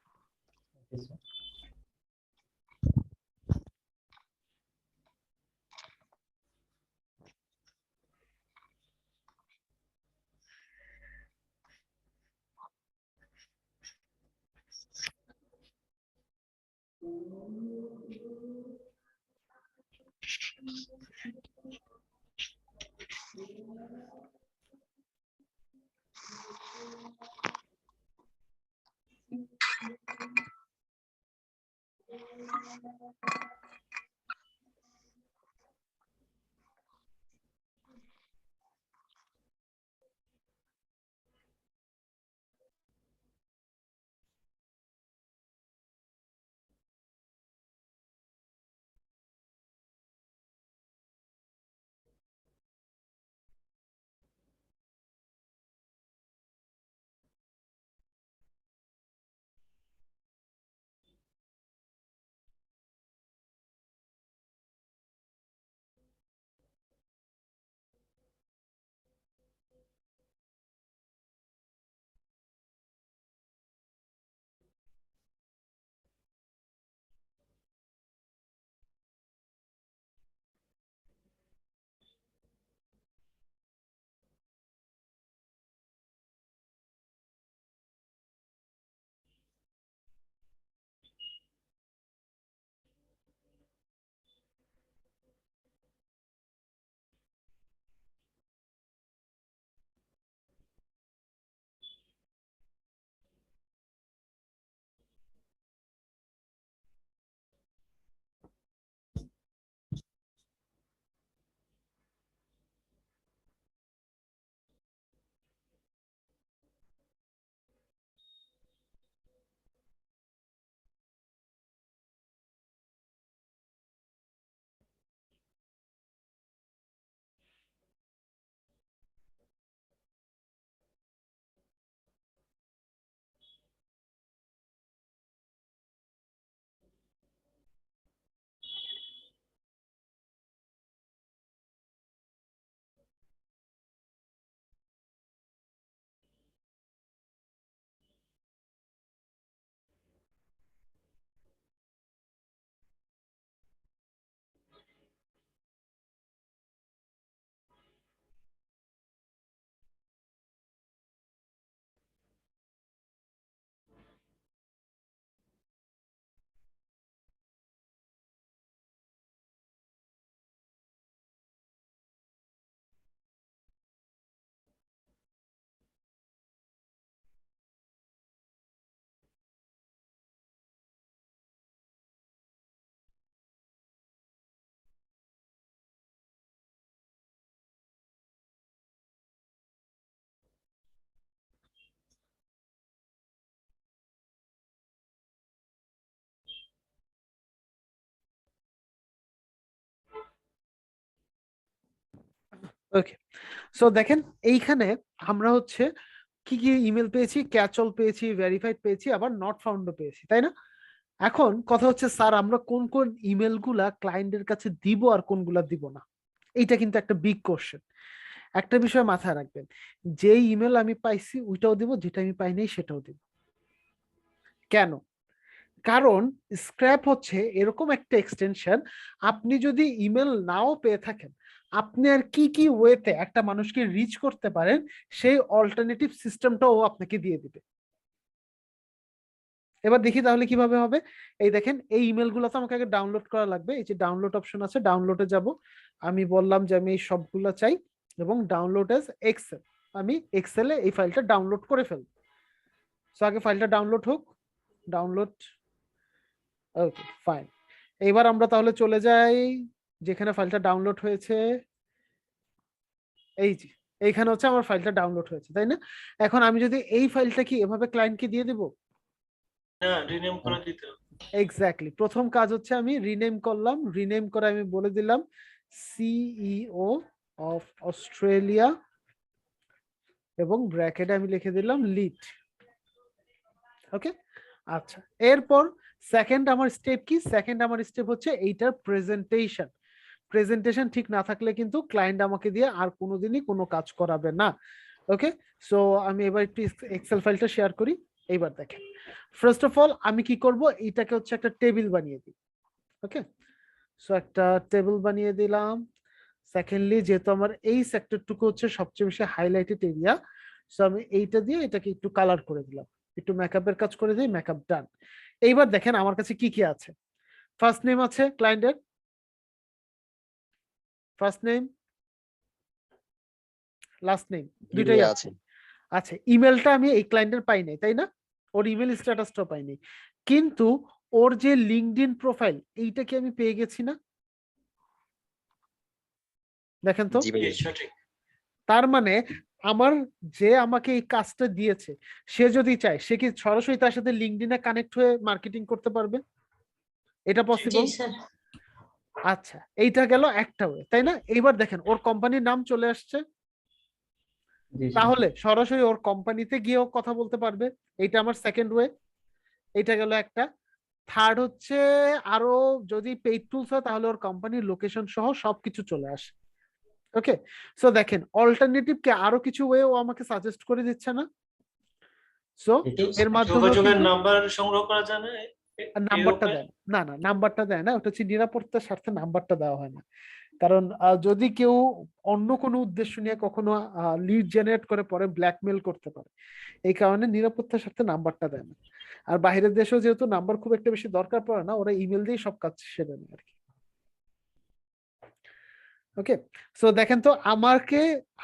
ওকে, সো দেখেন এইখানে আমরা হচ্ছে কি কি ইমেল পেয়েছি, ক্যাচল পেয়েছি, ভেরিফাইড পেয়েছি, আবার নট ফাউন্ডও পেয়েছি, তাই না? এখন কথা হচ্ছে স্যার আমরা কোন কোন ইমেল গুলা ক্লায়েন্টের কাছে দিব আর কোনগুলা দিব না, এইটা কিন্তু একটা বিগ কোশ্চেন। একটা বিষয় মাথায় রাখবেন, যে ইমেল আমি পাইছি ওইটাও দিব, যেটা আমি পাই নাই সেটাও দিব। কেন? কারণ স্ক্র্যাপ হচ্ছে এরকম একটা এক্সটেনশন, আপনি যদি ইমেল নাও পেয়ে থাকেন, আপনি আর কি কি ওয়েতে একটা মানুষকে রিচ করতে পারেন সেই অল্টারনেটিভ সিস্টেমটাও আপনাকে দিয়ে দিবে। এবার দেখি তাহলে কিভাবে হবে। এই দেখেন, এই ইমেল গুলো তো আমাকে আগে ডাউনলোড করা লাগবে। এই যে ডাউনলোড অপশন আছে, ডাউনলোডে যাব। আমি বললাম যে আমি এই সবগুলো চাই এবং ডাউনলোড এজ এক্সেল, আমি এক্সেলে এই ফাইলটা ডাউনলোড করে ফেলবো। সো আগে ফাইলটা ডাউনলোড হোক, ডাউনলোড। ওকে ফাইন, এবার আমরা তাহলে চলে যাই যেখানে ফাইলটা ডাউনলোড হয়েছে। এই যে এইখানে হচ্ছে আমার ফাইলটা ডাউনলোড হয়েছে, তাই না? এখন আমি যদি এই ফাইলটা কি এভাবে ক্লায়েন্টকে দিয়ে দেব? হ্যাঁ, রিনেম করে দিতে হবে। এক্স্যাক্টলি, প্রথম কাজ হচ্ছে আমি রিনেম করলাম। রিনেম করে আমি বলে দিলাম সিইও অফ অস্ট্রেলিয়া এবং ব্র্যাকেটে আমি লিখে দিলাম লিড। ওকে, আচ্ছা, এরপর সেকেন্ড আমার স্টেপ কি? সেকেন্ড আমার স্টেপ হচ্ছে এইটার প্রেজেন্টেশন। প্রেজেন্টেশন ঠিক না থাকলে কিন্তু ক্লায়েন্ট আমাকে দিয়ে আর কোনোদিনই কোনো কাজ করাবে না। ওকে, সো আমি এবার একটু এক্সেল ফাইলটা শেয়ার করি। এইবার দেখেন, ফার্স্ট অফ অল আমি কি করব, এইটাকে হচ্ছে একটা টেবিল বানিয়ে দিই। ওকে, সো একটা টেবিল বানিয়ে দিলাম। সেকেন্ডলি, যেহেতু আমার এই সেক্টরটুকু হচ্ছে সবচেয়ে বেশি হাইলাইটেড এরিয়া, সো আমি এইটা দিয়ে এটাকে একটু কালার করে দিলাম, একটু মেকআপের কাজ করে দিই, মেকআপ ডান। এইবার দেখেন আমার কাছে কি কি আছে। ফার্স্ট নেম আছে ক্লায়েন্টের, ফার্স্ট নেম, লাস্ট নেম দুইটাই আছে। আচ্ছা, ইমেলটা আমি এই ক্লায়েন্টের পাই নাই, তাই না? ওর ইমেল স্ট্যাটাসটাও পাই নাই, কিন্তু ওর যে লিঙ্কডইন প্রোফাইল এইটা কি আমি পেয়ে গেছি না? দেখেন তো, সঠিক। তার মানে আমার যে আমাকে এই কাজটা দিয়েছে সে যদি চায় সে কি সরাসরি তার সাথে লিঙ্কডইনে কানেক্ট হয়ে মার্কেটিং করতে পারবে? এটা পসিবল? জি স্যার। আচ্ছা, এইটা গেল একটা ওয়ে, তাই না? এইবার দেখেন ওর কোম্পানির নাম চলে আসছে, তাহলে সরাসরি ওর কোম্পানিতে গিয়েও কথা বলতে পারবে। এইটা আমার সেকেন্ড ওয়ে, এইটা গেল একটা। থার্ড হচ্ছে আরো যদি পেইড টুলস হয় তাহলে ওর কোম্পানির লোকেশন সহ সবকিছু চলে আসে। ওকে, সো দেখেন অল্টারনেটিভ কে আরো কিছু ওয়ে ও আমাকে সাজেস্ট করে দিচ্ছে না? সো এর মাধ্যমে যোগাযোগের নাম্বার সংগ্রহ করা যায় না? নাম্বারটা দেয় না, না নাম্বারটা দেয় না, ওটা হচ্ছে নিরাপত্তার স্বার্থে নাম্বারটা দেওয়া হয় না। কারণ যদি কেউ অন্য কোনো উদ্দেশ্য নিয়ে কখনো লিড জেনারেট করে পরে ব্ল্যাকমেল করতে পারে, এই কারণে নিরাপত্তার স্বার্থে নাম্বারটা দেয় না। আর বাইরের দেশেও যেহেতু নাম্বার খুব একটা বেশি দরকার পড়ে না, ওরা ইমেল দিয়ে সব কাজ সেরে নেয় আর কি। ওকে, সো দেখেন তো আমাকে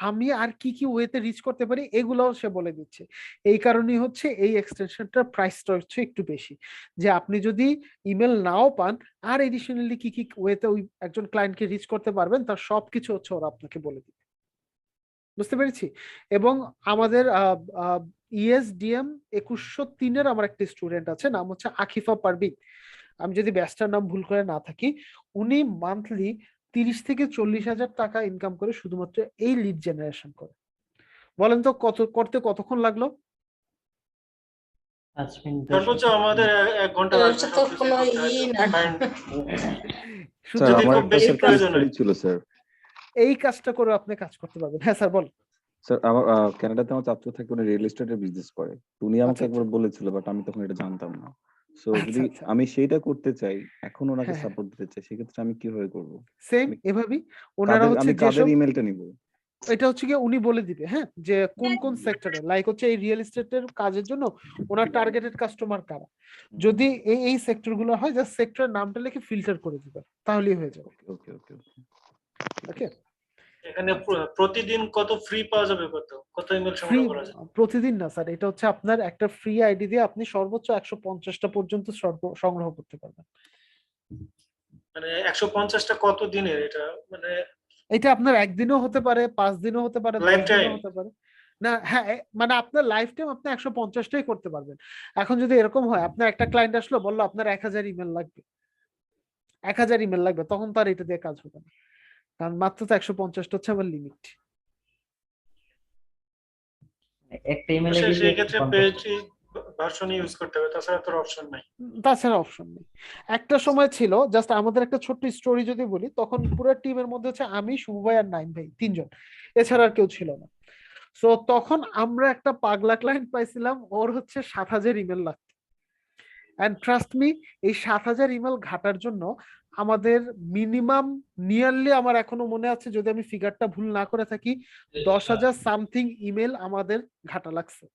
আমি আর কি কি ওয়েতে রিচ করতে পারি এগুলোও সে বলে দিচ্ছে। এই কারণেই হচ্ছে এই এক্সটেনশনটার প্রাইসটা হচ্ছে একটু বেশি, যে আপনি যদি ইমেল নাও পান আর এডিশনালি কি কি ওয়েতে ওই একজন ক্লায়েন্টকে রিচ করতে পারবেন তার সবকিছু হচ্ছে ওরা আপনাকে বলে দিবে। বুঝতে পেরেছি? এবং আমাদের ইএসডিএম 2103-এর আমার একটা স্টুডেন্ট আছে, নাম হচ্ছে আকিফা পারভিন, আমি যদি ব্যাচটার নাম ভুল করে না থাকি। উনি মান্থলি 30 থেকে 40,000 টাকা ইনকাম করে শুধুমাত্র এই লিড জেনারেশন করে। বলেন তো কত করতে কতক্ষণ লাগলো? 5 মিনিট সর্বোচ্চ আমাদের 1 ঘন্টা লাগবে এটা তো কোনো ই না। শুধু যদি আমার খুব বেশি একটা প্রয়োজন হয়। story ছিল স্যার। এই কাজটা করে আপনি কাজ করতে পারবেন। হ্যাঁ স্যার বল। স্যার আমার কানাডাতে আমার চাচু থাকে, উনি রিয়েল এস্টেটের বিজনেস করে। তো উনি আমাকে আচ্ছা, একবার বলেছিল, বাট আমি তখন এটা জানতাম না। সো আচ্ছা, যদি আচ্ছা। আমি সেইটা করতে চাই, এখন ওনাকে হ্যাঁ, হ্যাঁ। সাপোর্ট দিতে চাই, সেক্ষেত্রে আমি কিভাবে করব? সেম আমি এভাবেই ওনারা হচ্ছে আমি কাদের যেসব, ইমেলটা নিব? এটা হচ্ছে কি উনি বলে দিবে, হ্যাঁ, যে কোন কোন সেক্টরে, লাইক হচ্ছে এই রিয়েল এস্টেটের কাজের জন্য ওনার টার্গেটেড কাস্টমার কারা। যদি এই সেক্টর গুলো হয়, জাস্ট সেক্টরের নামটা লিখে ফিল্টার করে দিবে, তাহলেই হয়ে যাবে। ওকে ওকে ওকে। ওকে, এখানে প্রতিদিন কত ফ্রি পাওয়া যাবে, কত ইমেল ফ্রি সংগ্রহ করা যাবে? প্রতিদিন না স্যার, এটা হচ্ছে আপনার একটা ফ্রি আইডি দিয়ে আপনি সর্বোচ্চ 150টা পর্যন্ত সংগ্রহ করতে পারবেন। মানে 150টা কত দিনের এটা? মানে এটা আপনার একদিনও হতে পারে, 5 দিনও হতে পারে, 10 Lifetime? দিনও হতে পারে। না হ্যাঁ, মানে আপনার লাইফ টাইম আপনি 150টাই করতে পারবেন। এখন যদি এরকম হয় আপনার একটা ক্লায়েন্ট আসলো বললো আপনার 1000 ইমেল লাগবে, 1000 ইমেল লাগবে, তখন তার এটা দিয়ে কাজ হবে না, কারণ মাত্র তো 150টা হচ্ছে আমার লিমিট। একটা ইমেল সেই আইডি সেই ক্ষেত্রে পেজটি ভার্সন ইউজ করতে হবে, তাছাড়া তোর অপশন নাই। তাছাড়া অপশন নেই। একটা সময় ছিল, জাস্ট আমাদের একটা ছোট্ট স্টোরি যদি বলি, তখন পুরো টিমের মধ্যে হচ্ছে আমি, শুভ ভাই আর নাইম ভাই, তিনজন, এছাড়া আর কেউ ছিল না। সো তখন আমরা একটা পাগলা ক্লায়েন্ট পাইছিলাম, ওর হচ্ছে 7,000 ইমেল লাগতো। অ্যান্ড ট্রাস্ট মি, এই 7,000 ইমেল ঘাটার জন্য আমাদের মিনিমাম নিয়ারলি, আমার এখনো মনে আছে যদি আমি ফিগারটা ভুল না করে থাকি, 10,000 সামথিং ইমেল আমাদের ঘাটা লাগছে,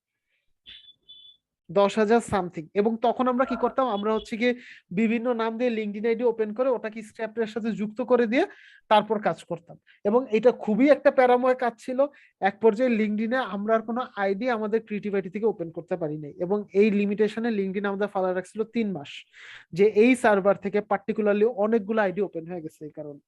10,000 সামথিং। এবং তখন আমরা কি করতাম, আমরা হচ্ছে গিয়ে বিভিন্ন নাম দিয়ে লিঙ্কডইন আইডি ওপেন করে ওটাকে স্ট্র্যাপের সাথে যুক্ত করে দিয়ে তারপর কাজ করতাম। এবং এটা খুবই একটা প্যারাময় কাজ ছিল। এক পর্যায়ে লিঙ্কডইনে আমরা আর কোনো আইডি আমাদের ক্রিয়েটিভ আইডি থেকে ওপেন করতে পারি নাই, এবং এই লিমিটেশনে লিঙ্কডইন আমাদের ফালা রাখছিল 3 মাস, যে এই সার্ভার থেকে পার্টিকুলারলি অনেকগুলো আইডি ওপেন হয়ে গেছে এই কারণে।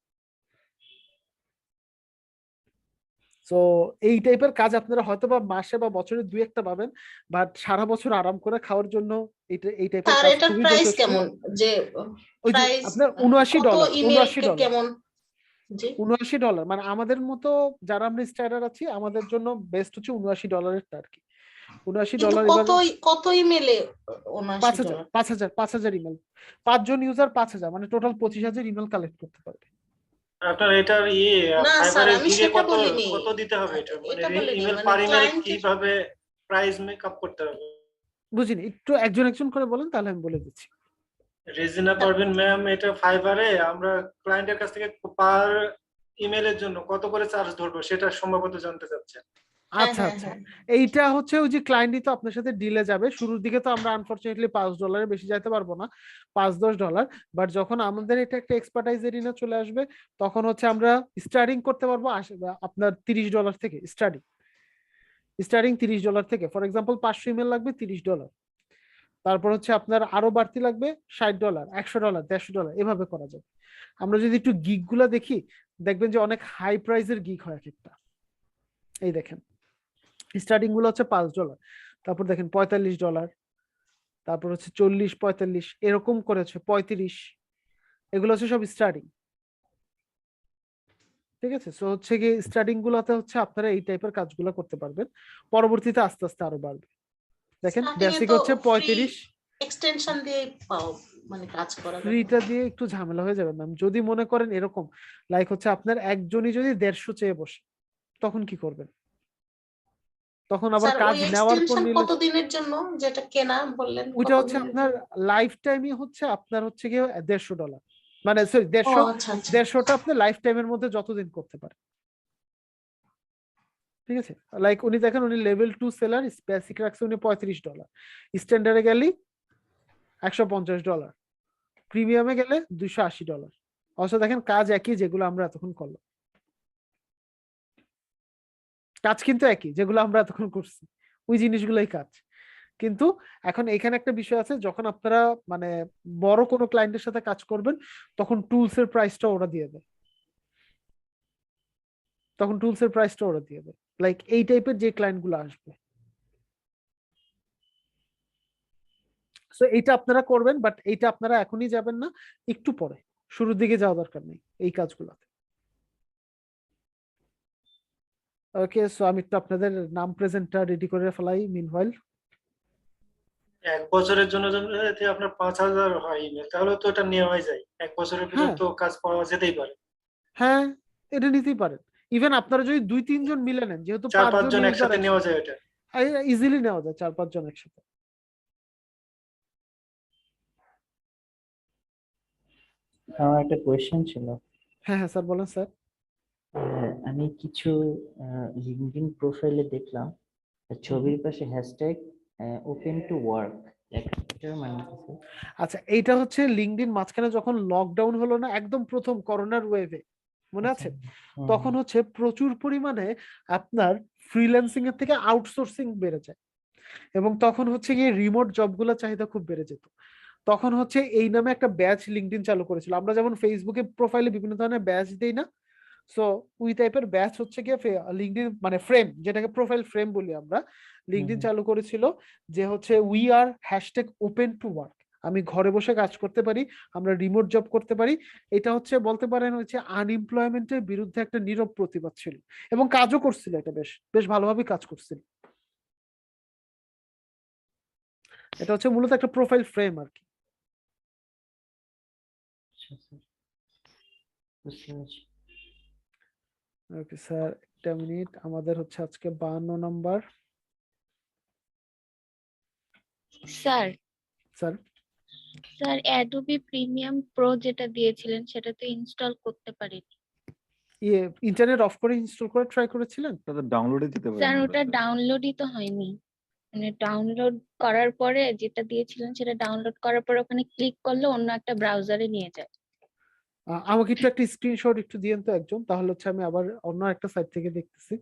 তো এই টাইপের কাজ আপনারা হয়তো বা মাসে বা বছরে 2-1টা পাবেন, বাট সারা বছর আরাম করে খাওয়ার জন্য এই টাইপের আর কাজ এটার খুবই প্রাইস যথেষ্ট। কেমন? যে ওই যে প্রাইস আপনার কত $79, ইমেল $79, কেমন? জি, $79, মানে আমাদের মতো যারা আমরা স্টার্টার আছি আমাদের জন্য বেস্ট হচ্ছে $79 আর কি। কিন্তু $79। কত ইমেলে $79? 5,000 ইমেল, 5 জন ইউজার 5,000, মানে টোটাল 25,000 ইমেল কালেক্ট করতে পারবে। আপনার এটার না স্যার, ফাইবারের আমি দিকে সেটা কত বলিনি, কত দিতে হবে এটা, মানে এটা বলিনি, ইমেল মানে পার ইমেল ক্লায়েন্টের কিভাবে প্রাইস মেকআপ করতে হবে? বুঝিনি, একটু একজন একজন করে বলেন তাহলে আমি বলে দিচ্ছি। রেজিনা পারভিন ম্যাম, এটা ফাইবারে আমরা ক্লায়েন্টের কাছ থেকে পার ইমেলের জন্য কত করে চার্জ ধরবো সেটা সম্ভবত জানতে চাচ্ছেন। আচ্ছা আচ্ছা, এইটা হচ্ছে ওই যে ক্লায়েন্টই তো আপনার সাথে ডিলে যাবে, শুরুর দিকে তো আমরা আনফরচুনেটলি $5 বেশি যাইতে পারবো না, $5-10, বাট যখন আমাদের এটা একটা এক্সপার্টাইজ এরিয়া চলে আসবে তখন হচ্ছে আমরা স্টার্টিং করতে পারবো আপনার $30 থেকে। স্টার্টিং $30 থেকে, ফর এক্সাম্পল 500 ইমেল লাগবে $30, তারপর হচ্ছে আপনার আরো বাড়তি লাগবে $60, $100, $150, এভাবে করা যাবে। আমরা যদি একটু গিগ গুলা দেখি, দেখবেন যে অনেক হাই প্রাইসের গিগ হয় একটা। এই দেখেন স্টার্টিং গুলো হচ্ছে $5, তারপর দেখেন $45, তারপর হচ্ছে 40-45, এরকম করেছে 35, এগুলো হচ্ছে সব স্টার্টিং। ঠিক আছে, সো হচ্ছে কি স্টার্টিং গুলোতে হচ্ছে আপনারা এই টাইপের কাজগুলো করতে পারবেন, পরবর্তীতে আস্তে আস্তে আরো বাড়বে। দেখেন বেসিক হচ্ছে 35, এক্সটেনশন দিয়ে পাও, মানে কাজ করা যাবে। ফ্রিটা দিয়ে একটু ঝামেলা হয়ে যাবে ম্যাম। যদি মনে করেন এরকম লাইক হচ্ছে আপনার একজনই যদি 150 চেয়ে বসে, তখন কি করবেন? তখন আবার স্যার, কাজ ওই নেওয়ার পর এক্সটেনশন নিলে কত দিনের জন্য যেটা কেনা বললেন? ওইটা হচ্ছে আপনার লাইফ টাইমই হচ্ছে আপনার হচ্ছে গিয়ে $150, মানে সরি ও 150, আচ্ছা আচ্ছা। 150টা আপনি লাইফ টাইমের মধ্যে যতদিন করতে পারেন। ঠিক আছে, লাইক উনি দেখেন উনি লেভেল 2 সেলার, বেসিক রাখছে উনি $35, স্ট্যান্ডার্ডে গেলে $150, প্রিমিয়ামে গেলে $280। অবশ্য দেখেন কাজ একই যেগুলো আমরা এতক্ষণ করলাম, কাজ কিন্তু একই যেগুলো আমরা এতক্ষণ করছি, ওই জিনিসগুলোই কাজ। কিন্তু এখন এখানে একটা বিষয় আছে, যখন আপনারা মানে বড় কোনো ক্লায়েন্টের সাথে কাজ করবেন তখন টুলস এর প্রাইসটা ওরা দিয়ে দেয়, লাইক এই টাইপের যে ক্লায়েন্ট গুলো আসবে। সো এইটা আপনারা করবেন, বাট এইটা আপনারা এখনই যাবেন না, একটু পরে, শুরুর দিকে যাওয়া দরকার নেই এই কাজগুলোতে। ওকে, সো আমি একটু আপনাদের নাম প্রেজেন্টটা রেডি করে ফেলাই মিনওয়াইল। এক বছরের জন্য যদি আপনার 5,000 হয় ইমেল, তাহলে তো এটা নেওয়াই যায়, এক বছরের ভিতর তো কাজ পাওয়া যেতেই পারে। হ্যাঁ, এটা নিতেই পারেন। ইভেন আপনারা যদি 2-3 জন মিলে নেন, যেহেতু 4-5 জন user একসাথে নেওয়া যায় এটা। ইজিলি নেওয়া যায় 4-5 জন একসাথে। আমার একটা কোয়েশ্চেন ছিল। হ্যাঁ হ্যাঁ স্যার, বলেন স্যার। আমি কিছু লিঙ্কডইন প্রোফাইলে দেখলাম ছবির পাশে হ্যাশট্যাগ ওপেন টু ওয়ার্ক, এটার মানে কি স্যার? আচ্ছা, এইটা হচ্ছে লিঙ্কডইন মাঝখানে যখন লকডাউন হলো না, একদম প্রথম করোনার ওয়েভে, মনে আছে? তখন হচ্ছে প্রচুর পরিমাণে আপনার ফ্রিল্যান্সিং এর থেকে আউটসোর্সিং বেড়ে যায়, এবং তখন হচ্ছে গিয়ে রিমোট জবগুলোর চাহিদা খুব বেড়ে যেত। তখন হচ্ছে এই নামে একটা ব্যাচ লিঙ্কডইন চালু করেছিল। আমরা যেমন ফেসবুকে প্রোফাইলে বিভিন্ন ধরনের ব্যাচ দেই না, সো ওই টাইপের ব্যাচ হচ্ছে গিয়ে লিঙ্কডইন মানে ফ্রেম, যেটাকে প্রোফাইল ফ্রেম বলি আমরা, লিঙ্কডইন চালু করেছিল, যে হচ্ছে we are hashtag open to work, আমি ঘরে বসে কাজ করতে পারি, আমরা রিমোট জব করতে পারি। এটা হচ্ছে বলতে পারেন হচ্ছে আনএমপ্লয়মেন্টের বিরুদ্ধে একটা নীরব প্রতিবাদ ছিল, এবং কাজও করছিল, এটা বেশ বেশ ভালোভাবে কাজ করছিল। এটা হচ্ছে মূলত একটা প্রোফাইল ফ্রেম আর কি। আচ্ছা স্যার, বুঝতে পেরেছি। ওকে স্যার, একটা মিনিট, আমাদের হচ্ছে আজকে 52 number. Sir sir sir Adobe premium pro যেটা দিয়েছিলেন সেটা তো ইনস্টল করতে পারিনি। ইন্টারনেট অফ করে ইনস্টল করে ট্রাই করেছিলেন? এটা তো ডাউনলোডে দিতে পারেন স্যার আমরা, ওটা স্যার। ডাউনলোডই তো হয়নি, মানে ডাউনলোড করার পরে যেটা দিয়েছিলেন সেটা ডাউনলোড করার পরে ওখানে ক্লিক করলে অন্য একটা ব্রাউজারে নিয়ে যায়। আমাকে একটু একটা স্ক্রিনশট একটু দিয়েন তো একজন, তাহলে হচ্ছে আমি আবার অন্য একটা সাইট থেকে দেখতেছি।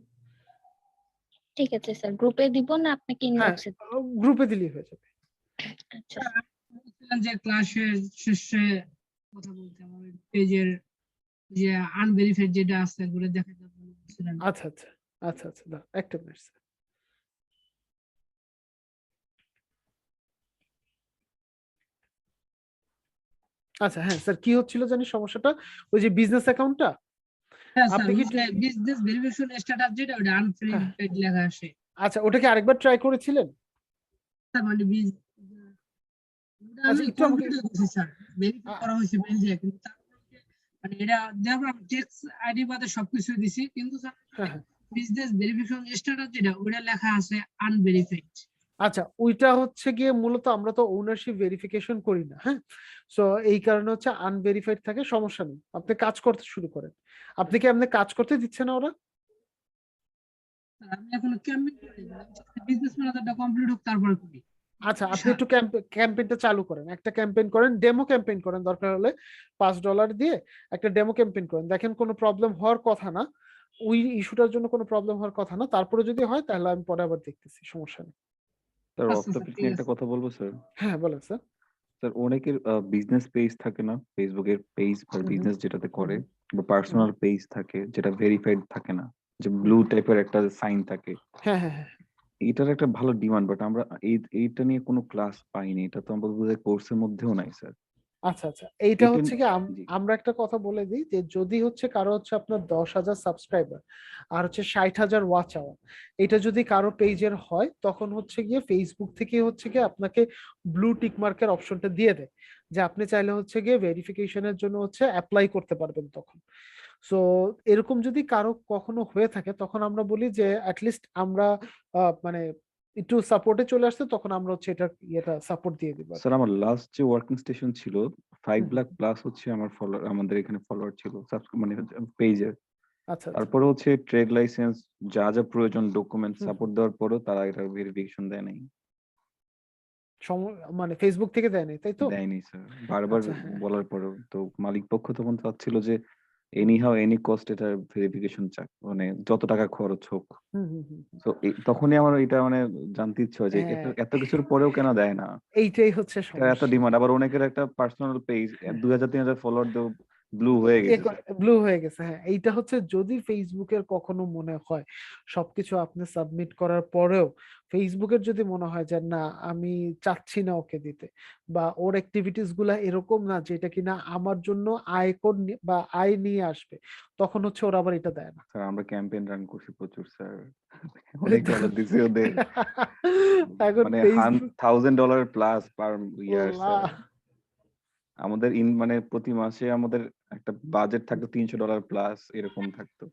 ঠিক আছে স্যার, গ্রুপে দিব না আপনাকে হ্যাঁ, ইনবক্সে? গ্রুপে দিলেই হয়ে যাবে। আচ্ছা বলছিলেন যে ক্লাসের শেষে কথা বলতে আমার পেজের যে আনভেরিফাইড যেটা আছে এগুলো দেখাতে বলছিলেন। আচ্ছা আচ্ছা আচ্ছা আচ্ছা, দাঁড়ান, একটা মিনিট স্যার। আচ্ছা হ্যাঁ স্যার, কি হচ্ছিল জানি সমস্যাটা, ওই যে বিজনেস অ্যাকাউন্টটা হ্যাঁ স্যার, আপনি কি বিজনেস ভেরিফিকেশন স্ট্যাটাস যেটা ওটা আনভেরিফাইড লেখা আসে। আচ্ছা, ওটা কি আরেকবার ট্রাই করেছিলেন? স্যার মানে আচ্ছা, আমি একটু আমাকে কমপ্লিট করছি স্যার, ভেরিফাই করা হয়েছে পেজে, কিন্তু তারপরে মানে এটা যেমন টেক্সট আইডি বাদে সবকিছু দিছি, কিন্তু স্যার হ্যাঁ হ্যাঁ, বিজনেস ভেরিফিকেশন স্ট্যাটাস যেটা ওটা লেখা আছে আনভেরিফাইড। আচ্ছা, ওইটা হচ্ছে গিয়ে মূলত আমরা তো ওনারশিপ ভেরিফিকেশন করি না, হ্যাঁ। সো এই কারণে হচ্ছে আনভেরিফাইড থাকে, সমস্যা নেই, আপনি কাজ করতে শুরু করেন। আপনি কি আপনি কাজ করতে দিচ্ছে না ওরা? আমি এখনো ক্যাম্পেইন করি, বিজনেস ম্যানেজারটা কমপ্লিট হোক তারপরে করি। আচ্ছা, আপনি একটু ক্যাম্পেইনটা চালু করেন, একটা ক্যাম্পেইন করেন, ডেমো ক্যাম্পেইন করেন, দরকার হলে $5 দিয়ে একটা ডেমো ক্যাম্পেইন করেন, দেখেন কোনো প্রবলেম হওয়ার কথা না, ওই ইস্যুটার জন্য কোনো প্রবলেম হওয়ার কথা না, তারপরে যদি হয় তাহলে আমি পরে আবার দেখতেছি, সমস্যা নেই। স্যার, অফ আচ্ছা স্যার, টপিক ঠিক নিয়ে একটা আছে। কথা বলবো স্যার। হ্যাঁ বলেন স্যার। স্যার, অনেকের বিজনেস পেজ থাকে না, ফেসবুকের পেজ বা হুম, বিজনেস যেটাতে করে, বা হুম, পার্সোনাল পেজ থাকে যেটা ভেরিফাইড থাকে না, যে ব্লু টাইপের একটা সাইন থাকে। হ্যাঁ হ্যাঁ হ্যাঁ, এটার একটা ভালো ডিমান্ড, বাট আমরা এইটা নিয়ে কোনো ক্লাস পাইনি, এটা তো আমাদের বোধহয় কোর্সের মধ্যেও নাই স্যার। আচ্ছা আচ্ছা, এইটা এটা হচ্ছে কি জি আমরা একটা কথা বলে দিই, যে যদি হচ্ছে কারো হচ্ছে আপনার 10,000 সাবস্ক্রাইবার আর হচ্ছে 60,000 ওয়াচ আওয়ার, এটা যদি কারো পেজের হয়, তখন হচ্ছে গিয়ে ফেসবুক থেকে হচ্ছে গিয়ে আপনাকে ব্লু টিক মার্কের অপশনটা দিয়ে দেয়, যে আপনি চাইলে হচ্ছে গিয়ে ভেরিফিকেশনের জন্য হচ্ছে অ্যাপ্লাই করতে পারবেন তখন। সো এরকম যদি কারো কখনো হয়ে থাকে, তখন আমরা বলি যে অ্যাটলিস্ট আমরা মানে একটু সাপোর্টে চলে আসতে, তখন আমরা হচ্ছে এটা ইয়েটা সাপোর্ট দিয়ে দিব আর স্যার, কি। আমার লাস্ট যে ওয়ার্কিং স্টেশন ছিল 5 হুম, লাখ প্লাস হচ্ছে আমার ফলোয়ার, আমাদের এখানে ফলোয়ার ছিল মানে পেজের। আচ্ছা আচ্ছা, তারপরে হচ্ছে ট্রেড লাইসেন্স, যা যা প্রয়োজন ডকুমেন্ট হুম, সাপোর্ট দেওয়ার পরেও তারা এটা ভেরিফিকেশন দেয় নাই। মানে ফেসবুক থেকে দেয় নাই, তাই তো? দেয়নি স্যার, বারবার আচ্ছা হ্যাঁ, বলার পরেও। তো মালিক পক্ষ তখন চাচ্ছিল যে এনি হাউ এনি কস্ট এটা ভেরিফিকেশন চাক, মানে যত টাকা খরচ হোক। হুম হুম হুম হুম। তো তখনই আমার এটা মানে জানতে ইচ্ছে হয় যে এত হ্যাঁ, এত কিছুর পরেও কেন দেয় না। এইটাই হচ্ছে এটা এত সমস্যা। ডিমান্ড, আবার অনেকের একটা পার্সোনাল পেজ 2,000-3,000 ফলোয়ার দেও ব্লু হয়ে গেছে স্যার। ব্লু হয়ে গেছে, হ্যাঁ। এইটা হচ্ছে যদি ফেসবুকের কখনো মনে হয় সবকিছু আপনি সাবমিট করার পরেও ফেসবুকের যদি মনে হয় যে না, আমি চাচ্ছি না ওকে দিতে, বা ওর অ্যাক্টিভিটিস গুলা এরকম না যেটা কিনা আমার জন্য বা আয় নিয়ে আসবে, তখন হচ্ছে ওরা আবার এটা দেয় না। স্যার, আমরা ক্যাম্পেইন রান করছি প্রচুর স্যার, অনেক ডলার দিছি ওদের, এখন মানে ফেসবুক, $1,000 প্লাস পার ইয়ার স্যার। আল্লাহ। আমাদের মানে প্রতি মাসে আমাদের একটা বাজেট থাকতো $300 প্লাস, এরকম থাকতো।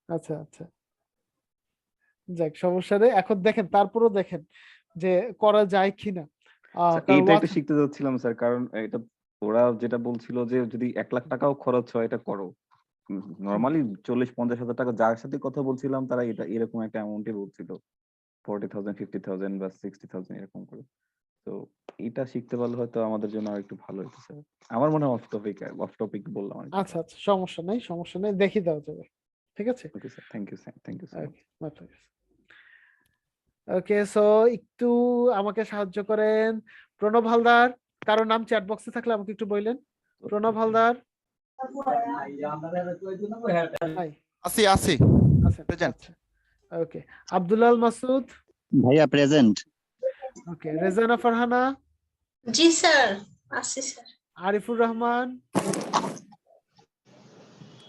আচ্ছা আচ্ছা, যাক, সমস্যা নেই। এখন দেখেন, তারপরও দেখেন যে করা যায় কিনা, স্যার, কারণ এইটা ওয়াচ, একটু শিখতে যাচ্ছিলাম স্যার, কারণ এটা ওরা যেটা বলছিল যে যদি 1 লাখ টাকাও খরচ হয় এটা করো। নর্মালি 40-50 হাজার টাকা, যার সাথে কথা বলছিলাম তারা এটা এরকম একটা অ্যামাউন্টে বলছিল, 40,000 50,000 বা 60,000 এরকম করে। তো এটা শিখতে পারলে হয়তো আমাদের জন্য আর একটু ভালো হতো স্যার। আমার মনে হয় অফ টপিক বললাম আর কি। আচ্ছা আচ্ছা, সমস্যা নেই, সমস্যা নেই, দেখিয়ে দেওয়া যাবে, ঠিক আছে। Okay sir, thank you sir, thank you so much. Okay, so একটু আমাকে সাহায্য করেন, প্রণব হালদার, কারো নাম চ্যাট বক্সে থাকলে আমাকে একটু বললেন। প্রণব হালদার, হাই, আছি আছি আছেন? প্রেজেন্ট। আচ্ছা, ওকে। আব্দুল্লাল মাসুদ, ভাইয়া প্রেজেন্ট। ওকে। রেজানা ফারহানা, জি স্যার, আছি স্যার। আরিফুর রহমান,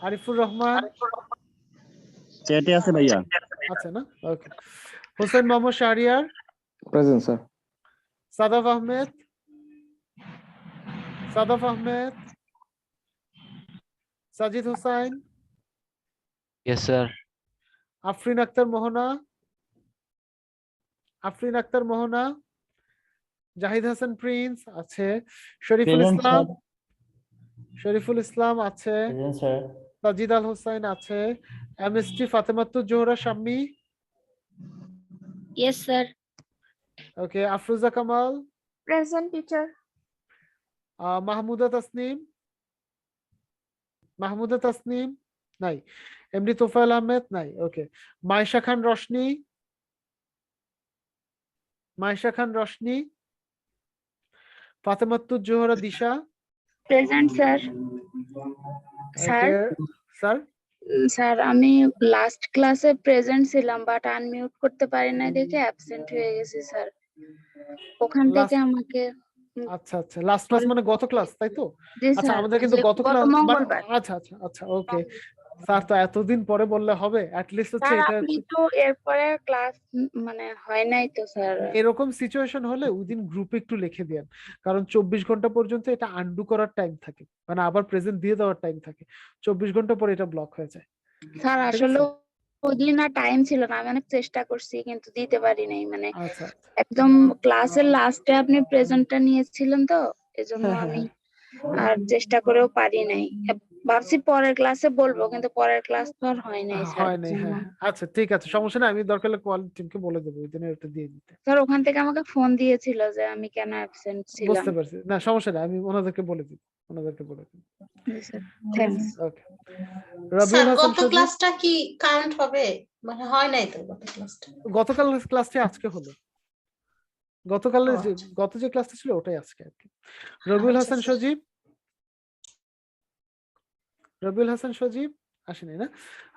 আরিফুর রহমান চ্যাটে আছে ভাইয়া। আছে না? Okay. Hossain Mohammad Shahriar, present sir. Sadaf Ahmed, Sadaf Ahmed, Sajid Hossain, Yes, sir. Afrin Akter Mohona, Afrin Akter Mohona, Zahid Hasan Prince আছে, শরীফুল প্রেজেন্ট ইসলাম, স্যার। শরীফুল ইসলাম আছে, প্রেজেন্ট স্যার। সাজিদ আল হোসাইন আছে, MST Fatematuz Zohra Shammi, Yes, sir. Okay, Afroza Kamal, Present, teacher. Mahmuda Tasnim, Mahmuda Tasnim নাই, এমডি তোফায়েল আহমেদ নাই, ওকে, মাইশা খান রশনি, মাইশা খান রশনি, ফাতেমাতুজ জোহরা দিশা, Present, sir. Okay sir. Sir আমি লাস্ট ক্লাসে প্রেজেন্ট ছিলাম বাট আনমিউট করতে পারি নাই দেখে অ্যাবসেন্ট হয়ে গেছি স্যার। ওখান থেকে আমাকে আচ্ছা আচ্ছা, লাস্ট ক্লাস মানে গত ক্লাস, তাই তো? জি আচ্ছা, স্যার, আমাদের কিন্তু গত ক্লাস মঙ্গলবার। আচ্ছা আচ্ছা আচ্ছা, ওকে স্যার, তো এতদিন পরে বললে হবে? অ্যাট লিস্ট হচ্ছে স্যার এটা আপনি তো এরপরে ক্লাস মানে হয় নাই তো স্যার। এরকম সিচুয়েশন হলে উইদিন গ্রুপে একটু লিখে দেন, কারণ 24 ঘন্টা পর্যন্ত এটা আনডু করার টাইম থাকে, মানে আবার প্রেজেন্ট দিয়ে দেওয়ার টাইম থাকে, 24 ঘন্টা পরে এটা ব্লক হয়ে যায়। স্যার ঠিক আসলে আছে? ওদিন আর টাইম ছিল না, আমি অনেক চেষ্টা করছি কিন্তু দিতে পারি নাই, মানে আচ্ছা একদম ক্লাসের লাস্টে আপনি প্রেজেন্টটা নিয়েছিলেন তো এজন্য হ্যাঁ, হ্যাঁ, আমি আর চেষ্টা করেও পারি নাই। ভাবছি পরের ক্লাসে বলবো কিন্তু পরের ক্লাস তো আর হয় নাই স্যার। হয় নাই, হ্যাঁ আচ্ছা ঠিক আছে, সমস্যা নাই, আমি দরকার হলে কোয়ালিটি টিমকে বলে দেবো ওই দিনে এটা দিয়ে দিতে। স্যার ওখান থেকে আমাকে ফোন দিয়েছিল যে আমি কেন অ্যাবসেন্ট ছিলাম। বুঝতে পারছি, না সমস্যা নাই, আমি ওনাদেরকে বলে দিব, ওনাদেরকে বলে দিব। থ্যাঙ্কস। ওকে, রবিউল স্যার হাসান গত সজীব, ক্লাসটা কি কাউন্ট হবে? মানে হয় নাই তো গত ক্লাসটা। গতকাল ক্লাসটি আজকে হলো, গতকালের যে গত যে ক্লাসটা ছিল ওটাই আজকে আর কি। রবিউল আচ্ছা, হাসান স্যার। সজীব, রবিউল হাসান সজীব আসেনি না?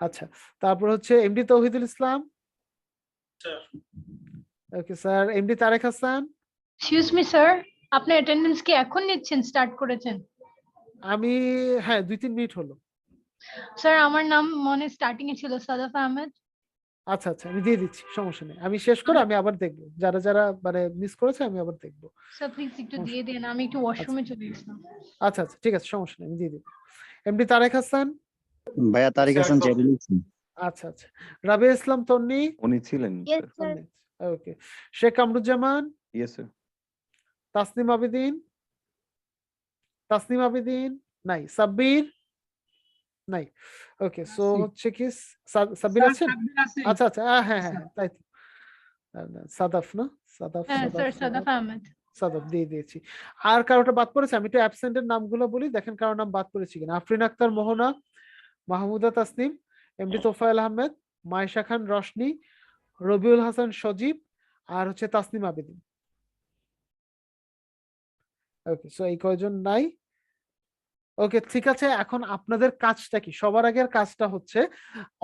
আচ্ছা, তারপর হচ্ছে MD Tauhidul Islam, sir. Okay sir, MD Tarek Hasan. Excuse me sir, আপনি অ্যাটেন্ডেন্স কি এখন নিচ্ছেন, স্টার্ট করেছেন? আমি হ্যাঁ 2-3 মিনিট হলো। স্যার আমার নাম মনে স্টার্টিং এ ছিল সাদাফ আহমেদ। আচ্ছা আচ্ছা, আমি দিয়ে দিচ্ছি, সমস্যা নেই, আমি শেষ করে আমি আবার দেখবো, যারা যারা মানে মিস করেছে আমি আবার দেখবো। স্যার প্লিজ একটু দিয়ে দেন, আমি একটু ওয়াশরুমে চলে গেছিলাম। আচ্ছা আচ্ছা ঠিক আছে, সমস্যা নেই, আমি দিয়ে দিব। এমডি তারেক হাসান, ভাইয়া তারিক হাসান চেয়ে দিয়েছি। আচ্ছা আচ্ছা, রাবিয়া ইসলাম তন্নি, উনি ছিলেন স্যার। ওকে, শেখ কামরুজ্জামান, ইয়েস স্যার। তাসনিম আবেদিন, তাসনিম আবেদিন নাই, সাব্বির নাই, ওকে সো হচ্ছে কি সাব্বির আছেন? আচ্ছা আচ্ছা, হ্যাঁ হ্যাঁ তাই তো, সাদাফ না, সাদাফ হ্যাঁ স্যার, সাদাফ সাদাফ আহমেদ। সাদাফ দিয়ে দিয়েছি। আর কারোটা বাদ পড়েছে? আমি একটু অ্যাবসেন্টের নামগুলো বলি, দেখেন কারো নাম বাদ পড়েছে কিনা। আফরিন আক্তার মোহনা, মাহমুদা তাসনিম, এমডি তোফায়েল আহমেদ, মাইশা খান রশনি, রবিউল হাসান সজীব, আর হচ্ছে তাসনিম আবেদিন। ওকে সো এই কয়জন নাই। ওকে ঠিক আছে, এখন আপনাদের কাজটা কি? সবার আগের কাজটা হচ্ছে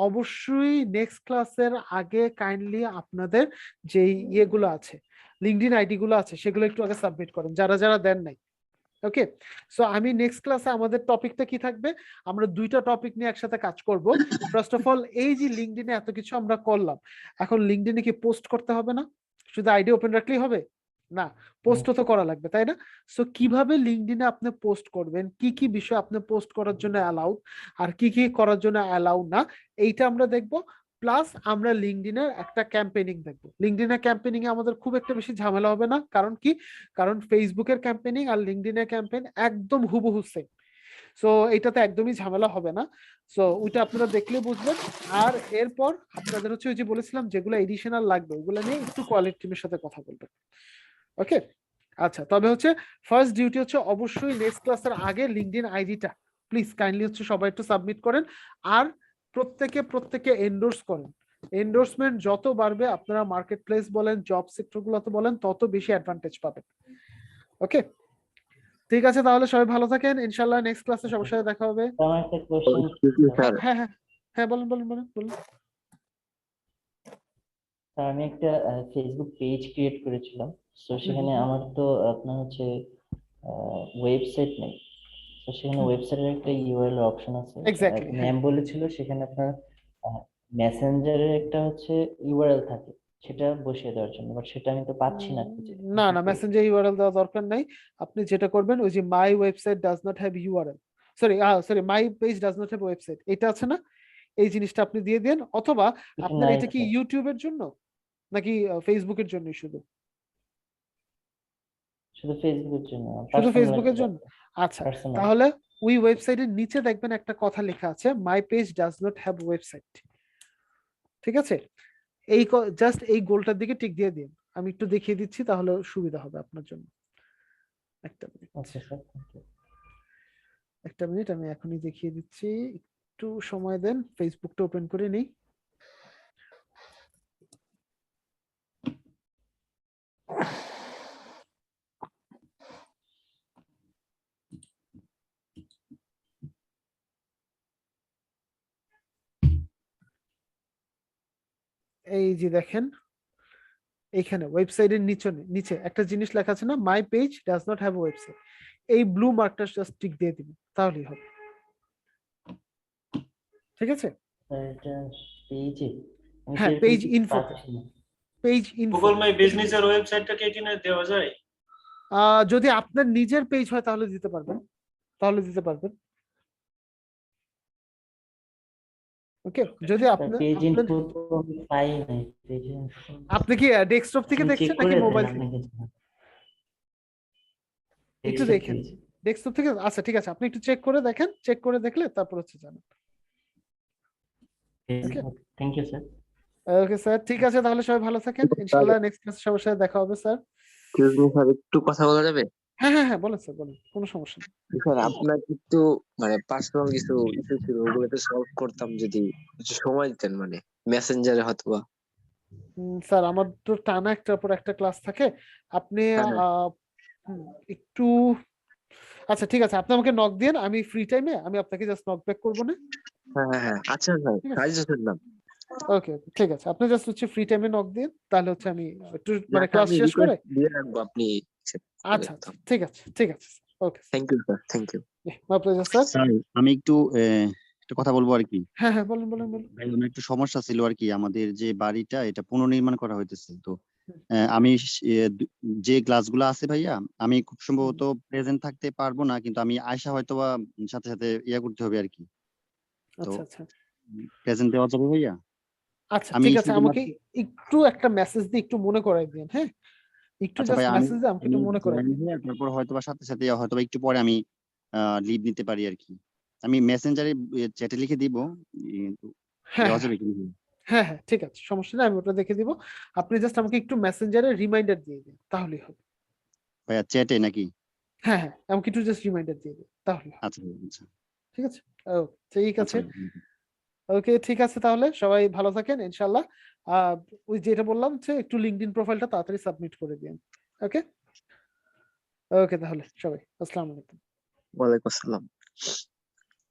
অবশ্যই নেক্সট ক্লাসের আগে কাইন্ডলি আপনাদের যে ইয়েগুলো আছে, লিঙ্কডইন আইডি গুলো আছে, সেগুলো একটু আগে সাবমিট করেন যারা যারা দেন নাই। ওকে সো আমি নেক্সট ক্লাসে আমাদের টপিকটা কি থাকবে, আমরা 2টা টপিক নিয়ে একসাথে কাজ করব। ফার্স্ট অফ অল, এই যে লিঙ্কডইনে এত কিছু আমরা করলাম, এখন লিঙ্কডইনে কি পোস্ট করতে হবে না? শুধু আইডি ওপেন রাখলেই হবে না, পোস্টও তো করা লাগবে, তাই না? সো কিভাবে লিঙ্কডইনে আপনি পোস্ট করবেন, কি কি বিষয় আপনি পোস্ট করার জন্য অ্যালাউড আর কি কি করার জন্য অ্যালাউড না, এইটা আমরা দেখব। প্লাস আমরা লিঙ্কডইনের একটা ক্যাম্পেইনিং দেখবো। লিঙ্কডইনের ক্যাম্পেইনিং এ আমাদের খুব একটা বেশি ঝামেলা হবে না, কারণ কি, কারণ ফেসবুকের ক্যাম্পেইনিং আর লিঙ্কডইনের ক্যাম্পেইন একদম হুবহু সেম। সো এইটাতে একদমই ঝামেলা হবে না, সো ওইটা আপনারা দেখলে বুঝবেন। আর এরপর আপনাদের হচ্ছে ওই যে বলেছিলাম যেগুলো এডিশনাল লাগবে ওগুলো নিয়ে একটু কোয়ালিটি টিমের সাথে কথা বলবেন। ওকে আচ্ছা, তবে হচ্ছে ফার্স্ট ডিউটি হচ্ছে অবশ্যই নেক্সট ক্লাসের আগে লিঙ্কডইন আইডিটা প্লিজ কাইন্ডলি হচ্ছে সবাই একটু সাবমিট করেন, আর প্রত্যেকে এন্ডোর্স করেন। এন্ডোর্সমেন্ট যত বাড়বে আপনারা মার্কেট প্লেস বলেন, জব সেক্টর গুলোতে বলেন, তত বেশি অ্যাডভান্টেজ পাবেন। ওকে ঠিক আছে, তাহলে সবাই ভালো থাকেন, ইনশাআল্লাহ নেক্সট ক্লাসে সবার সাথে দেখা হবে। আমার একটা কোশ্চেন। হ্যাঁ হ্যাঁ হ্যাঁ বলুন বলুন বলুন বলুন। স্যার আমি একটা ফেসবুক পেজ ক্রিয়েট করেছিলাম, তো সেখানে আমার তো আপনার হচ্ছে ওয়েবসাইট নেই, তো সেখানে ওয়েবসাইটের একটা ইউআরএল অপশন আছে। এক্স্যাক্টলি ম্যাম বলেছিল সেখানে আপনার মেসেঞ্জারের একটা হচ্ছে ইউআরএল থাকে, সেটা বসিয়ে দেওয়ার জন্য, বাট সেটা আমি তো পাচ্ছি না খুঁজে। না না, মেসেঞ্জার ইউআরএল দেওয়া দরকার নাই। আপনি যেটা করবেন ওই যে মাই website does not have URL, sorry my page does not have website, এটা আছে না, এই জিনিসটা আপনি দিয়ে দেন। অথবা এটা আপনার নাই এটা কি স্যার। ইউটিউবের জন্য নাকি ফেসবুকের জন্য? শুধু শুধু ফেসবুকের জন্য, শুধু পার্সোনাল ফেসবুকের জন্য? আচ্ছা, পার্সোনাল। তাহলে ওই ওয়েবসাইটের নিচে দেখবেন একটা কথা লেখা আছে my page does not have website. ঠিক আছে, এই জাস্ট এই গোলটার দিকে টিক দিয়ে দিন। আমি একটু দেখিয়ে দিচ্ছি, তাহলে সুবিধা হবে আপনার জন্য। একটা minute, okay sir, thank you. একটা মিনিট, আমি এখনই দেখিয়ে দিচ্ছি, একটু সময় দেন, ফেসবুকটা ওপেন করে নিই। এই যে দেখেন এইখানে ওয়েবসাইটের নিচে একটা জিনিস লেখা আছে না, my page does not have website, এই ব্লু মার্কটা জাস্ট টিক দিয়ে দিবেন, তাহলেই হবে। ঠিক আছে, স্যার এটা পেজে হ্যাঁ page info, page info. Google মাই বিজনেসের ওয়েবসাইটটাকে এখানে দেওয়া যায়? যদি আপনার নিজের পেজ হয় তাহলে দিতে পারবেন, ওকে। যদি আপনার পেজ ইনফো তো আমি পাই নাই, পেজ ইনফো আপনি কি ডেস্কটপ থেকে দেখছেন নাকি মোবাইল থেকে? একটু দেখেন ডেস্কটপ থেকে। আচ্ছা ঠিক আছে, আপনি একটু চেক করে দেখেন, চেক করে দেখলে তারপর হচ্ছে জানেন। Okay, thank you sir. Okay sir, ঠিক আছে, তাহলে সবাই ভালো থাকেন, ইনশাআল্লাহ নেক্সট ক্লাসে সবার সাথে দেখা হবে স্যার। এক্সকিউজ মি স্যার, একটু কথা বলা যাবে? হ্যাঁ হ্যাঁ হ্যাঁ, বলেন স্যার, বলেন, কোনো সমস্যা নেই। স্যার আপনার একটু মানে পার্সোনাল কিছু ইস্যু ছিল, ওগুলোতে সলভ করতাম, যদি কিছু সময় দিতেন, মানে মেসেঞ্জারে হয়তোবা। স্যার আমার তো টানা একটার পর একটা ক্লাস থাকে, আপনি একটু, আচ্ছা ঠিক আছে, আপনি আমাকে নক দিন, আমি ফ্রি টাইমে আমি আপনাকে জাস্ট নক ব্যাক করবো না? হ্যাঁ আচ্ছা স্যার, সাইজ না। ওকে ঠিক আছে, আপনি জাস্ট হচ্ছে ফ্রি টাইমে নক দিন, তাহলে হচ্ছে আমি একটু মানে ক্লাস শেষ করে দিয়ে রাখবো, আপনি আচ্ছা ঠিক আছে, ঠিক আছে, okay, thank you sir, thank you. My pleasure sir. Sir আমি একটু একটা কথা বলবো আর কি। হ্যাঁ হ্যাঁ, বলুন বলুন বলুন। ভাই আমার একটু সমস্যা ছিল আর কি, আমাদের যে বাড়িটা এটা পুনর্নির্মাণ করা হইতেছে, তো আমি যে ক্লাসগুলো আছে ভাইয়া, আমি খুব সম্ভবত প্রেজেন্ট থাকতে পারবো না, কিন্তু আমি আয়সা হয়তো বা সাথে সাথে ইয়া করতে হবে আর কি। তো আচ্ছা আচ্ছা প্রেজেন্ট দেওয়া যাবে ভাইয়া? আচ্ছা আমি ঠিক আছে, আমাকে শুধুমাত্র একটু একটা মেসেজ দিয়ে একটু মনে করাই দিন, হ্যাঁ একটু আচ্ছা জাস্ট ভাই, আমি মেসেজ দিয়ে আমাকে একটু মনে করাই join দিন। হয়ে তারপর হয়তো বা সাথে সাথে হয়তো বা একটু পরে আমি লিভ নিতে পারি আর কি। আমি মেসেঞ্জারে চ্যাটে লিখে দিব, কিন্তু হ্যাঁ দেওয়া হ্যাঁ যাবে কি না? হ্যাঁ হ্যাঁ, ঠিক আছে, সমস্যা নেই, আমি ওটা দেখে দিব। আপনি জাস্ট আমাকে একটু মেসেঞ্জারে রিমাইন্ডার দিয়ে দিন, তাহলেই হবে। ভাইয়া চ্যাটে নাকি? হ্যাঁ হ্যাঁ, আমাকে একটু জাস্ট রিমাইন্ডার দিয়ে দিন, তাহলে হবে। আচ্ছা আচ্ছা ঠিক আছে, ঠিক আচ্ছা আছে, ওকে ঠিক আছে, তাহলে সবাই ভালো থাকেন ইনশাআল্লাহ। ওই যেটা বললাম যে একটু লিঙ্কডইন প্রোফাইলটা তাড়াতাড়ি সাবমিট করে দিন। ওকে ওকে, তাহলে সবাই আসসালামু আলাইকুম। ওয়ালাইকুম আসসালাম।